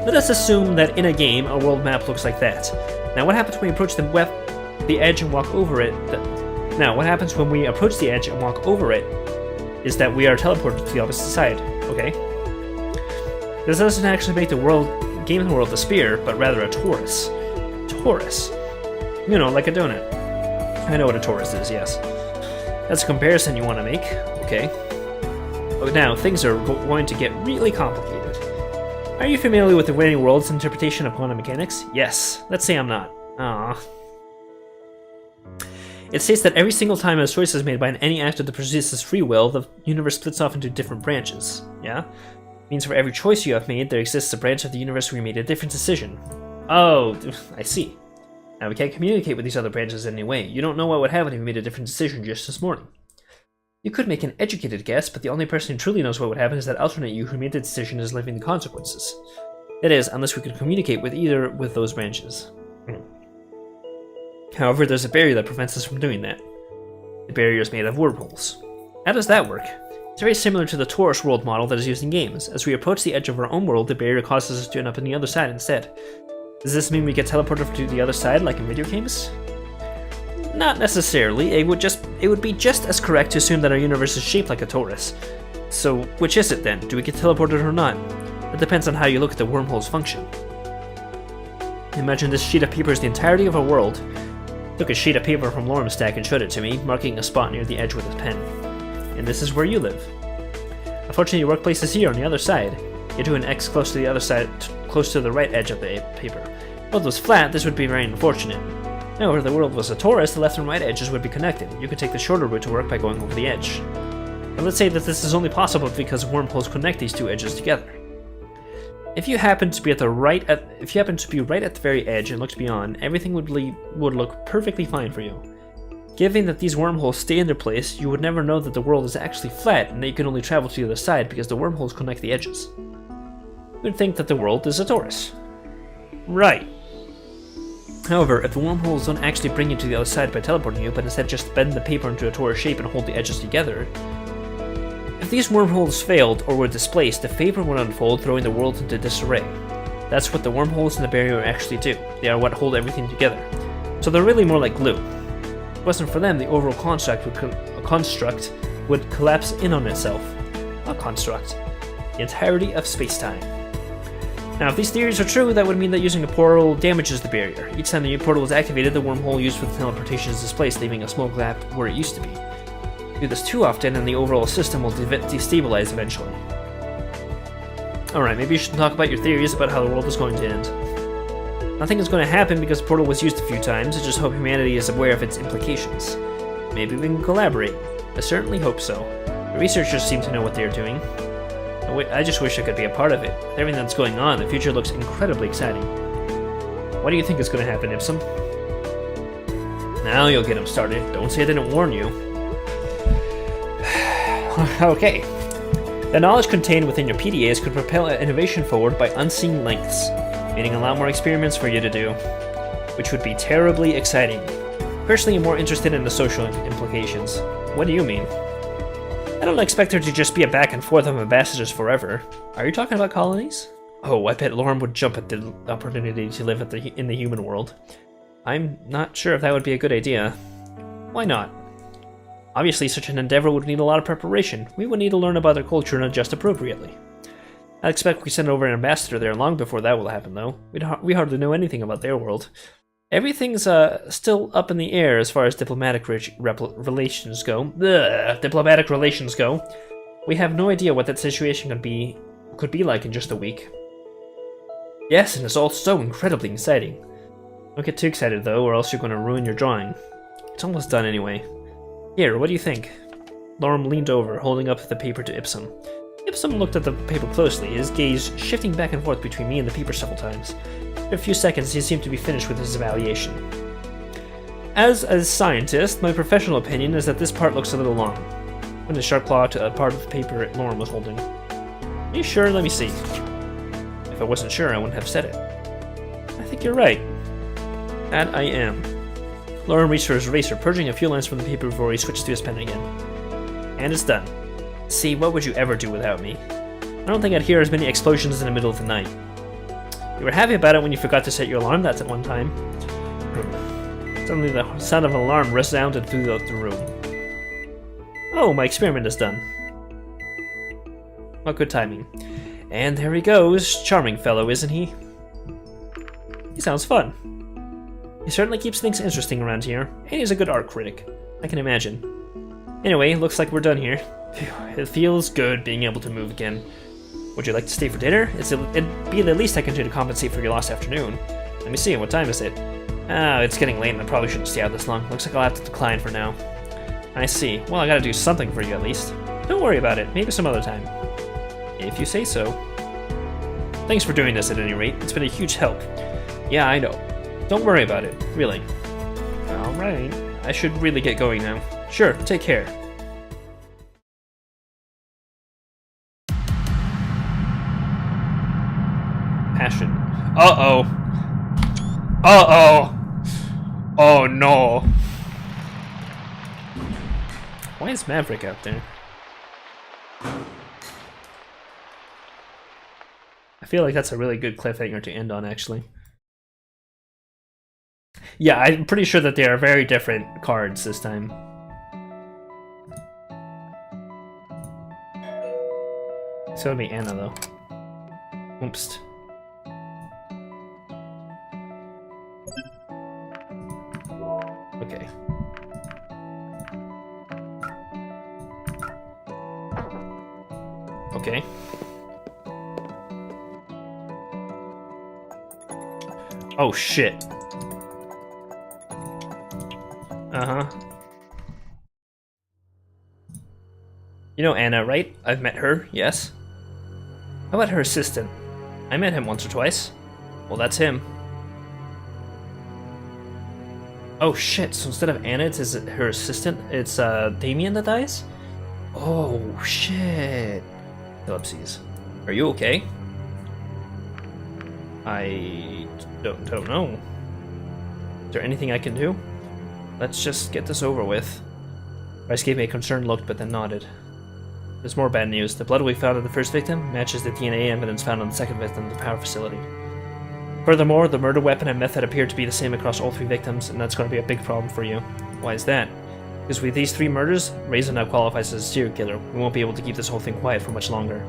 Speaker 1: Let us assume that in a game, a world map looks like that. Now, what happens when we approach the edge and walk over it? Now, what happens when we approach the edge and walk over it is that we are teleported to the opposite side, okay? This doesn't actually make the game world a sphere, but rather a torus. Torus. You know, like a donut. I know what a torus is, yes. That's a comparison you want to make, okay? But now, things are going to get really complicated. Are you familiar with the Winning World's interpretation of quantum mechanics? Yes. Let's say I'm not. Aww. It states that every single time a choice is made by any actor that possesses free will, the universe splits off into different branches. Yeah? It means for every choice you have made, there exists a branch of the universe where you made a different decision. Oh, I see. Now, we can't communicate with these other branches in any way. You don't know what would happen if you made a different decision just this morning. You could make an educated guess, but the only person who truly knows what would happen is that alternate you who made the decision is living the consequences. That is, unless we could communicate with with those branches. However, there's a barrier that prevents us from doing that. The barrier is made of wormholes. How does that work? It's very similar to the torus world model that is used in games. As we approach the edge of our own world, the barrier causes us to end up on the other side instead. Does this mean we get teleported to the other side like in video games? Not necessarily. It would be just as correct to assume that our universe is shaped like a torus. So, which is it then? Do we get teleported or not? It depends on how you look at the wormhole's function. Imagine this sheet of paper is the entirety of our world. Took a sheet of paper from Lorem Stack and showed it to me, marking a spot near the edge with his pen. And this is where you live. Unfortunately, your workplace is here on the other side. You do an X close to the other side, close to the right edge of the paper. If the world was flat, this would be very unfortunate. However, if the world was a torus, the left and right edges would be connected. You could take the shorter route to work by going over the edge. But let's say that this is only possible because wormholes connect these two edges together. If you happen to be right at the very edge and looked beyond, everything would look perfectly fine for you. Given that these wormholes stay in their place, you would never know that the world is actually flat and that you can only travel to the other side because the wormholes connect the edges. You would think that the world is a torus. Right. However, if the wormholes don't actually bring you to the other side by teleporting you, but instead just bend the paper into a torus shape and hold the edges together, if these wormholes failed or were displaced, the paper would unfold, throwing the world into disarray. That's what the wormholes and the barrier actually do. They are what hold everything together. So they're really more like glue. If it wasn't for them, the overall construct would collapse in on itself. A construct. The entirety of space-time. Now, if these theories are true, that would mean that using a portal damages the barrier. Each time the new portal is activated, the wormhole used for the teleportation is displaced, leaving a small gap where it used to be. Do this too often, and the overall system will destabilize eventually. Alright, maybe you should talk about your theories about how the world is going to end. Nothing is going to happen because the portal was used a few times. I just hope humanity is aware of its implications. Maybe we can collaborate. I certainly hope so. The researchers seem to know what they are doing. I just wish I could be a part of it. With everything that's going on, the future looks incredibly exciting. What do you think is going to happen, Ipsum? Now you'll get him started. Don't say I didn't warn you. Okay. The knowledge contained within your PDAs could propel innovation forward by unseen lengths, meaning a lot more experiments for you to do, which would be terribly exciting. Personally, I'm more interested in the social implications. What do you mean? I don't expect there to just be a back and forth of ambassadors forever. Are you talking about colonies? Oh, I bet Lorem would jump at the opportunity to live in the human world. I'm not sure if that would be a good idea. Why not? Obviously, such an endeavor would need a lot of preparation. We would need to learn about their culture and adjust appropriately. I expect we send over an ambassador there long before that will happen, though. We hardly know anything about their world. Everything's still up in the air as far as diplomatic relations go. Diplomatic relations go. We have no idea what that situation could be like in just a week. Yes, and it's all so incredibly exciting. Don't get too excited though, or else you're going to ruin your drawing. It's almost done anyway. Here, what do you think? Lorem leaned over, holding up the paper to Ipsum. Ipsum looked at the paper closely, his gaze shifting back and forth between me and the paper several times. After a few seconds, he seemed to be finished with his evaluation. As a scientist, my professional opinion is that this part looks a little long. Put a sharp claw to a part of the paper Lorem was holding. Are you sure? Let me see. If I wasn't sure, I wouldn't have said it. I think you're right. That I am. Lorem reached for his eraser, purging a few lines from the paper before he switched to his pen again. And it's done. See, what would you ever do without me? I don't think I'd hear as many explosions in the middle of the night. You were happy about it when you forgot to set your alarm, that's at one time. Suddenly the sound of an alarm resounded through the room. Oh, my experiment is done. What good timing. And there he goes. Charming fellow, isn't he? He sounds fun. He certainly keeps things interesting around here, and he's a good art critic. I can imagine. Anyway, looks like we're done here. Phew, it feels good being able to move again. Would you like to stay for dinner? It'd be the least I can do to compensate for your lost afternoon. Let me see, what time is it? Ah, it's getting late and I probably shouldn't stay out this long. Looks like I'll have to decline for now. I see. Well, I gotta do something for you at least. Don't worry about it. Maybe some other time. If you say so. Thanks for doing this at any rate. It's been a huge help. Yeah, I know. Don't worry about it. Really. Alright. I should really get going now. Sure, take care. Passion. Uh-oh. Uh-oh. Oh no. Why is Maverick out there? I feel like that's a really good cliffhanger to end on, actually. Yeah, I'm pretty sure that they are very different cards this time. It's gonna be Anna, though. Oops. Okay. Okay. Oh shit. Uh-huh. You know Anna, right? I've met her, yes? How about her assistant? I met him once or twice. Well, that's him. Oh shit, so instead of Anna, it's her assistant? It's Damien that dies? Oh shit. Ellipses. Are you okay? I don't know. Is there anything I can do? Let's just get this over with. Bryce gave me a concerned look, but then nodded. There's more bad news. The blood we found on the first victim matches the DNA evidence found on the second victim at the power facility. Furthermore, the murder weapon and method appear to be the same across all three victims, and that's going to be a big problem for you. Why is that? Because with these three murders, Raisin now qualifies as a serial killer. We won't be able to keep this whole thing quiet for much longer.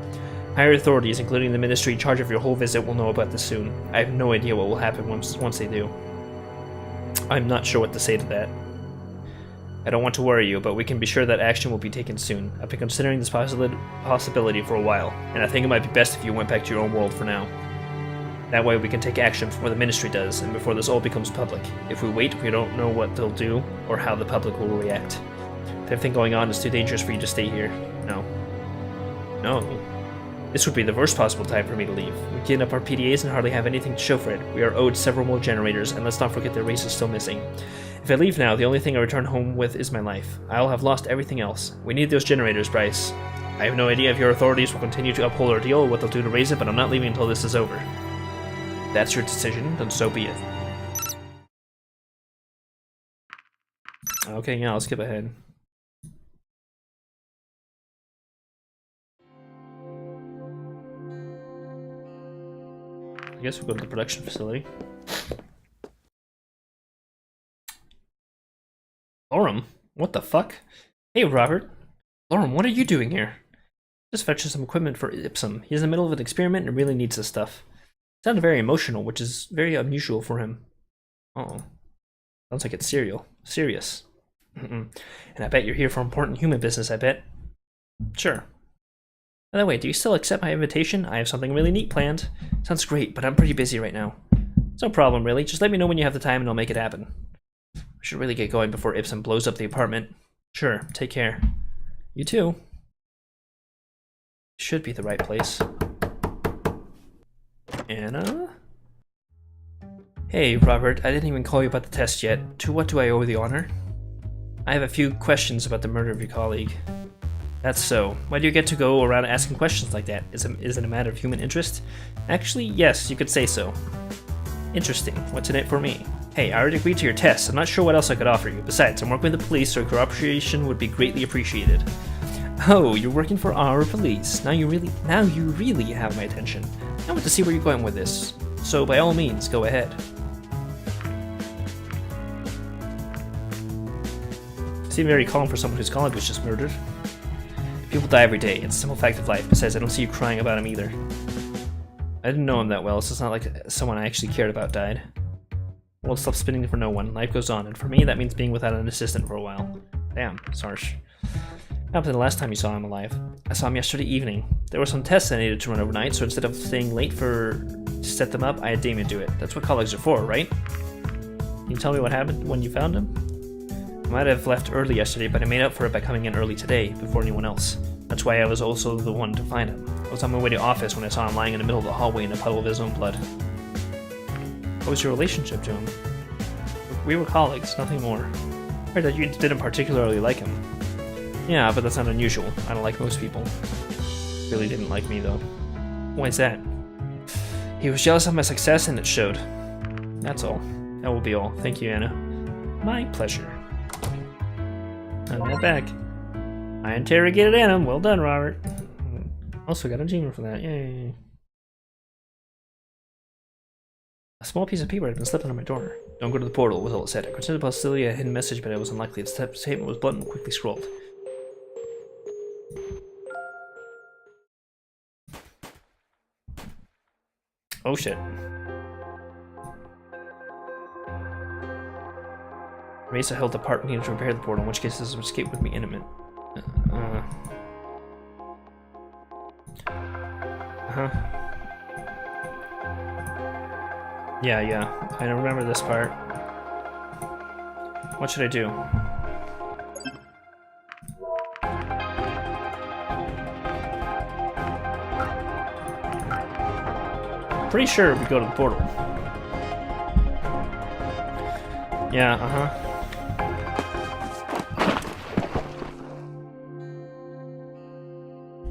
Speaker 1: Higher authorities, including the ministry in charge of your whole visit, will know about this soon. I have no idea what will happen once they do. I'm not sure what to say to that. I don't want to worry you, but we can be sure that action will be taken soon. I've been considering this possibility for a while, and I think it might be best if you went back to your own world for now. That way we can take action before the ministry does, and before this all becomes public. If we wait, we don't know what they'll do, or how the public will react. If everything going on is too dangerous for you to stay here, no. No. This would be the worst possible time for me to leave. We clean up our PDAs and hardly have anything to show for it. We are owed several more generators, and let's not forget the race is still missing. If I leave now, the only thing I return home with is my life. I'll have lost everything else. We need those generators, Bryce. I have no idea if your authorities will continue to uphold our deal or what they'll do to raise it, but I'm not leaving until this is over. If that's your decision, then so be it. Okay, yeah, I'll skip ahead. I guess we'll go to the production facility. Lorem? What the fuck? Hey, Robert. Lauren, what are you doing here? Just fetching some equipment for Ipsum. He's in the middle of an experiment and really needs this stuff. Sounded very emotional, which is very unusual for him. Oh. Sounds like it's serious. And I bet you're here for important human business, I bet. Sure. By the way, do you still accept my invitation? I have something really neat planned. Sounds great, but I'm pretty busy right now. It's no problem, really. Just let me know when you have the time and I'll make it happen. I should really get going before Ipsum blows up the apartment. Sure, take care. You too. Should be the right place. Anna? Hey, Robert, I didn't even call you about the test yet. To what do I owe the honor? I have a few questions about the murder of your colleague. That's so. Why do you get to go around asking questions like that? Is it a matter of human interest? Actually, yes, you could say so. Interesting. What's in it for me? Hey, I already agreed to your test. I'm not sure what else I could offer you. Besides, I'm working with the police, so cooperation would be greatly appreciated. Oh, you're working for our police. Now you really have my attention. I want to see where you're going with this. So by all means, go ahead. Seem very calm for someone whose colleague was just murdered. People die every day. It's a simple fact of life. Besides, I don't see you crying about him either. I didn't know him that well, so it's not like someone I actually cared about died. The world stops spinning for no one. Life goes on, and for me, that means being without an assistant for a while. Damn, it's harsh. What happened the last time you saw him alive? I saw him yesterday evening. There were some tests I needed to run overnight, so instead of staying late to set them up, I had Damien do it. That's what colleagues are for, right? Can you tell me what happened when you found him? I might have left early yesterday, but I made up for it by coming in early today, before anyone else. That's why I was also the one to find him. I was on my way to office when I saw him lying in the middle of the hallway in a puddle of his own blood. What was your relationship to him? We were colleagues, nothing more. I heard that you didn't particularly like him. Yeah, but that's not unusual. I don't like most people. Really didn't like me, though. Why is that? He was jealous of my success, and it showed. That's all. That will be all. Thank you, Anna. My pleasure. I'm right back. I interrogated Anna. Well done, Robert. Also got a genius for that. Yay. A small piece of paper had been slipped under my door. Don't go to the portal, was all it said. I considered the possibility of a hidden message, but it was unlikely. The statement was blunt and quickly scrolled. Oh shit. Mesa held apart needed to repair the portal, in which case this escape would be imminent. Yeah, I remember this part. What should I do? Pretty sure we go to the portal. Yeah,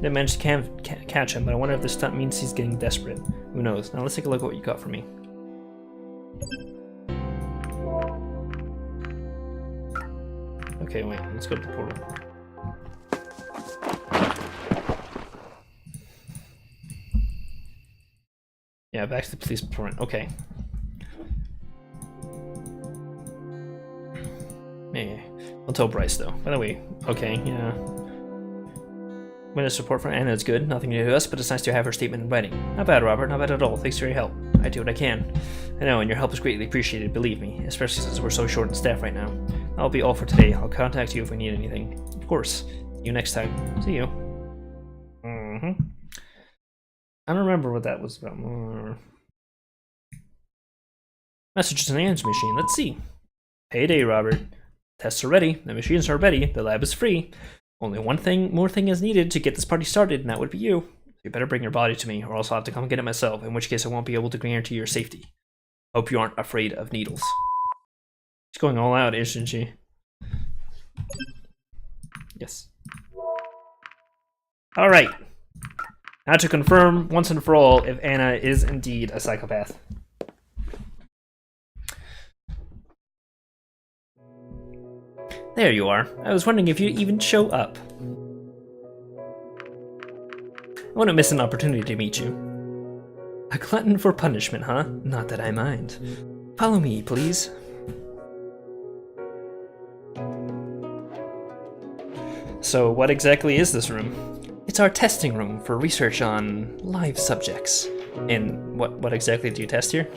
Speaker 1: Didn't manage to catch him, but I wonder if this stunt means he's getting desperate. Who knows? Now let's take a look at what you got for me. Okay, wait, let's go to the portal. Yeah, back to the police department. Okay. Yeah, I'll tell Bryce though. By the way, okay, yeah. Witness report from Anna is good. Nothing new to us, but it's nice to have her statement in writing. Not bad, Robert. Not bad at all. Thanks for your help. I do what I can. I know, and your help is greatly appreciated, believe me. Especially since we're so short in staff right now. That'll be all for today. I'll contact you if we need anything. Of course. See you next time. See you. I don't remember what that was about. Messages in the answer machine. Let's see. Payday, Robert. Tests are ready. The machines are ready. The lab is free. Only one more thing is needed to get this party started, and that would be you. You better bring your body to me, or else I'll have to come get it myself, in which case I won't be able to guarantee your safety. Hope you aren't afraid of needles. She's going all out, isn't she? Yes. Alright. Now to confirm, once and for all, if Anna is indeed a psychopath. There you are. I was wondering if you'd even show up. I wouldn't miss an opportunity to meet you. A glutton for punishment, huh? Not that I mind. Follow me, please. So what exactly is this room? It's our testing room for research on live subjects. And what exactly do you test here?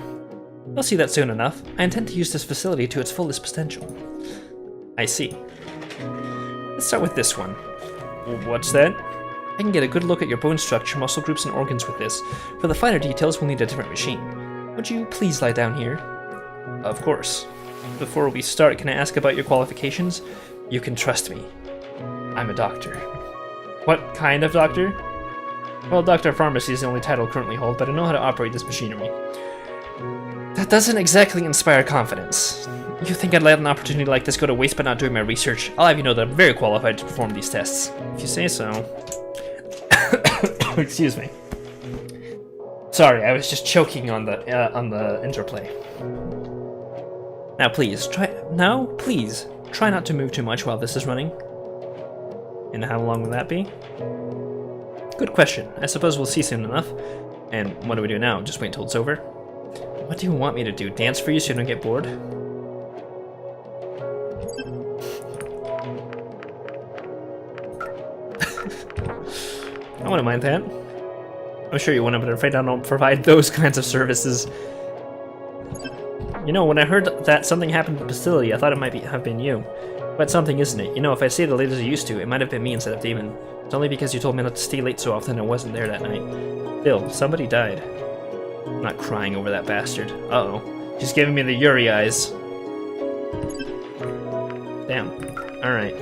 Speaker 1: You'll see that soon enough. I intend to use this facility to its fullest potential. I see. Let's start with this one. What's that? I can get a good look at your bone structure, muscle groups, and organs with this. For the finer details, we'll need a different machine. Would you please lie down here? Of course. Before we start, can I ask about your qualifications? You can trust me. I'm a doctor. What kind of doctor? Well, Doctor of Pharmacy is the only title I currently hold, but I know how to operate this machinery. That doesn't exactly inspire confidence. You think I'd let an opportunity like this go to waste by not doing my research? I'll have you know that I'm very qualified to perform these tests. If you say so. Excuse me. Sorry, I was just choking on the interplay. Now please, try not to move too much while this is running. And how long will that be? Good question. I suppose we'll see soon enough. And what do we do now? Just wait until it's over? What do you want me to do? Dance for you so you don't get bored? I wouldn't mind that. I'm sure you wouldn't, but I'm afraid I don't provide those kinds of services. You know, when I heard that something happened at the facility, I thought it might have been you. But something, isn't it? You know, if I stayed as late as I used to, it might have been me instead of Damon. It's only because you told me not to stay late so often I wasn't there that night. Still, somebody died. I'm not crying over that bastard. Uh-oh. She's giving me the Yuri eyes. Damn. Alright.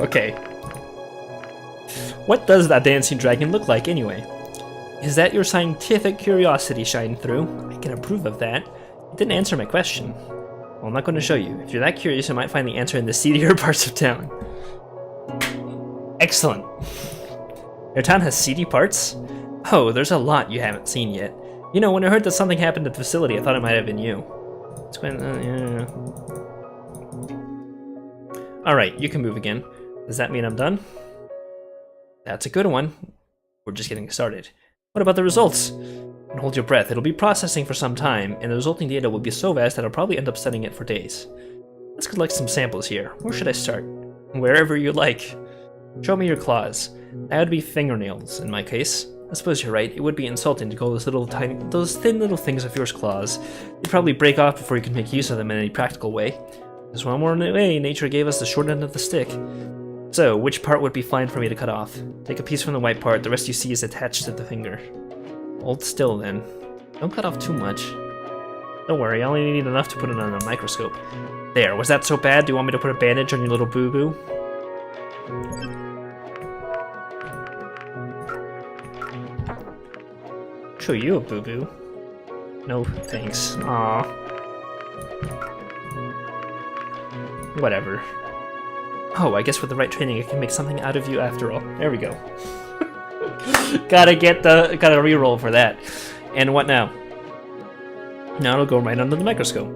Speaker 1: Okay. What does that dancing dragon look like, anyway? Is that your scientific curiosity shining through? I can approve of that. You didn't answer my question. Well, I'm not going to show you. If you're that curious, you might find the answer in the seedier parts of town. Excellent. Your town has seedy parts? Oh, there's a lot you haven't seen yet. You know, when I heard that something happened at the facility, I thought it might have been you. It's when, yeah. Alright, you can move again. Does that mean I'm done? That's a good one. We're just getting started. What about the results? And hold your breath, it'll be processing for some time, and the resulting data will be so vast that I'll probably end up studying it for days. Let's collect some samples here. Where should I start? Wherever you like. Show me your claws. That would be fingernails, in my case. I suppose you're right, it would be insulting to call those thin little things of yours claws. You'd probably break off before you could make use of them in any practical way. There's one more way, nature gave us the short end of the stick. So, which part would be fine for me to cut off? Take a piece from the white part, the rest you see is attached to the finger. Hold still then. Don't cut off too much. Don't worry, I only need enough to put it on a microscope. There, was that so bad? Do you want me to put a bandage on your little boo-boo? Show you a boo-boo. No, thanks. Aww. Whatever. Oh, I guess with the right training, I can make something out of you after all. There we go. gotta reroll for that. And what now? Now it'll go right under the microscope.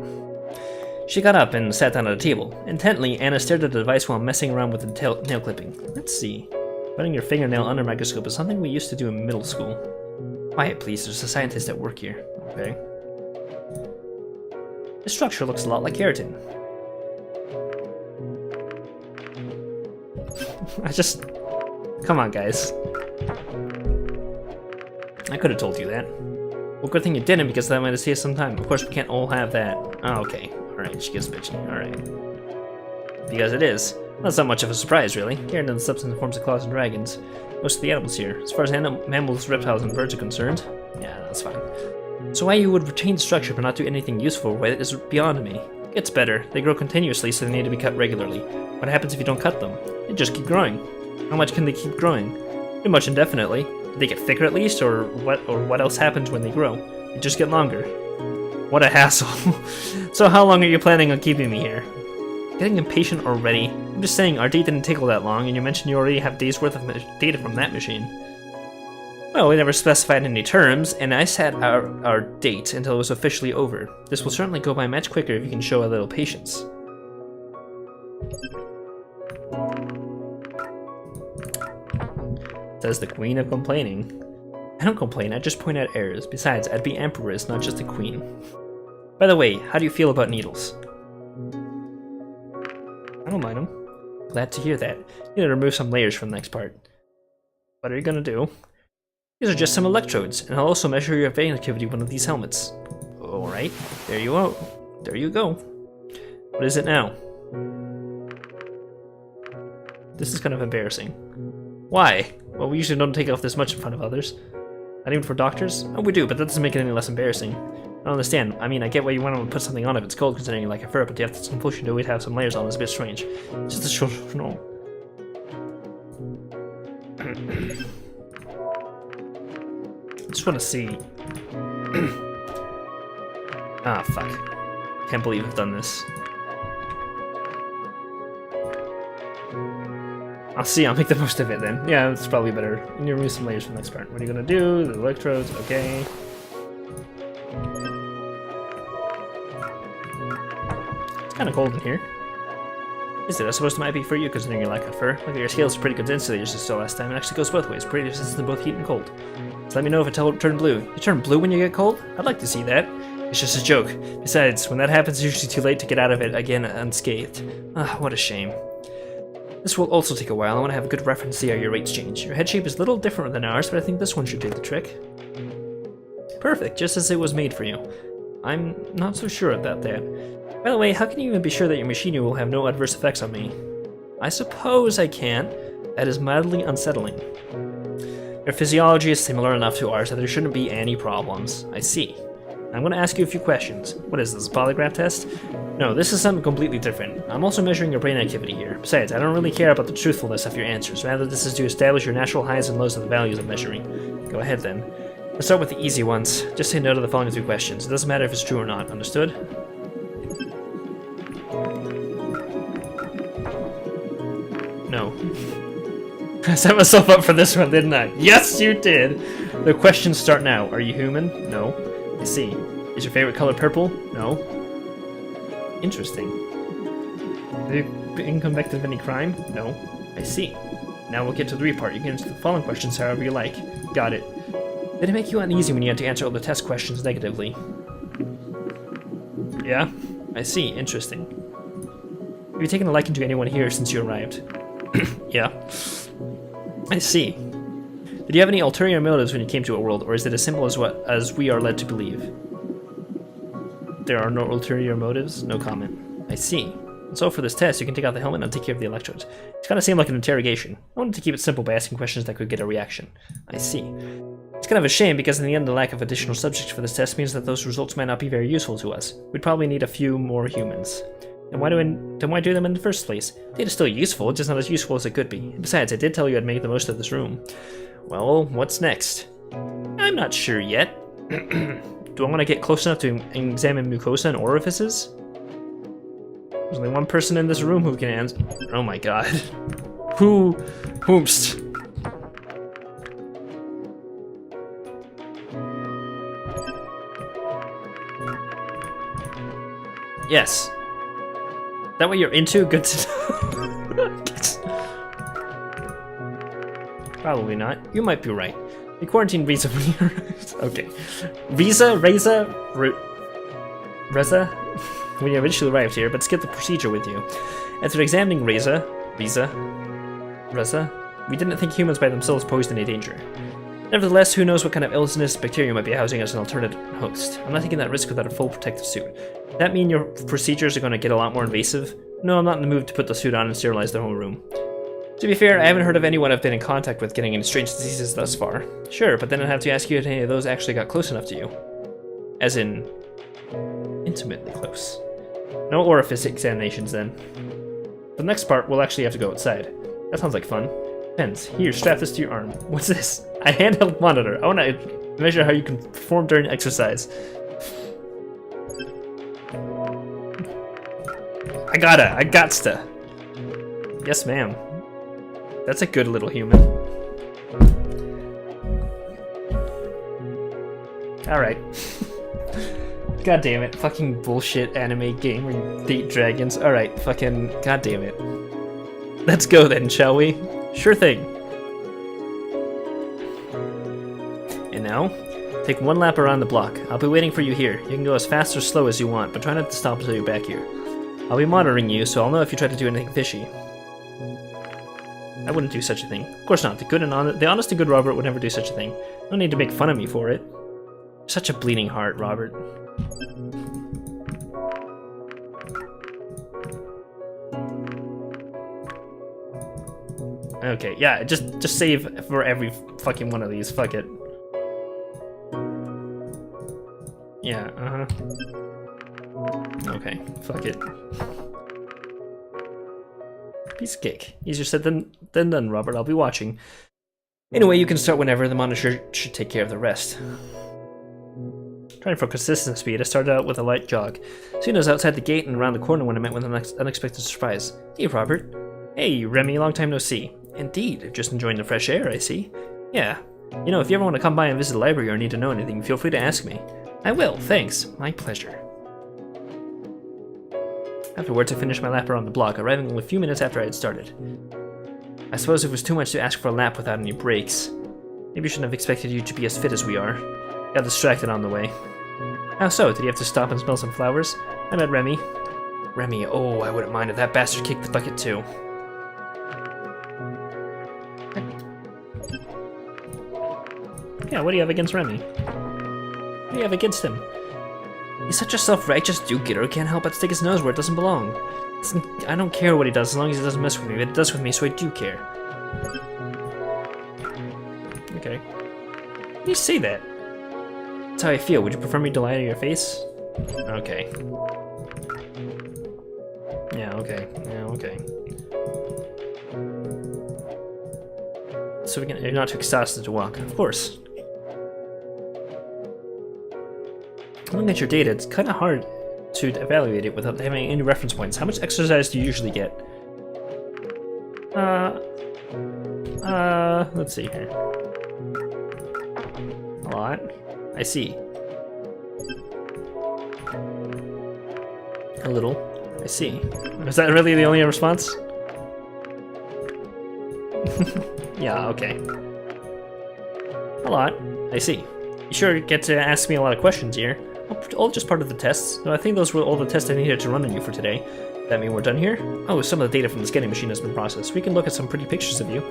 Speaker 1: She got up and sat down at a table. Intently, Anna stared at the device while messing around with the nail clipping. Let's see. Putting your fingernail under a microscope is something we used to do in middle school. Quiet, please. There's a scientist at work here. Okay. The structure looks a lot like keratin. Come on, guys. I could have told you that. Well, good thing you didn't, because that might have saved some time. Of course, we can't all have that. Oh, okay. Alright, she gets bitchy. Alright. Because it is. That's not much of a surprise, really. Keratin substance forms of claws and dragons. Most of the animals here. As far as mammals, reptiles, and birds are concerned, yeah, that's fine. So why you would retain structure but not do anything useful with it is beyond me. It gets better. They grow continuously, so they need to be cut regularly. What happens if you don't cut them? They just keep growing. How much can they keep growing? Pretty much indefinitely. Do they get thicker at least, or what else happens when they grow? They just get longer. What a hassle. So how long are you planning on keeping me here? Getting impatient already. I'm just saying, our date didn't take all that long, and you mentioned you already have days worth of data from that machine. Well, we never specified any terms, and I set our date until it was officially over. This will certainly go by much quicker if you can show a little patience. Says the Queen of Complaining. I don't complain, I just point out errors. Besides, I'd be Empress, not just a queen. By the way, how do you feel about needles? I don't mind them. Glad to hear that. You need to remove some layers from the next part. What are you gonna do? These are just some electrodes, and I'll also measure your vein activity with one of these helmets. Alright, there you go. There you go. What is it now? This is kind of embarrassing. Why? Well, we usually don't take off this much in front of others. Not even for doctors? Oh, we do, but that doesn't make it any less embarrassing. I don't understand. I mean, I get why you want to put something on if it's cold, considering you like a fur, but to have some compulsion to always have some layers on is a bit strange. Just a short... no. I just want to see... ah, fuck. Can't believe I've done this. I'll see, I'll make the most of it then. Yeah, it's probably better. And you remove some layers from the next part. What are you gonna do? The electrodes, okay. It's kinda cold in here. Is it? I suppose it might be for you, considering you like a fur. Look at your scales are pretty good insulators as still last time. It actually goes both ways, pretty resistant to both heat and cold. So let me know if it turned blue. You turn blue when you get cold? I'd like to see that. It's just a joke. Besides, when that happens, it's usually too late to get out of it again unscathed. Ah, what a shame. This will also take a while. I want to have a good reference to see how your rates change. Your head shape is a little different than ours, but I think this one should do the trick. Perfect, just as it was made for you. I'm not so sure about that. By the way, how can you even be sure that your machinery will have no adverse effects on me? I suppose I can't. That is mildly unsettling. Your physiology is similar enough to ours that there shouldn't be any problems. I see. I'm going to ask you a few questions. What is this, a polygraph test? No, this is something completely different. I'm also measuring your brain activity here. Besides, I don't really care about the truthfulness of your answers. Rather, this is to establish your natural highs and lows of the values I'm measuring. Go ahead then. Let's start with the easy ones. Just say no to the following 2 questions. It doesn't matter if it's true or not. Understood? No. I set myself up for this one, didn't I? Yes, you did! The questions start now. Are you human? No. I see. Is your favorite color purple? No. Interesting. Have you been convicted of any crime? No. I see. Now we'll get to the 3 part. You can answer the following questions however you like. Got it. Did it make you uneasy when you had to answer all the test questions negatively? Yeah? I see. Interesting. Have you taken a liking to anyone here since you arrived? Yeah. I see. Did you have any ulterior motives when you came to a world, or is it as simple as we are led to believe? There are no ulterior motives? No comment. I see. And so for this test, you can take out the helmet and I'll take care of the electrodes. It kind of seemed like an interrogation. I wanted to keep it simple by asking questions that could get a reaction. I see. It's kind of a shame because in the end the lack of additional subjects for this test means that those results might not be very useful to us. We'd probably need a few more humans. And why do them in the first place? Data's still useful, just not as useful as it could be. Besides, I did tell you I'd make the most of this room. Well, what's next? I'm not sure yet. Do I want to get close enough to examine mucosa and orifices? There's only one person in this room who can answer. Oh my god. Whomst? Yes. That what you're into? Good to know. Probably not. You might be right. The quarantine visa when you arrived. Okay. Reza? When you eventually arrived here, but skip the procedure with you. After examining Reza, we didn't think humans by themselves posed any danger. Nevertheless, who knows what kind of illness bacteria might be housing as an alternate host. I'm not taking that risk without a full protective suit. Does that mean your procedures are going to get a lot more invasive? No, I'm not in the mood to put the suit on and sterilize the whole room. To be fair, I haven't heard of anyone I've been in contact with getting any strange diseases thus far. Sure, but then I'd have to ask you if any of those actually got close enough to you. As in, intimately close. No orifice examinations then. The next part, we'll actually have to go outside. That sounds like fun. Depends. Here, strap this to your arm. What's this? A handheld monitor. I want to measure how you can perform during exercise. I gotsta. Yes, ma'am. That's a good little human. Alright. God damn it. Fucking bullshit anime game where you date dragons. Alright, fucking god damn it. Let's go then, shall we? Sure thing. And now, take one lap around the block. I'll be waiting for you here. You can go as fast or slow as you want, but try not to stop until you're back here. I'll be monitoring you, so I'll know if you try to do anything fishy. I wouldn't do such a thing. Of course not. The honest and good Robert would never do such a thing. No need to make fun of me for it. You're such a bleeding heart, Robert. Okay, yeah, just save for every fucking one of these. Fuck it. Yeah, Okay, fuck it. Piece of cake. Easier said than done, Robert. I'll be watching. Anyway, you can start whenever. The monitor should take care of the rest. Trying for consistent speed, I started out with a light jog. Soon I was outside the gate and around the corner when I met with an unexpected surprise. Hey, Robert. Hey, Remy, long time no see. Indeed, just enjoying the fresh air, I see. Yeah. You know, if you ever want to come by and visit the library or need to know anything, feel free to ask me. I will, thanks. My pleasure. Afterwards, I finished my lap around the block, arriving only a few minutes after I had started. I suppose it was too much to ask for a lap without any breaks. Maybe I shouldn't have expected you to be as fit as we are. Got distracted on the way. How so? Did you have to stop and smell some flowers? I met Remy. Remy, oh, I wouldn't mind if that bastard kicked the bucket too. Yeah, what do you have against Remy? What do you have against him? He's such a self-righteous do-getter who can't help but stick his nose where it doesn't belong. Listen, I don't care what he does as long as he doesn't mess with me, but it does with me, so I do care. Okay. Why do you say that? That's how I feel. Would you prefer me to lie to your face? Okay. Yeah, okay. Yeah, okay. So you're not too exhausted to walk. Of course. Looking at your data, it's kind of hard to evaluate it without having any reference points. How much exercise do you usually get? Let's see here. A lot. I see. A little. I see. Is that really the only response? Yeah, okay. A lot. I see. You sure get to ask me a lot of questions here. All just part of the tests. No, I think those were all the tests I needed to run on you for today. That mean we're done here? Oh, some of the data from the scanning machine has been processed. We can look at some pretty pictures of you.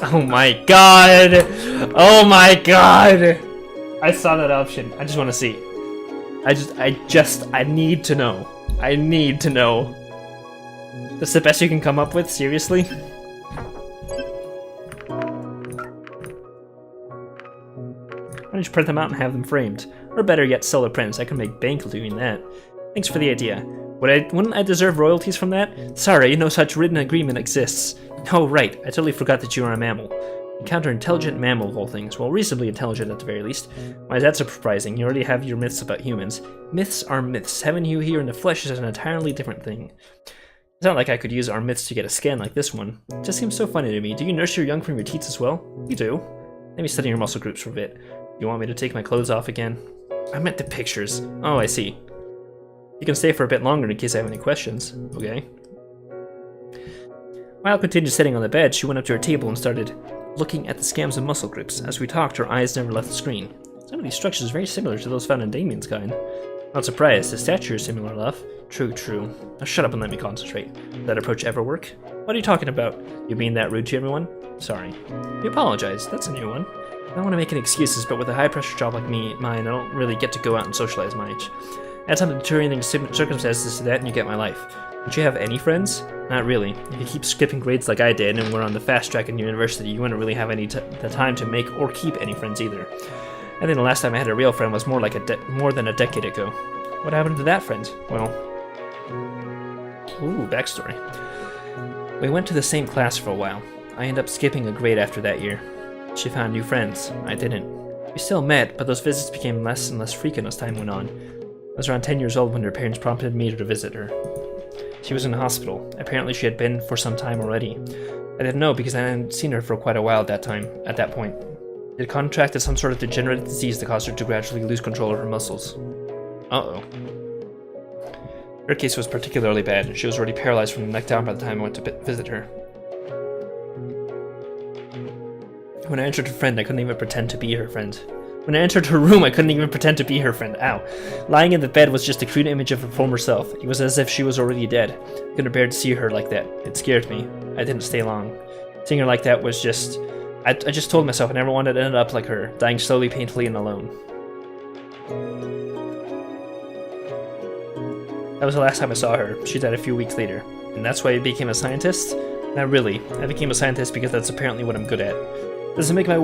Speaker 1: Oh my god! Oh my god! I saw that option. I just want to see. I need to know. I need to know. That's the best you can come up with? Seriously? Why don't you print them out and have them framed? Or better yet, sell the prints. I can make bank doing that. Thanks for the idea. Wouldn't I deserve royalties from that? Sorry, no such written agreement exists. Oh, right. I totally forgot that you are a mammal. You counter-intelligent mammal of all things. Well, reasonably intelligent at the very least. Why is that so surprising? You already have your myths about humans. Myths are myths. Having you here in the flesh is an entirely different thing. It's not like I could use our myths to get a scan like this one. It just seems so funny to me. Do you nurse your young from your teats as well? You do. Let me study your muscle groups for a bit. You want me to take my clothes off again? I meant the pictures. Oh, I see. You can stay for a bit longer in case I have any questions. Okay. While I continued sitting on the bed, she went up to her table and started looking at the scans of muscle groups. As we talked, her eyes never left the screen. Some of these structures are very similar to those found in Damien's kind. Not surprised, the stature is similar enough. True, true. Now shut up and let me concentrate. Did that approach ever work? What are you talking about? You being that rude to everyone? Sorry. We apologize, that's a new one. I don't want to make any excuses, but with a high-pressure job like mine, I don't really get to go out and socialize much. Add some deteriorating circumstances to that and you get my life. Don't you have any friends? Not really. If you keep skipping grades like I did and we're on the fast track in university, you wouldn't really have any the time to make or keep any friends either. I think the last time I had a real friend was more than a decade ago. What happened to that friend? Well... Ooh, backstory. We went to the same class for a while. I ended up skipping a grade after that year. She found new friends. I didn't. We still met, but those visits became less and less frequent as time went on. I was around 10 years old when her parents prompted me to visit her. She was in the hospital. Apparently she had been for some time already. I didn't know because I hadn't seen her for quite a while at that point. She had contracted some sort of degenerative disease that caused her to gradually lose control of her muscles. Uh-oh. Her case was particularly bad. She was already paralyzed from the neck down by the time I went to visit her. When I entered her friend, I couldn't even pretend to be her friend. When I entered her room, I couldn't even pretend to be her friend. Ow. Lying in the bed was just a crude image of her former self. It was as if she was already dead. I couldn't bear to see her like that. It scared me. I didn't stay long. Seeing her like that was just... I just told myself I never wanted to end up like her, dying slowly, painfully, and alone. That was the last time I saw her. She died a few weeks later. And that's why I became a scientist? Not really. I became a scientist because that's apparently what I'm good at. Doesn't make my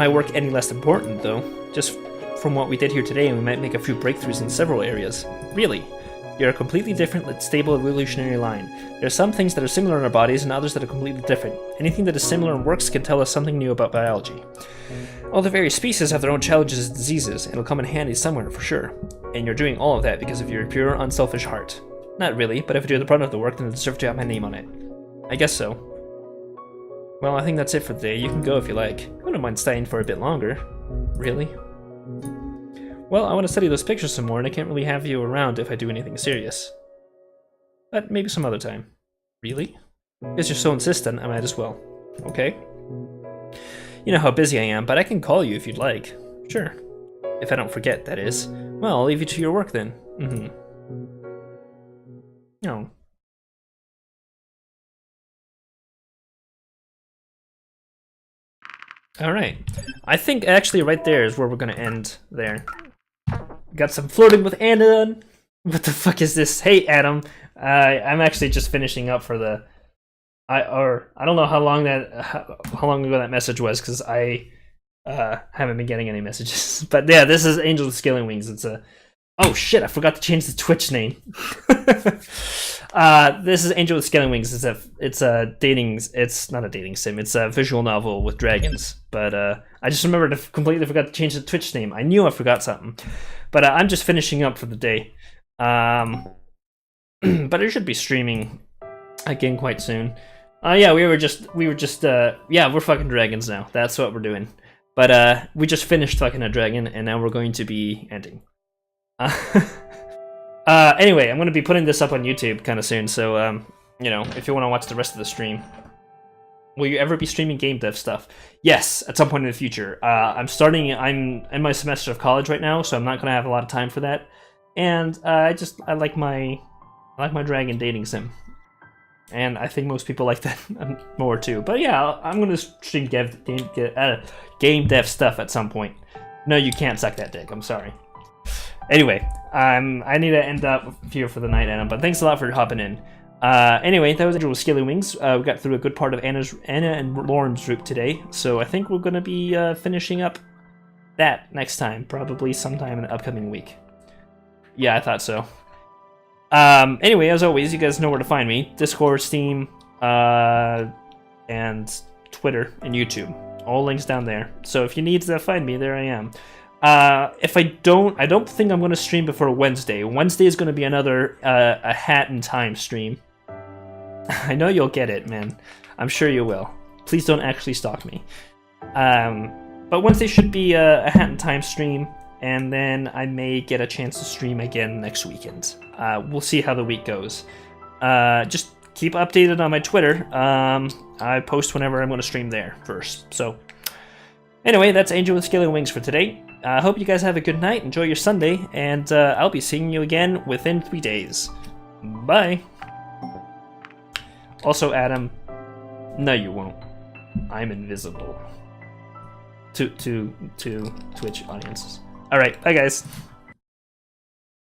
Speaker 1: work any less important, though. Just from what we did here today, we might make a few breakthroughs in several areas. Really. You're a completely different, stable, evolutionary line. There are some things that are similar in our bodies and others that are completely different. Anything that is similar and works can tell us something new about biology. All the various species have their own challenges and diseases. It'll come in handy somewhere, for sure. And you're doing all of that because of your pure, unselfish heart. Not really, but if I do the brunt of the work, then I deserve to have my name on it. I guess so. Well, I think that's it for today. You can go if you like. I wouldn't mind staying for a bit longer. Really? Well, I want to study those pictures some more, and I can't really have you around if I do anything serious. But maybe some other time. Really? Because you're so insistent, I might as well. Okay. You know how busy I am, but I can call you if you'd like. Sure. If I don't forget, that is. Well, I'll leave you to your work then. No. Alright. I think actually right there is where we're gonna end there. Got some flirting with Anna done. What the fuck is this? Hey, Adam. I'm actually just finishing up for the... I don't know how long ago that message was, because I haven't been getting any messages. But yeah, this is Angel with Scaling Wings. It's a... Oh shit, I forgot to change the Twitch name. This is Angel with Scaling Wings. It's not a dating sim. It's a visual novel with dragons. But I just remembered I completely forgot to change the Twitch name. I knew I forgot something. But I'm just finishing up for the day. But I should be streaming again quite soon. Yeah, we were just yeah, we're fucking dragons now. That's what we're doing. But we just finished fucking a dragon, and now we're going to be ending. Anyway, I'm gonna be putting this up on YouTube kind of soon, so you know, if you want to watch the rest of the stream. Will you ever be streaming game dev stuff? Yes, at some point in the future. I'm in my semester of college right now, so I'm not gonna have a lot of time for that. And I like my dragon dating sim. And I think most people like that more too. But yeah, I'm gonna stream game dev stuff at some point. No, you can't suck that dick. I'm sorry. Anyway, I need to end up here for the night, Anna. But thanks a lot for hopping in. Anyway, that was Angel with Scaly Wings. We got through a good part of Anna and Lauren's route today, so I think we're gonna be finishing up that next time, probably sometime in the upcoming week. Yeah, I thought so. Anyway, as always, you guys know where to find me. Discord, Steam, and Twitter, and YouTube. All links down there. So if you need to find me, there I am. If I don't think I'm going to stream before Wednesday. Wednesday is going to be another a Hat in Time stream. I know you'll get it, man. I'm sure you will. Please don't actually stalk me. But Wednesday should be a Hat in Time stream. And then I may get a chance to stream again next weekend. We'll see how the week goes. Just keep updated on my Twitter. I post whenever I'm going to stream there first. So, anyway, that's Angel with Scaly Wings for today. I hope you guys have a good night. Enjoy your Sunday. And I'll be seeing you again within 3 days. Bye. Also, Adam, no, you won't. I'm invisible to Twitch audiences. All right, bye guys.